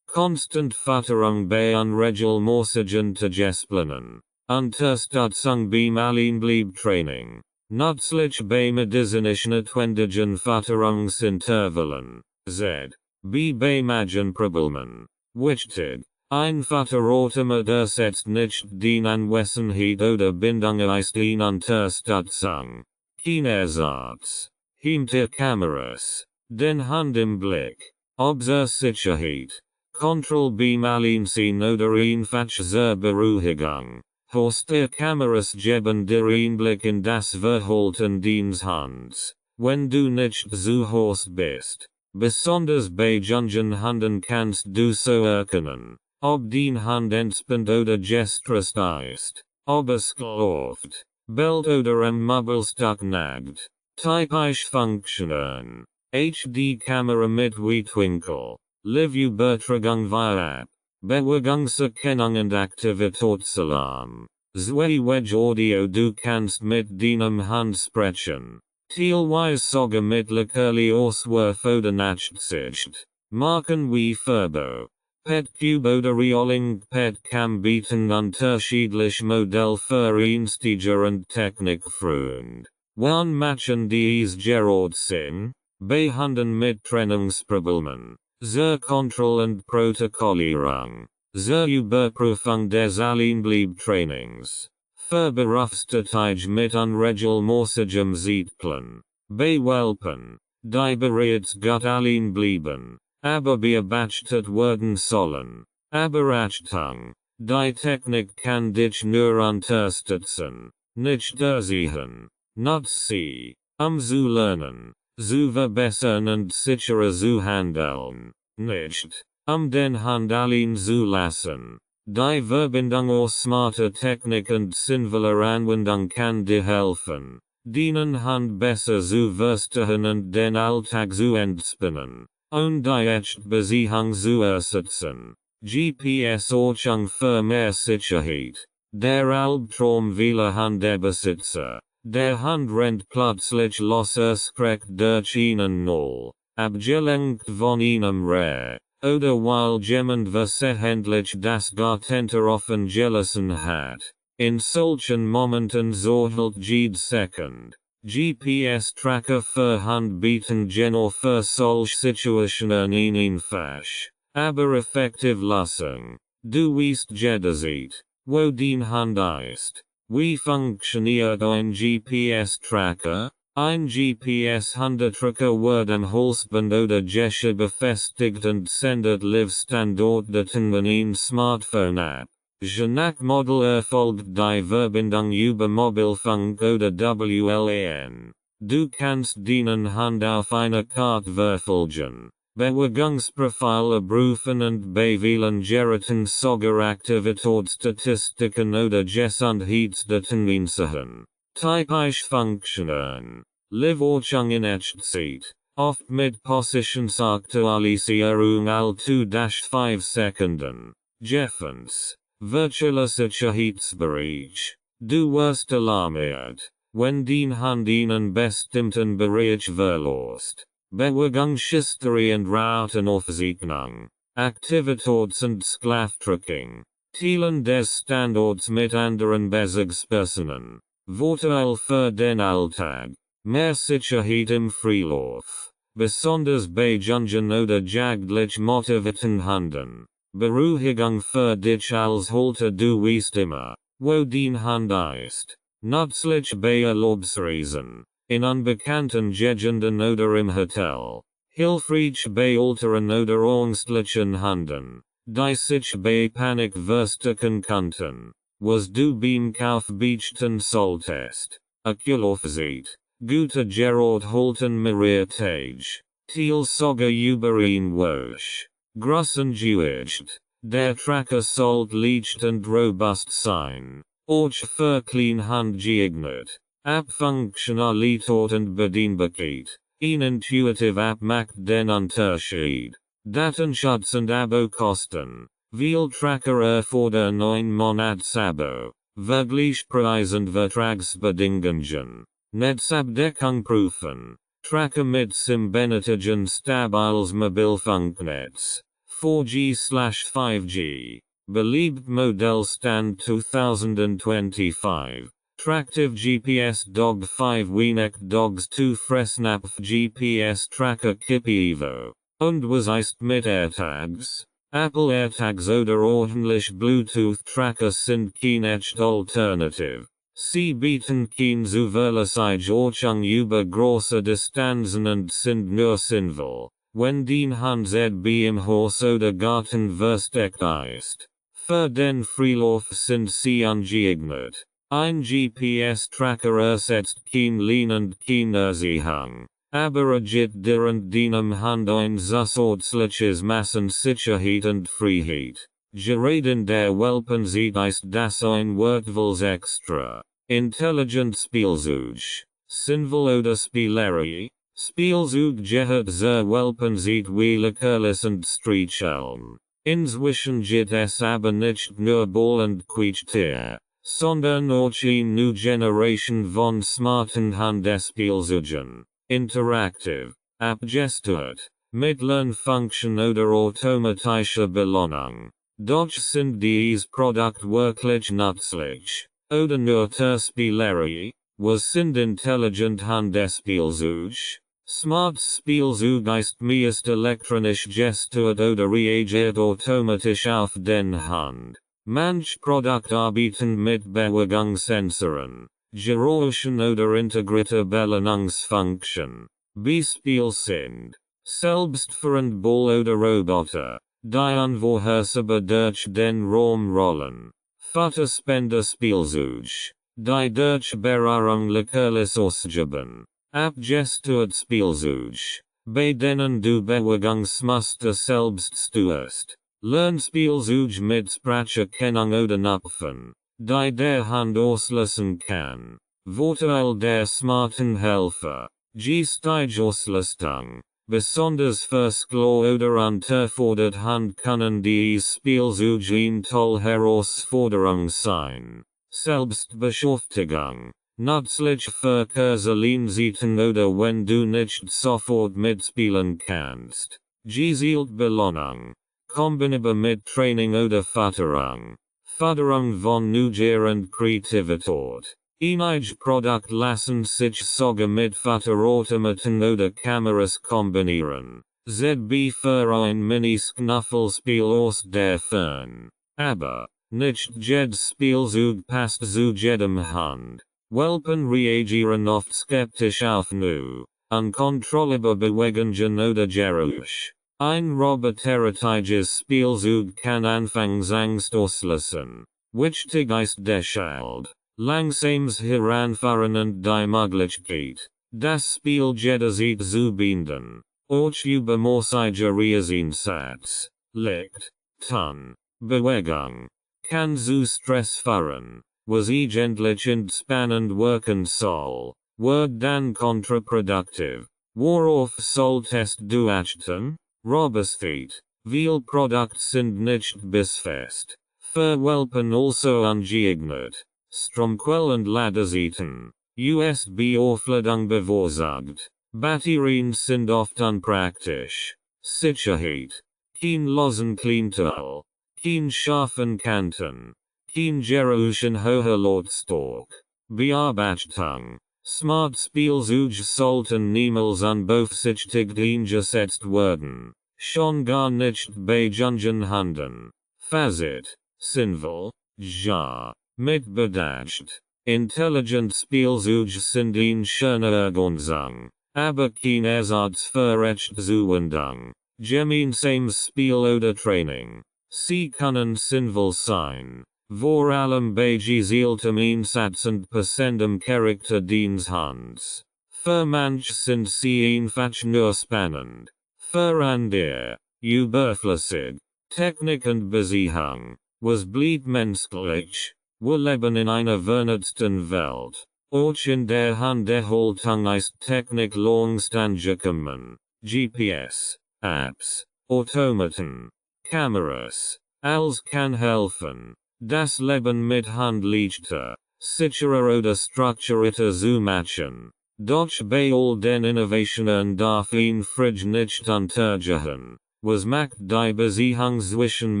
Constant Futterung bei unregelmäßigen Tagesplanen. Unterstützung beim Alleinbleib-Training. Nützlich bei medizinischen notwendigen Futterungsintervallen. Z. B. bei Magenproblemen. Wichtig. Ein Futterautomat ersetzt nicht den Anwesenheit oder Bindung ist in Unterstützung. Kein Ersatz. Hinter Kameras. Den Hund im Blick. Obser Sicherheit. Kontrolle beim Alleinziehen oder einfach zur Beruhigung. Aus der Kameras geben dir Einblick in das Verhalten deines Hunds, wenn du nicht zu Hause bist. Besonders bei jungen Hunden kannst du so erkennen, ob dein Hund entspannt oder gestresst ist, ob es schlaft, bellt oder am Mobilstock nagt. Typisch Funktionen. HD-Kamera mit Weitwinkel. Live-Übertragung via App. Bewegungserkennung und Aktivitätsalarm. Zwei-Wedge Audio. Du kannst mit deinem Hund sprechen. Teilweise sogar mit Leckerli Auswurf oder Nachtsicht. Marken wie Furbo, PetCube oder Reoling Pet Cam bieten unterschiedlich Modell für Einsteiger und Technikfreund. Wann machen dies Gerard Sinn? Bei Hunden mit Trainingsproblemen. Zur Kontrolle und Protokollierung. Zur Überprüfung des Alleinbleib-Trainings. Für Berufstätige mit unregelmäßigem Zeitplan. Bei Welpen, die bereits gut alleinbleiben, aber beobachtet werden sollen. Aber Achtung, die Technik kann dich nur unterstützen, nicht erziehen. Nutz sie, zu lernen, zu verbessern und sicherer zu handeln, nicht, den Hund allein zu lassen. Die Verbindung aus smarter Technik und sinnvoller Anwendung kann dir helfen, deinen Hund besser zu verstehen und den Alltag zu entspannen, und die Echtbeziehung zu ersetzen. GPS-Ortung für mehr Sicherheit. Der Albtraum vieler Hundebesitzer. Der Hund rennt plötzlich los, erschreckt durch einen Null, abgelenkt von einem Reh, oder weil jemand versehentlich das Gatter offen gelassen hat. In solchen Momenten sollte jede Second, GPS-Tracker für Handbieten genau für solche Situationen in Fasch. Aber effektiv lassen. Du weißt jederzeit, wo dein Hand ist. Wie funktioniert ein GPS-Tracker? Ein GPS-Handetracker wird an Halsband oder Gesche befestigt und sendet Live-Standortdaten an ein Smartphone ab. Je nach Modell erfolgt die Verbindung über Mobilfunk oder WLAN. Du kannst deinen Hand auf eine Karte verfolgen, Bewegungsprofil abrufen und bewählen geraten sogar Aktivitätsstatistiken oder Gesundheitsdaten einsehen. Typisch Funktionen. Live-Orchung in Echtzeit. Oft mit Positionsaktualisierung all 2-5 Sekunden. Jeffens. Virtuelle Sicherheitsbereich. Du wirst alarmiert, wenn dein Hand einen bestimmten Bereich verlässt. Bewegungshistorie und Routenaufzeichnung. Aktivitäts- und Sklaventracking. Teilen des Standorts mit anderen Bezugspersonen. Vorteil für den Alltag. Mehr Sicherheit im Freilauf. Besonders bei jungen oder jugendlich motivierten Hunden. Beruhigung für dich als Halter, du weißt immer, wo dein Hand ist. Nützlich bei Urlaubsreisen. In unbekannten Gegenden oder im Hotel. Hilfreich bei älteren oder ängstlichen Hunden, die sich bei Panik verstecken könnten. Was du beim Kauf beachten solltest. Akulaufsicht. Gute Gerard halten Maritage. Thiel sogar über ihn wasch. Grussengewicht. Der Tracker sollt leicht und robust sein. Och für clean Hand geeignet. Funktionalität und Bedienbarkeit. Ein intuitive App macht den Unterschied. Datenschutz und Abo-Kosten. Viel Tracker erfordern ein Monatsabo. Vergleichspreis und Vertragsbedingungen. Netzabdeckung prüfen. Tracker mit Sim-Benetigen stabiles Mobilfunknetz. 4G/5G. Beliebt Modell Stand 2025. Tractive GPS Dog 5 Wienek Dogs 2 Fressnapf GPS Tracker Kippy Evo. Und was ist mit AirTags? Apple AirTags oder ordentlich Bluetooth Tracker sind kein echt Alternative. Sie bieten kein zuverlässige Orchung über große Distanzen und sind nur sinnvoll, wenn dein Hand ZB im Haus oder Garten versteckt ist. Für den Freilauf sind sie ungeeignet. Ein GPS-Tracker ersetzt kein Lean und kein Erziehung, aber gibt dir und deinem Hand ein zusätzliches Massensicherheit und Freiheit. Gerade in der Welpenzeit ist das ein wertvolles Extra. Intelligent Spielzeug. Sinnvoll oder Spielerei? Spielzeug gehört zur Welpenzeit wie Leckerlis und Streicheln. Inzwischen gibt es aber nicht nur Ball und Quietschtier, sondern auch eine neue Generation von smarten Handspielzeugen. Interactive, abgesteuert, mit Lernfunction oder automatischer Belohnung. Doch sind diese Produkte wirklich nützlich? Oder nur zur Spielerei? Was sind intelligent Handspielzeug? Smart Spielzeug ist meist elektronisch gesteuert oder reagiert automatisch auf den Hand. Manche Produkte arbeiten mit Bewegungssensoren, Geräuschen oder integrierter Belohnungsfunktion. Beispiel sind selbstfahrende Ball oder Roboter, die unvorhersehbar durch den Raum rollen. Futterspender-Spielzeug, die durch Berührung Leckerlis ausgeben. Abgesteuert Spielzeug, bei denen du Bewegungsmuster selbst steuerst. Lernspielzeug mit Spracherkennung oder Knöpfen, die der Hand auslösen kann. Vorteil der smarten Helfer. Gesteigeauslastung. Besonders für Sklo oder unterfordert Hand können die Spielzeug eine tolle Herausforderung sein. Selbstbeschäftigung. Nützlich für Kurzzeiten oder wenn du nicht sofort mitspielen kannst. Gezielt Belohnung. Kombinierbar mit Training oder Förderung. Förderung von Neugier und Kreativität. Einige Produkt lassen sich sogar mit Futterautomaten oder Kameras kombinieren. ZB für ein Mini-Knuffelspiel aus der Ferne. Aber nicht jedes Spielzeug passt zu jedem Hund. Welpen reagieren oft skeptisch auf new, unkontrollable Bewegungen oder Geräusche. Ein roboterartiges Spielzeug kann anfangs Angst auslösen. Wichtig ist deshalb, langsames Heranfahren und die Möglichkeit, das Spiel jederzeit zu binden. Auch über Einsatz, Licht, Ton, Bewegung, kann zu Stress führen, was eigentlich entspannend wirken soll, wird dann kontraproduktiv. Worauf solltest du achten? Robustheit. Viele Produkte sind nicht bissfest. Für Welpen also ungeeignet. Stromquellen Ladezeiten. USB-Aufladung bevorzugt. Batterien sind oft unpraktisch. Sicherheit. Kein losen Klientel. Kein scharfen Kanten. Kein Geräuschen hoher Lautstärke. Bearbeitung. Smart Spielzeug sollten niemals unbeaufsichtigt eingesetzt werden. Schon gar nicht bei jungen Hunden. Fazit. Sinnvoll. Ja. Mit Bedacht. Intelligent Spielzeug sind eine schöne Ergänzung. Aber kein Ersatz für echte Zuwendung. Gemeinsames Spiel oder Training. Sie können sinnvoll sein. Vor allem bei gezieltem Einsatz und passendem Charakter des Hunds. Für manch sind sie einfach nur spannend. Für andere, überflüssig. Technik und Besiehung. Was blieb menschlich? Wir leben in einer vernetzten Welt. Auch in der Handerhaltung ist Technik längst angekommen. GPS, Apps, Automaten, Kameras, alles kann helfen. Das Leben mit Hand leichter, sicherer oder strukturierter zu machen. Doch bei all den Innovationen darf ein Fridge nicht untergehen. Was macht die Beziehung zwischen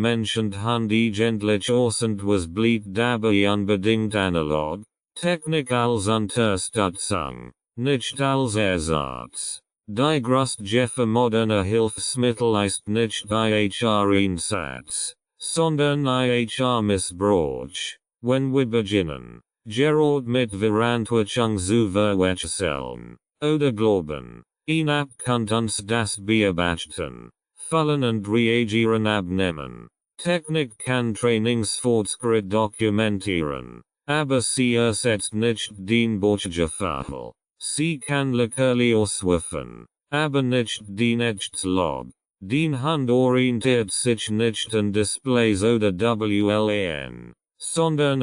Mensch und Hund eigentlich aus und was bleibt dabei unbedingt analog? Technik als Unterstützung, nicht als Ersatz. Die größte moderner Hilfsmittel ist nicht IHR-Einsatz, sondern IHR-Missbrauch. Wenn wir beginnen, gerade mit Verantwortung zu verwechseln, oder glauben, ein App kann uns das beobachten, fallen und reagieren abnehmen. Technik kann Trainingsfortschritt dokumentieren, aber sie ersetzt nicht den Botschafter. Sie kann Leckerli auswerfen, aber nicht den Echtslog. Den Hund orientiert sich nicht an Displays oder WLAN, sondern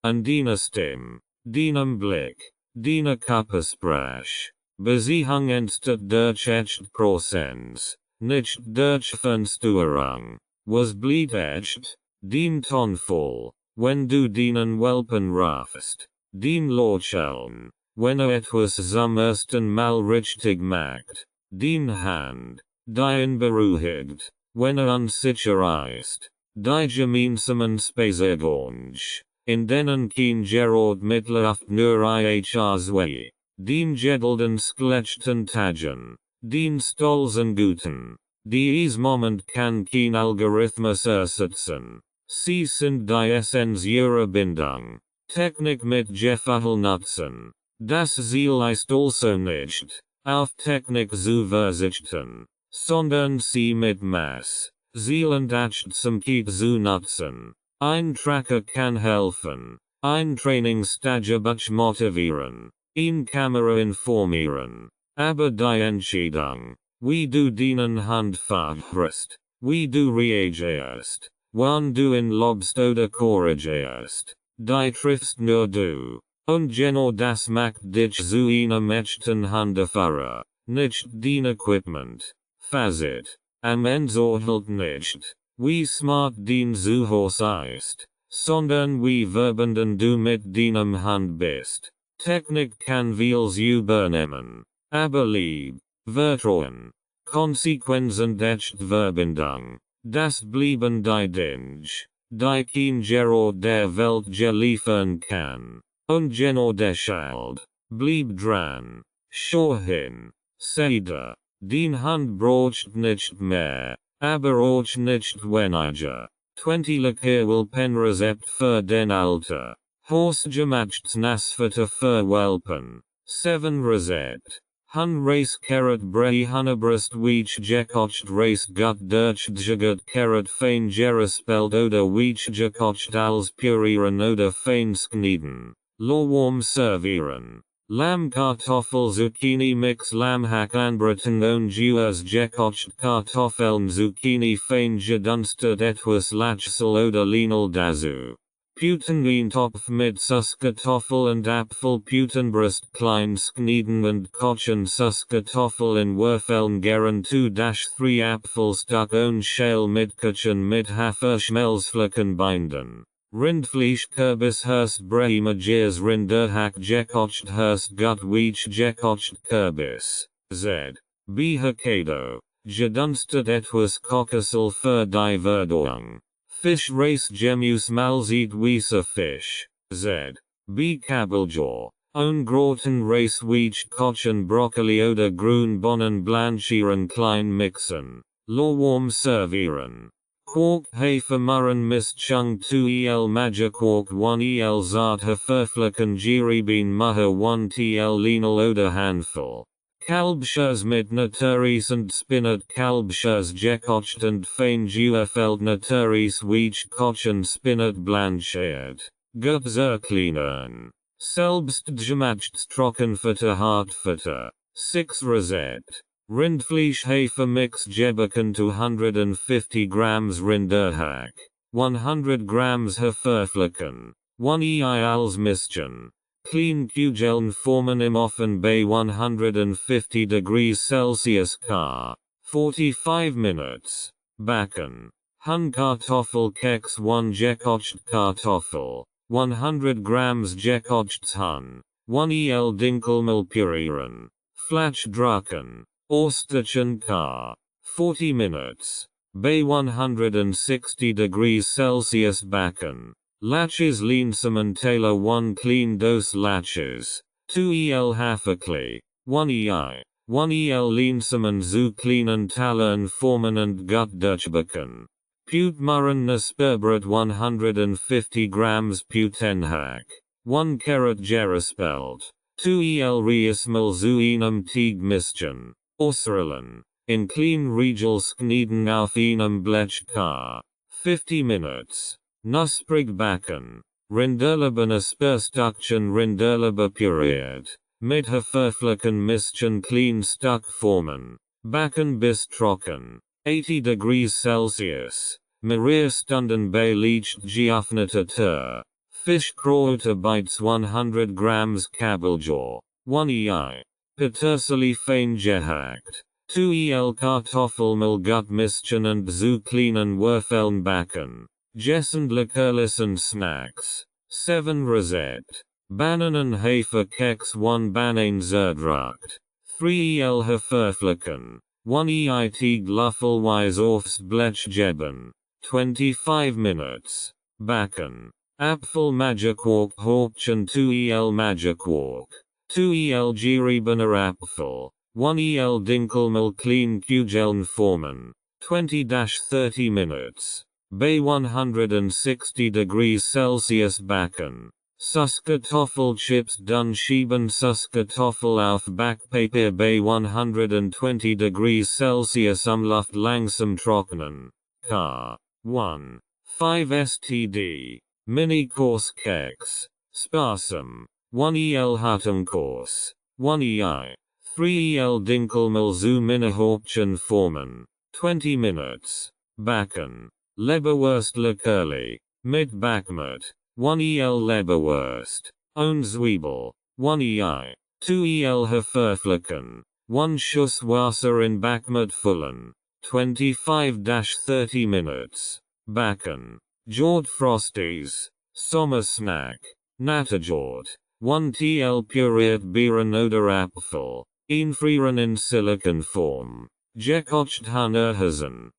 an deiner Stimme, deinem Blick, deiner Körpersprache. Beziehung entsteht durch Echtpräsenz, nicht durch Fernsteuerung. Was bleibt echt? Den Tonfall, wenn du den Welpen rufst. Den Lächeln, wenn etwas zum ersten Mal richtig macht. Den Hand, die ihn beruhigt, wenn unsicher ist. Die gemeinsamen Spaziergänge, in denen kein Gerard mitläuft nur IHRs Way. Den gedelden schlechten Tagen, den stolzen Guten. Dies Moment kann kein Algorithmus ersetzen. Sie sind die Essenz ihrer Bindung. Technik mit Gefühl nutzen. Das Ziel ist also nicht, auf Technik zu verzichten, sondern sie mit Maß, Ziel und Achtsamkeit zu nutzen. Ein Tracker kann helfen, ein Trainingstagebuch motivieren, eine Kamera informieren. Aber die Entscheidung, wie du deinen Hund führst, wie du reagierst, wann du ihn lobst oder korrigierst, die triffst nur du. Und genau das macht dich zu einem echten Hundeführer, nicht dein Equipment. Fazit. Am Ende zählt nicht, wie smart dein Zuhause ist, sondern wie verbindend du mit deinem Hund bist. Technik kann vieles übernehmen, aber Liebe, Vertrauen, Konsequenz und echte Verbindung, das bleiben die Dinge, die kein Gerard der Welt liefern kann. Ungenordeschald, blieb dran, schor hin, Seder, den Hund braucht nicht mehr, aber auch nicht weniger. 20 Lecker Penrezept für den Alter. Hausgemachts Nassfutter für Welpen. 7 Rezept. Hun race carrot brei hunnebrust weech gekocht race gut durch gegut carrot fein gerespeld oder weech gekocht als purieren oder fein sknieden. Warm servieren. Lammkartoffel Zucchini mix Lammhack anbraten und Juers gekocht Kartoffeln Zucchini fein gedunstet etwas Lachsel oder Linal dazu. Putenweintopf mit Süßkartoffel und Apfel Putenbrust klein sknieden und kochen Süßkartoffel in Würfeln garen 2-3 Apfelstock und Schäl mitkochen mit Haferschmelzflocken binden. Rindfleisch Kürbis Hurst Brei Magiers Rinderhack gekocht Hurst gut Weech gekocht Kürbis. Z. B. Hokkaido. Gedunstet etwas Kochsel für die Verdauung. Fisch Race Gemus Malzit Weisse Fisch. Z. B. Kabeljau. Ungroten Race Weech kochen Broccoli oder Grünbohnen blanchieren klein mixen. Warm servieren. Quark Hafermurren Mischung 2 Magiquark 1 Zart Haferflocken Geriebean Mutter 1 TL Linal oder Handvoll. Kalbschuss mit Naturis und Spinat Kalbschuss gekocht und fein Gefeld Naturis Weech kochen Spinat blanchiert. Gut zerkleinern. Selbst gemachts Trockenfutter Hartfutter. 6 Rezept. Rindfleisch Hafermix Gebacken 250 grams Rinderhack. 100 grams Haferflocken. 1 als Mischen. Clean Kugeln formen im Ofen bei 150 degrees Celsius ca. 45 minutes. Backen. Kartoffelkeks 1 gekocht Kartoffel. 100 grams gekocht Hun. 1 Dinkelmehl purieren. Flach drucken. Osterchen ca. 40 minutes. Bei 160 degrees Celsius backen. Latches Leansamentala 1 clean dose latches. 2 Haferklee. 1 ei. 1 Leansamen zu cleanen Talen formen und gut durchbacken. Putmurren Nesperbrat 150 grams Putenhack. 1 carrot gerespelt. 2 Reismal zu einem Teig mischen. Außerlen. In clean Regel sknieden auf einem Blech ca. 50 minutes. Nusprig backen. Rinderleber Nesperstückchen Rinderleber puriert. Mit Haferflocken mischen clean Stück formen. Backen bis trocken. 80 degrees Celsius. Mehrere Stunden bei Licht geöffneter Tür. Fischkräuter Bites 100 grams Kabeljau. 1 ei. Petersilie fein gehackt. 2 Kartoffelmehl gut mischen und zu kleinen Würfeln backen. Gessen Leckerlis und Snacks. 7 Rezept. Bananen Haferkeks 1 Banan zerdruckt. 3 Haferflocken. 1 ei Teig Löffelweise aufs Blech geben. 25 minutes. Backen. Apfel Magiquark Horchen 2 Magiquark. 2 Geriebener Apfel. 1 Dinkelmehl clean Kugeln formen. 20-30 minutes. Bei 160 degrees Celsius backen. Süßkartoffelchips dun schieben Süßkartoffel auf Backpapier bei 120 degrees Celsius Luft langsam trocknen. K. 1. 5 STD. Mini-Course Keks. Sparsam. 1 Hartenkurs. 1 ei. 3 Dinkelmehl zu Minihorchen formen. 20 minutes. Backen. Leberwurst Leckerli. Mit Backmut. 1 Leberwurst. Und Zwiebel. 1 ei. 2 Haferflocken. 1 Schuss Wasser in Backmut füllen. 25-30 minutes. Backen. Jord Frosties. Sommer Snack. Natterjord. 1 TL puriert Beeren oder Apfel. Einfrieren in Silikonform. Gekocht Hanerhasen.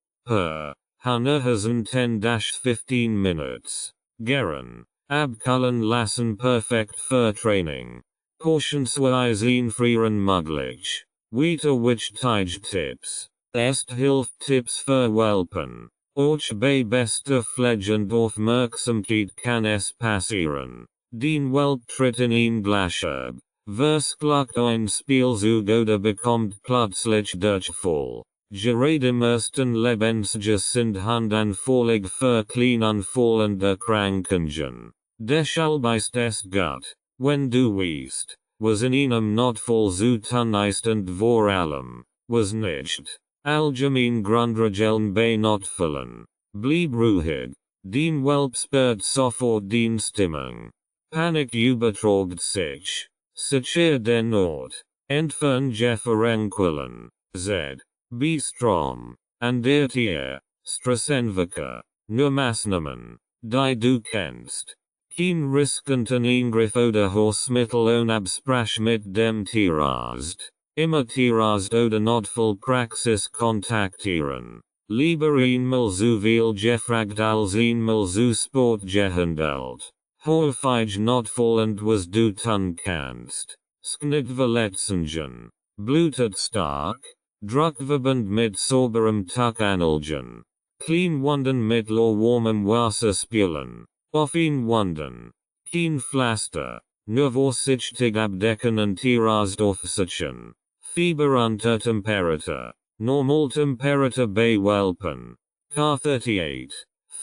Hanerhasen 10-15 minutes. Garen. Abkullen lassen perfekt für Training. Portionsweise frieren möglich. Weiter wichtige Tipps. Erste Hilfe-Tipps für Welpen. Euch bei bester Pflege und Aufmerksamkeit kann es passieren. Den Welp tritt in ein Glasschab. Verskluckt ein Spielzug oder bekommt plötzlich Durchfall. Gerade im ersten Lebensjahr sind Handanfällig für Kleinanfall und Erkrankungen. Deshalb ist es gut, wenn du weißt, was in einem Notfall zu tun ist und vor allem, was nicht. Allgemein Grundregeln bei Notfällen. Bleib ruhig. Den Welp spürt sofort den Stimmung. Panik übertragt sich. Sicher den Ort. Entfern Verrenquillen. Z. Be strong. And Tier. Stressenwerker. Nur Maßnahmen, die du kennst. Kein riskanten Eingriff oder Hausmittel ohne Absprache mit dem Tierarzt. Immer Tierarzt oder Notfallpraxis kontaktieren. Lieber einmal so viel gefragt als einmal so spät gehandelt. Häufig Notfall und was du tun kannst. Sknittverletzungen. Blutet stark. Druckverband mit sauberem Tuch anlegen. Clean Wunden mit warmem Wasser spülen. Offene Wunden. Kein Pflaster. Nur vorsichtig abdecken und Tierarzt aufsichern. Fieber unter Temperatur. Normaltemperatur bei Welpen. K38.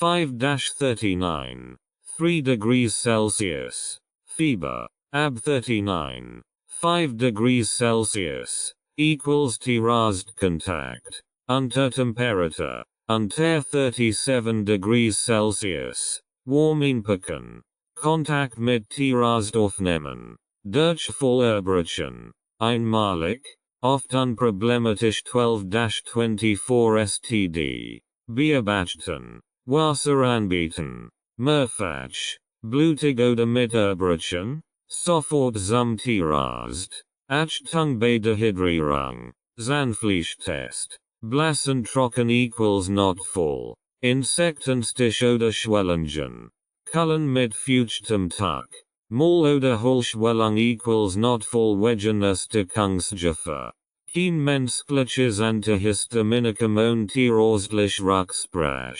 5-39. 3 degrees Celsius. Fieber. Ab 39. 5 degrees Celsius. Equals Tierarzt Kontakt. Unter Temperatur. Unter 37 degrees Celsius. Warm einpacken. Kontakt mit Tierarzt aufnehmen. Durchfall erbrechen. Einmalig. Oft unproblematisch 12-24 STD. Beobachten. Wasser anbieten. Mehrfach. Blutig oder mit Erbrechen. Sofort zum Tierarzt. Achtung bei Dehydrierung. Zahnfleischtest. Blass und trocken equals Notfall. Insektenstich oder Schwellungen. Kullen mit feuchtem Tuch. Mal oder Hohlschwellung equals Notfall wegen Erstickungsgefahr. Kein menschliches Antihistaminikum und tierärztlich Rücksprach.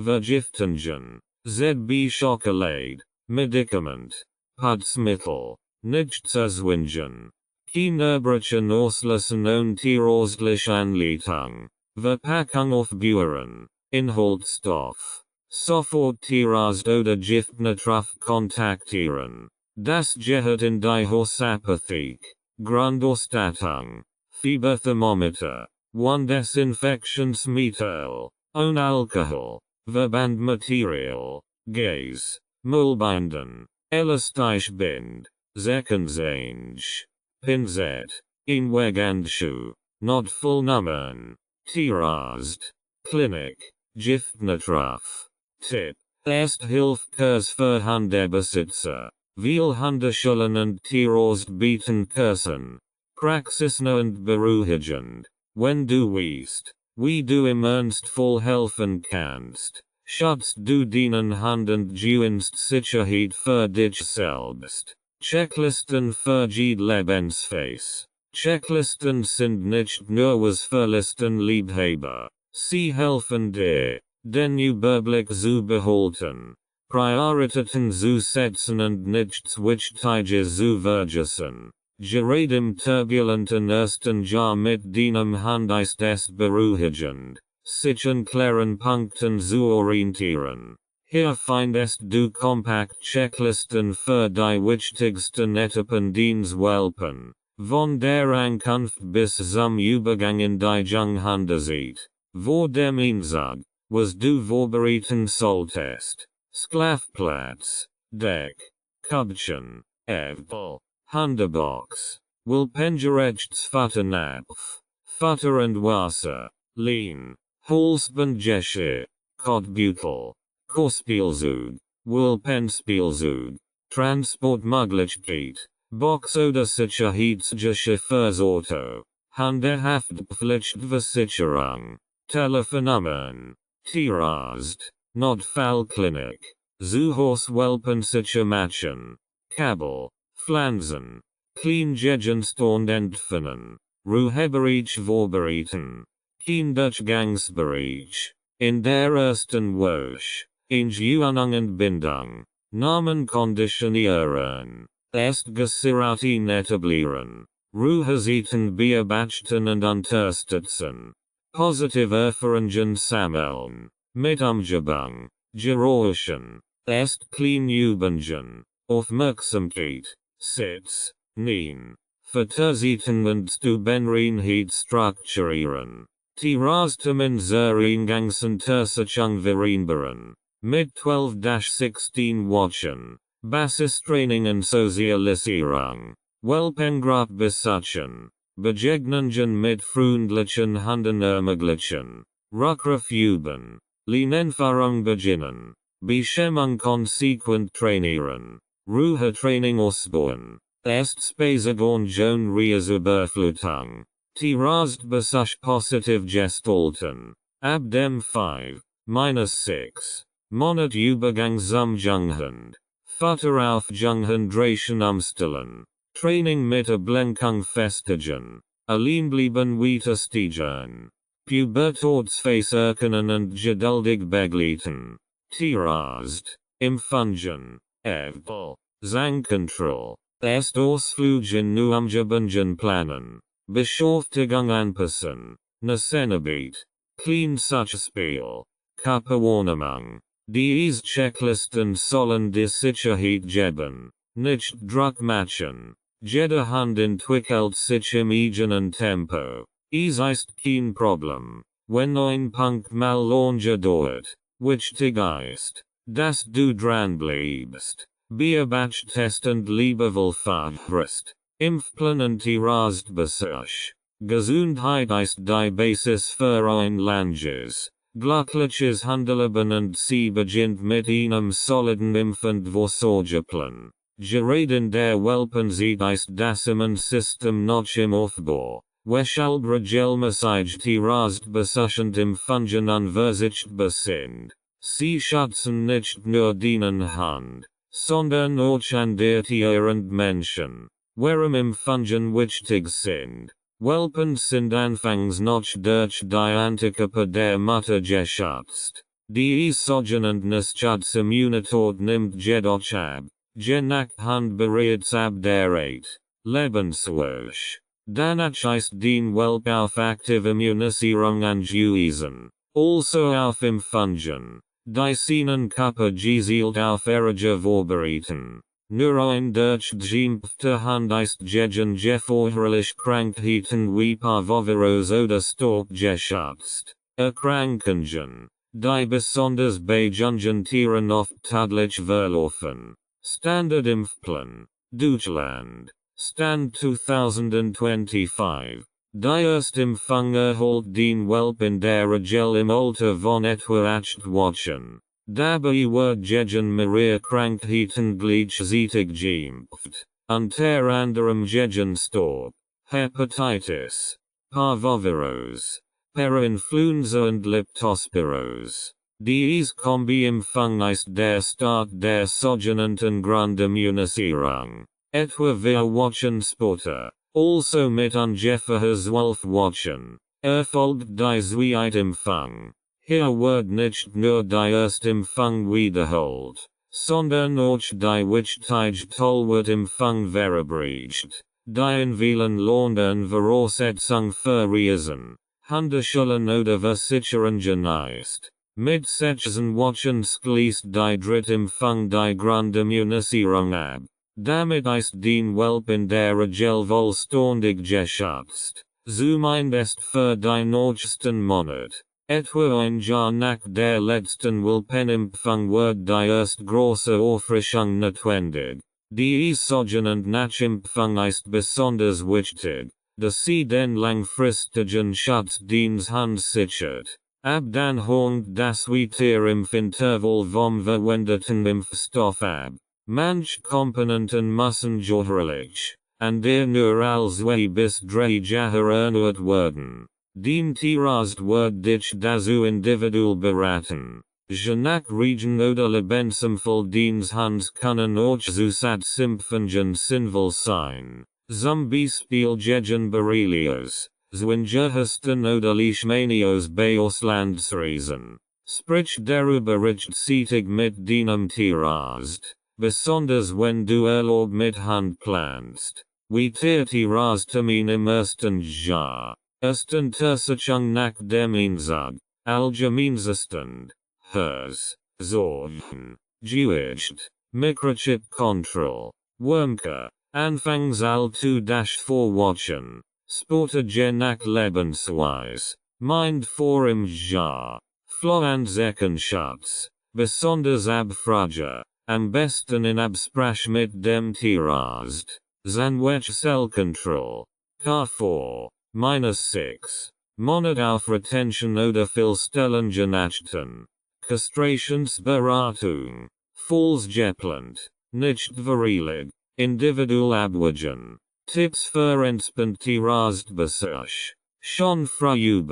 Vergiftungen. ZB Schokolade. Medikament. Putzmittel. Nichts erzwingen. Kein Erbrechen auslassen und tierärztliche Anleitung. Verpackung aufbühren. Inhaltsstoff. Sofort Tierarzt oder Giftnetruff kontaktieren. Das gehört in die Hausapothek. Grundausstattung. Fieberthermometer. Wunddesinfektionsmittel. Ohne Alkohol. Verbandmaterial. Gaze. Mullbinden. Elastischbind. Säckenzange. Pinzette. Inwegandschuh. Notfallnummern. Tierarzt. Klinik. Giftnetruff. Tipp. Ersthilfekurs für Hundebesitzer. Viel Hundeschullen und Tierarzt bieten Kursen. Praxisnah und beruhigend. Wenn du weißt, wie du im Ernstfall helfen kannst, schützt du deinen Hund und gewinnst Sicherheit für dich selbst. Checklisten für jede Lebensphase. Checklisten sind nicht nur was für Listenliebhaber. Sie helfen dir, den Überblick zu behalten, Prioritäten zu setzen und nichts Wichtiges zu vergessen. Gerade im turbulenten ersten Jahr mit deinem Hund ist es beruhigend, sich an klaren Punkten zu orientieren. Hier findest du kompakt Checklisten für die wichtigsten Etappen deines Welpen, von der Ankunft bis zum Übergang in die Junghundezeit. Vor dem Einzug, was du vorbereiten solltest. Schlafplatz, Deck, Kubchen, Äpfel, Hundebox, Welpengerechts Futternapf, Futter und Wasser, Lean, Halsbandgeschirr, Kotbeutel, Kospielzeug, Welpenspielzeug, Transportmöglichkeit, Box oder Sicherheitsgeschirr fürs Auto, Hundehaftpflichtversicherung. Telefonnummern. Tierarzt. Notfallklinik. Zuhörswelpensicher machen. Kabel. Flansen. Clean Gegenstand entfernen. Ruheberich vorbereiten. Kinderdgangsbereich. In der ersten Woche. Injuanung und Bindung. Namen konditionieren. Erstgesieraten etablieren. Ruhesiten beobachten und unterstützen. Positive Erfahrungen sammeln. Mit Umgebung. Geräuschen. Erst clean übungen. Aufmerksamkeit. Sitz. Nein. Vertesiten und Stubenreinheit strukturieren. Tirastamen zur Eingangsuntersuchung vereinbaren. Mit 12-16 Wochen. Basistraining und Sozialisierung. Welpengruppe besuchen. Begegnungen mit freundlichen Hunden ermöglichen. Rückruf üben. Lernenführung beginnen. Bestimmung konsequent trainieren. Ruhetraining ausbauen. Erstspaziergang Reisüberflutung. Tierastbesuch positiv gestalten. Ab dem 5-6 Monat Übergangsumjungen. Futteraufjunghendration umstellen. Training mit Ablenkung festigen. Alleinbleiben weitersteigen. Pubertätsphase erkennen und geduldig begleiten. Tierast. Impfungen. Evel. Zangkontroll. Erstausflüge nu Umgebungen planen. Beschäftigung anpassen. Nasengebiet. Clean Suchspiel. Körperwahrnehmung. Diese Checklisten sollen die Sicherheit geben. Nicht Druck machen. Jede Hand entwickelt sich im eigenen Tempo. Es ist kein Problem. Wenn ein Punkt mal lange dauert. Wichtig ist, dass du dranbleibst. Beobachtest und liebevoll fahrst. Impfplan und Tierastbesuch. Gesundheit ist die Basis für ein langes, glückliches Handeleben und sie beginnt mit einem soliden Impf- und Vorsorgeplan. Gerade in der Welpenzeit ist das Immunsystem noch im Aufbau. Weshalb regelmäßig Tierastbesuch und Impfungen anversichtbar sind. Sie schützen nicht nur deinen Hund, sondern auch andere Tiere und Menschen. Warum Impfungen wichtig sind. Welpen sind anfangs noch durch die Antikörper der Mutter geschützt. Die Exogenentnis Immunität nimmt jedoch ab. Je nach Hund bereits ab der 8. Lebenswoche. Danach ist den Welp auf aktive Immunisierung angewiesen. Also auf Impfungen. Die seinen Körper gezielt auf Erreger vorbereiten. Nur ein durch geimpfte Hund ist gegen gefährliche Krankheiten wie Parvovirus oder Stork geschützt. Erkrankungen, die besonders bei jungen Tieren oft tödlich verlaufen. Standardimpfplan. Deutschland. Stand 2025. Die Erstimpfung erholt den Welp in der Regel im Alter von etwa 8 Wochen. Dabei wird gegen mehrere Krankheiten gleichzeitig geimpft. Unter anderem gegen Stork, Hepatitis, Parvovirus, Parainfluenza und Leptospirosis. Diese Kombi-Impfung ist der Start der sogenannten Grundimmunisierung. Etwa 4 Wochen später, also mit ungefähr 12 Wochen, erfolgt die Zweitimpfung. Hier wird nicht nur die Erstimpfung wiederholt, sondern auch die wichtige Tollwurtimpfung verabreicht. Die in vielen Ländern Voraussetzung für Reisen, Hundeschulen oder Versicherungen ist. Mit 16 Wochen schließt die Drittimpfung die Grundimmunisierung ab. Damit ist den Welp in der Regel vollständig geschützt. Zumindest für den nächsten Monat. Etwa ein Jahr nach der letzten Welpenimpfung wird die erste große Auffrischung notwendig. Die sogenannte Nachimpfung ist besonders wichtig, da sie den langfristigen Schutz des Hundes sichert. Ab dann hängt das Weiterimpfintervall vom verwendeten Impfstoff ab. Manche Komponenten müssen jährlich, an der nur als 2 bis 3 Jahre erneuert werden. Den Tierarzt wird dich dazu individuell beraten. Je nach Region oder Lebensumfeld diens Hans können auch zusat Sympfungen sinnvoll sein. Zum Beispiel gegen Borrelias, Zwingerhusten oder Leishmanios bei Auslandsreisen. Sprich darüber rechtzeitig mit deinem Tierarzt, besonders wenn du Urlaub mit Hand planst. Wie der Tierarzttermin im ersten Jahr. Untersuchung nach dem Einsatz, Allgemeinzustand, Hers, Sorgen, Gewicht, Mikrochip-Kontrolle, Wormke, Anfangsalter-4 Wochen, Sporte je nach Lebensweise, Mind vor im Jahr, Florenzeckenschatz, besonders Abfrage, am besten in Absprache mit dem Tierarzt, Zahnwechselkontrolle, K4. -6. Monat auf Retention oder Fehlstellungen achten. Castrationsberatung. Falls geplant. Nicht verilig. Individual abwägen. Tipps für entspannt Tierarztbesuch. Schon früh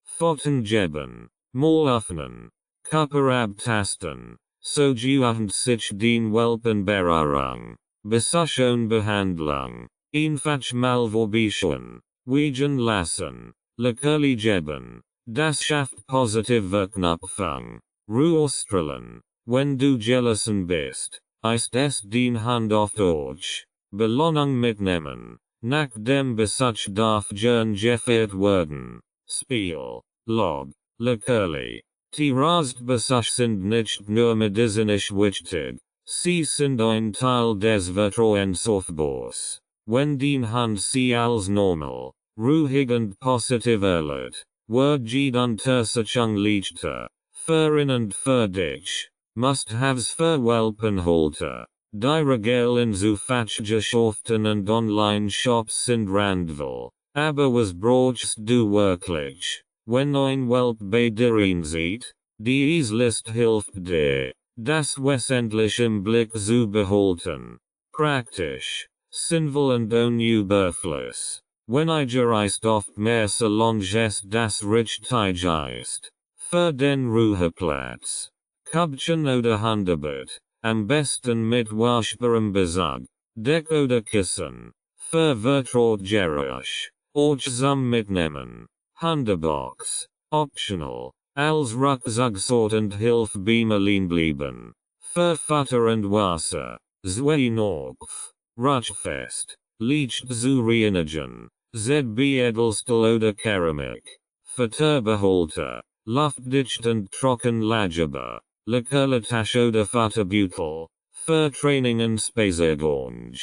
Pfoten geben. Maul öffnen. Körper abtasten. So und sich den Welpenberatung. Besuch und Behandlung. Einfach mal vorbeischön. Wiegen lassen. Leckerli geben. Das schafft positive Wirknapfung. Ruhestrahlen. Wenn du gelassen bist, ist es den Hand auf Deutsch. Belohnung mitnehmen. Nach dem Besuch darf gern gefeiert werden. Spiel. Log. Leckerli. Tierarztbesuch sind nicht nur medizinisch wichtig. Sie sind ein Teil des Vertrauensaufbaus. Wenn den Hand sie als normal, ruhig und positiv erlebt, wird die Untersuchung leichter. Für ihn und für dich. Must-haves für Welpenhalter. Die Regeln zu Fachgeschäften und Online-Shops sind randvoll. Aber was brauchst du wirklich? Wenn ein Welp bei dir einsieht, dies List hilft dir, das wesentlich im Blick zu behalten. Praktisch. Sinnvoll und unüberflüssig. Wenn ist oft mehr solange das richtig ist. Für den Ruheplatz. Körbchen oder Handarbeit. Am besten mit waschbarem Bezug. Deck oder Kissen. Für vertrautgerecht. Auch zum Mitnehmen. Handybox. Optional. Als Rucksacksort und Hilf beim Alleinbleiben. Für Futter und Wasser. Zweinopf. Rutschfest. Leicht zu reinigen. ZB Edelstahl oder Keramik. Futterbehalter. Luftdicht und trocken lagbar. Leckerletasche oder Futterbeutel. Für Training und Spaziergang.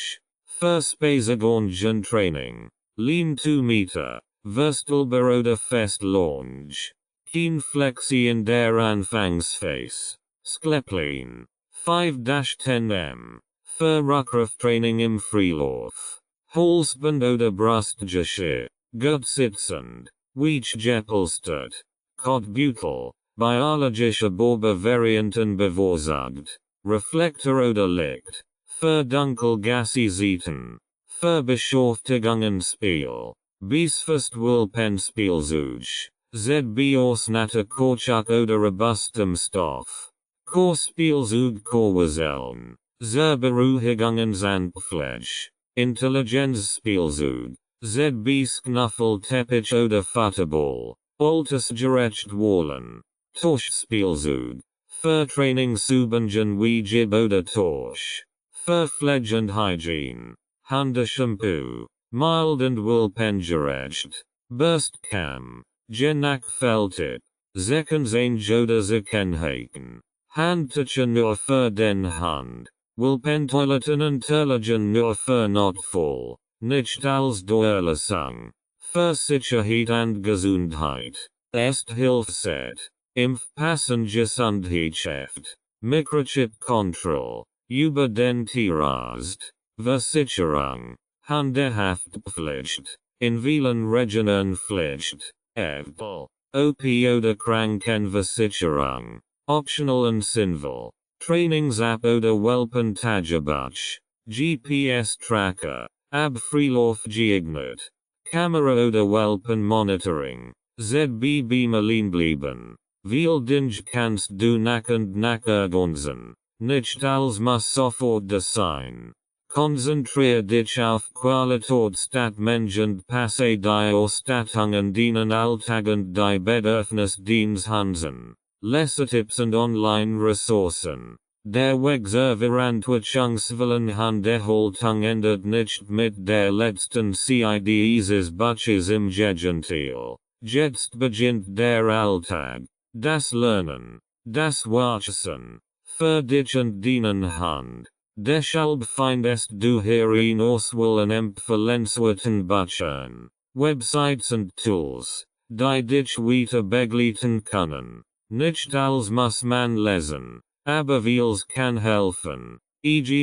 Für Spaziergang und Training. Lean-to-Meter. Verstelbar oder Festlounge. Kein Flexi in der Anfangsphase. Sklepplein. 5-10 m. Für Rückruftraining im Freilauf. Halsband oder Brustgeschirr. Gut sitzend. Weich gepolstert. Kottbeutel. Biologische Varianten bevorzugt. Reflektor oder Licht. Für dunkelgassige Für Beschäftigungsspiel. Beesfast Welpenspielzeug. ZB aus natter Korchak oder robustem Stoff. Korspielzeug Korwazeln. Zur Beruhigung Sandfleisch. Intelligenzspielzeug. ZB Knuffelteppich oder Futterball. Altersgerecht Wallen. Torschspielzeug. Für Trainingsübungen wie Jib oder Torsch. Für Pflege und Hygiene. Handeshampoo. Mild und Welpengerecht. Burstcam. Je nach Feltit. Zeckenseinge oder Zeckenhaken. Handtücher nur für den Hand. Welpentoiletten Intelligen nur für Notfall. Nicht als Durchlässung. Für Sicherheit und Gesundheit. Ersthilfeset. Impfpassengesundheitschaft. Mikrochip-Kontrolle. Über den Tierarzt. Versicherung. Handehaftpflicht. In vielen Regionen Pflicht. Erbel. OP oder Krankenversicherung. Optional und sinnvoll. Trainingsapp oder Welpen-Tagebuch. GPS-Tracker. Ab Freilauf geeignet. Kamera oder Welpen-Monitoring. ZB beim Alleinbleiben. Viel Dinge kannst du nach und nach ergänzen. Nicht alles muss sofort da sein. Konzentrier dich auf Qualität statt Mensch und passe die Ausstattungen dienen Alltag und die Bedürfnis Hansen. Lesetipps und Online-Ressourcen. Der Weg zur Verantwortungsvollen Handerhaltung ändert nicht mit der letzten Zeit dieses Buches im Gegenteil. Jetzt beginnt der Alltag. Das Lernen. Das Wachsen. Für dich und deinen Hand. Deshalb findest du hierin Auswahlen empfehlenswerten Büchern, Websites und Tools, die dich weiter begleiten können. Nicht alles muss man lesen, aber vieles kann helfen,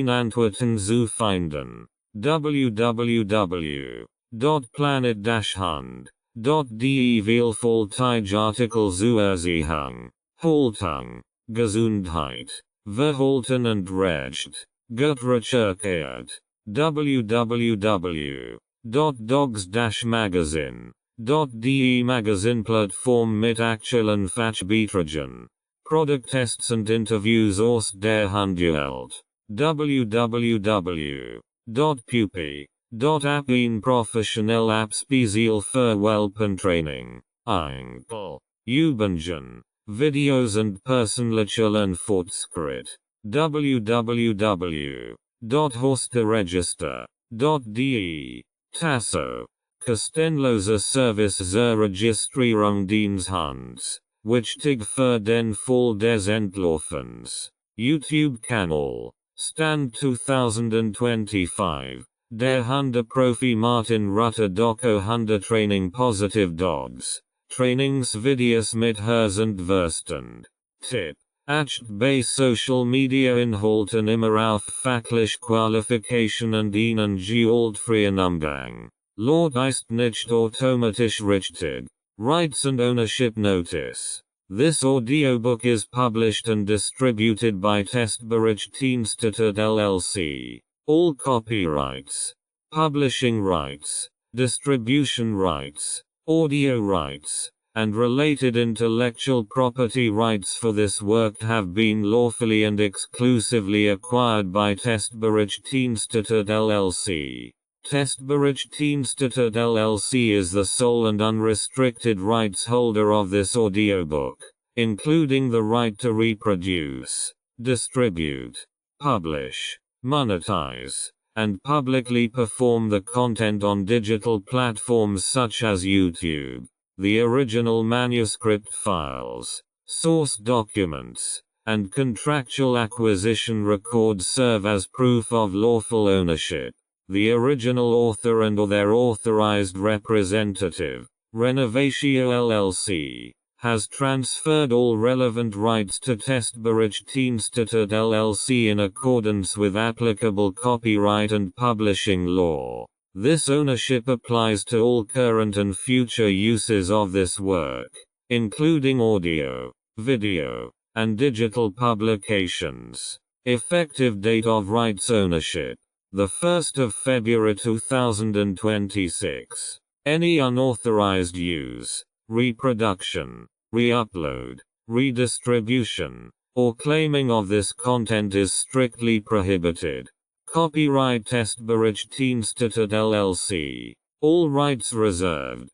Antworten zu finden. www.planet-hand.de Vielfältige Artikel zur Erziehung, Haltung, Gesundheit, Verhalten und Recht. Gut recherchiert. www.dogs-magazine.de Magazine-Plattform mit aktuellen Fachbeiträgen, Produkttests und Interviews aus der Handwelt. www.puppy.app Ein professionell App speziell für Welpentraining. Einkel. Übungen, Videos und persönlicher Lernfortschritt. www.hosteregister.de Tasso. Kostenloser Service zur Registrierung deines Hunds. Wichtig für den Fall des Entlaufens. YouTube-Kanal. Stand 2025. Der Hundeprofi Martin Rutter Doco Hundetraining Positive Dogs. Trainingsvideos mit Hers und Verstand. Tipp. Acht bei Social Media Inhalten immer auf fachlich Qualifikation und ihnen gewaltfreien Umgang. Laut ist nicht automatisch richtig. Rights and Ownership Notice. This audiobook is published and distributed by Testberichtdienste LLC. All copyrights, publishing rights, distribution rights, audio rights, and related intellectual property rights for this work have been lawfully and exclusively acquired by Testberichtdienste LLC. Testberichtdienste LLC is the sole and unrestricted rights holder of this audiobook, including the right to reproduce, distribute, publish, monetize, and publicly perform the content on digital platforms such as YouTube. The original manuscript files, source documents, and contractual acquisition records serve as proof of lawful ownership. The original author and or their authorized representative, Renovatio LLC, has transferred all relevant rights to Testberichtdienste LLC in accordance with applicable copyright and publishing law. This ownership applies to all current and future uses of this work, including audio, video, and digital publications. Effective date of rights ownership: the 1st of February 2026. Any unauthorized use, reproduction, re-upload, redistribution, or claiming of this content is strictly prohibited. Copyright Testberichtdienste LLC. All rights reserved.